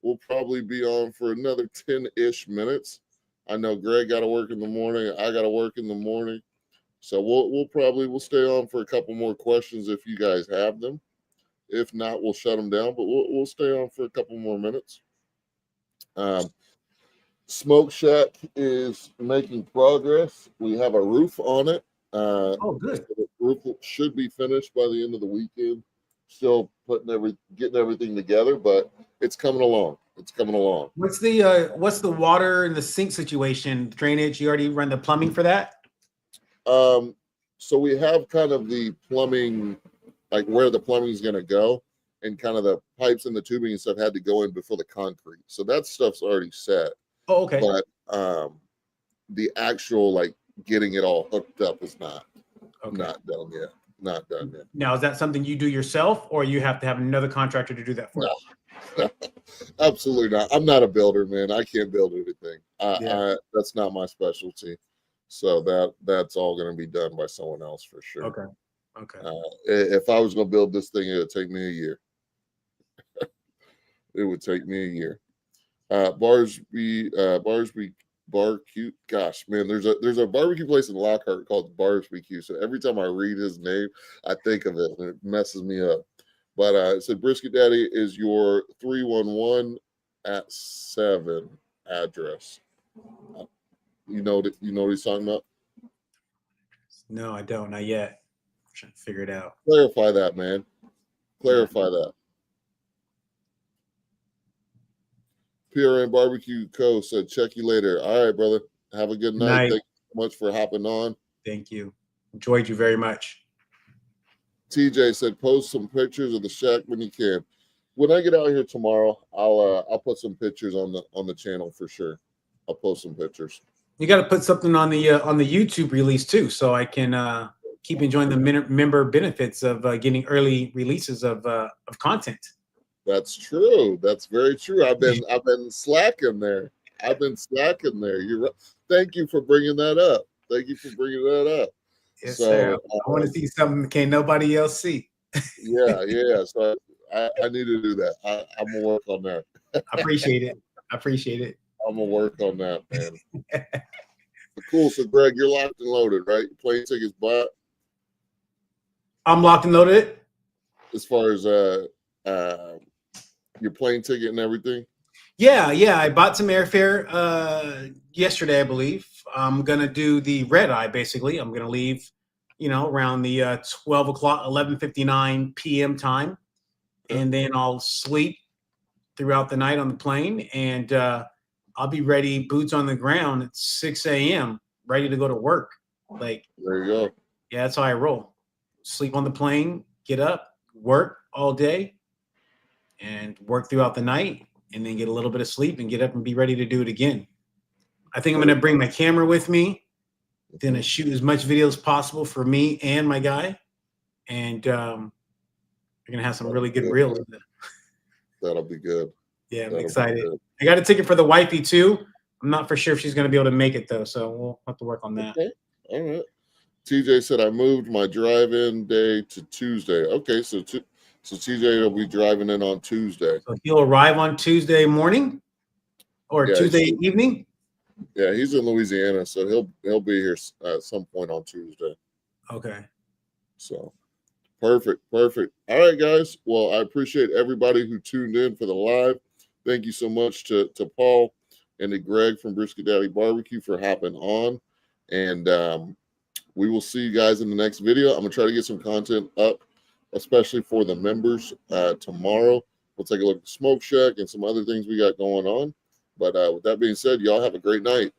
We'll probably be on for another 10-ish minutes. I know Greg got to work in the morning. I got to work in the morning. So we'll stay on for a couple more questions if you guys have them. If not, we'll shut them down, but we'll stay on for a couple more minutes. Smoke Shack is making progress. We have a roof on it. Oh, good. The roof should be finished by the end of the weekend. Still getting everything together, but it's coming along. It's coming along. What's the water and the sink situation? Drainage? You already run the plumbing for that? So we have kind of the plumbing, like where the plumbing is going to go, and kind of the pipes and the tubing and stuff had to go in before the concrete. So that stuff's already set. Oh, okay. But the actual like getting it all hooked up is not done yet. Not done yet. Now, is that something you do yourself, or you have to have another contractor to do that for you? No, absolutely not. I'm not a builder, man. I can't build anything. That's not my specialty. So that's all going to be done by someone else for sure. Okay. If I was going to build this thing, it would take me a year. It would take me a year. Barsby BBQ. Gosh, man, there's a barbecue place in Lockhart called BBQ. So every time I read his name, I think of it, and it messes me up. But it said Brisket Daddy is your 311 at 7 address. You know what he's talking about? No, I don't. Not yet. I'm trying to figure it out. Clarify that, man. Clarify that. PRM BBQ Co. said, "Check you later." All right, brother. Have a good night. Thank you so much for hopping on. Thank you. Enjoyed you very much. TJ said, "Post some pictures of the shack when you can." When I get out here tomorrow, I'll put some pictures on the channel for sure. I'll post some pictures. You got to put something on the YouTube release too, so I can keep enjoying the member benefits of getting early releases of content. That's true. That's very true. I've been slacking there. You're right. Thank you for bringing that up. Yes, So sir. I want to see something that can't nobody else see. yeah. So I need to do that. I'm gonna work on that. I appreciate it. I'm gonna work on that, man. Cool. So Greg, you're locked and loaded, right? Plane tickets bought. I'm locked and loaded. As far as your plane ticket and everything. Yeah. I bought some airfare yesterday, I believe. I'm gonna do the red eye. Basically, I'm gonna leave, around the 12 o'clock, 11:59 p.m. time, and then I'll sleep throughout the night on the plane, and I'll be ready, boots on the ground at 6 a.m., ready to go to work. Like, there you go. Yeah, that's how I roll. Sleep on the plane, get up, work all day, and work throughout the night. and then get a little bit of sleep and get up and be ready to do it again. I think I'm going to bring my camera with me, then I shoot as much video as possible for me and my guy. And we're going to have some really good reels. That'll be good. Yeah, I'm excited. I got a ticket for the wifey too. I'm not for sure if she's going to be able to make it though. So we'll have to work on that. Okay. All right. TJ said I moved my drive-in day to Tuesday. Okay. So TJ will be driving in on Tuesday. So he'll arrive on Tuesday morning or Tuesday evening. Yeah, he's in Louisiana, so he'll be here at some point on Tuesday. Okay. So perfect. All right, guys. Well, I appreciate everybody who tuned in for the live. Thank you so much to Paul and to Greg from Brisket Daddy Barbecue for hopping on. And we will see you guys in the next video. I'm gonna try to get some content up, especially for the members tomorrow. We'll take a look at the Smoke Shack and some other things we got going on. But with that being said, y'all have a great night.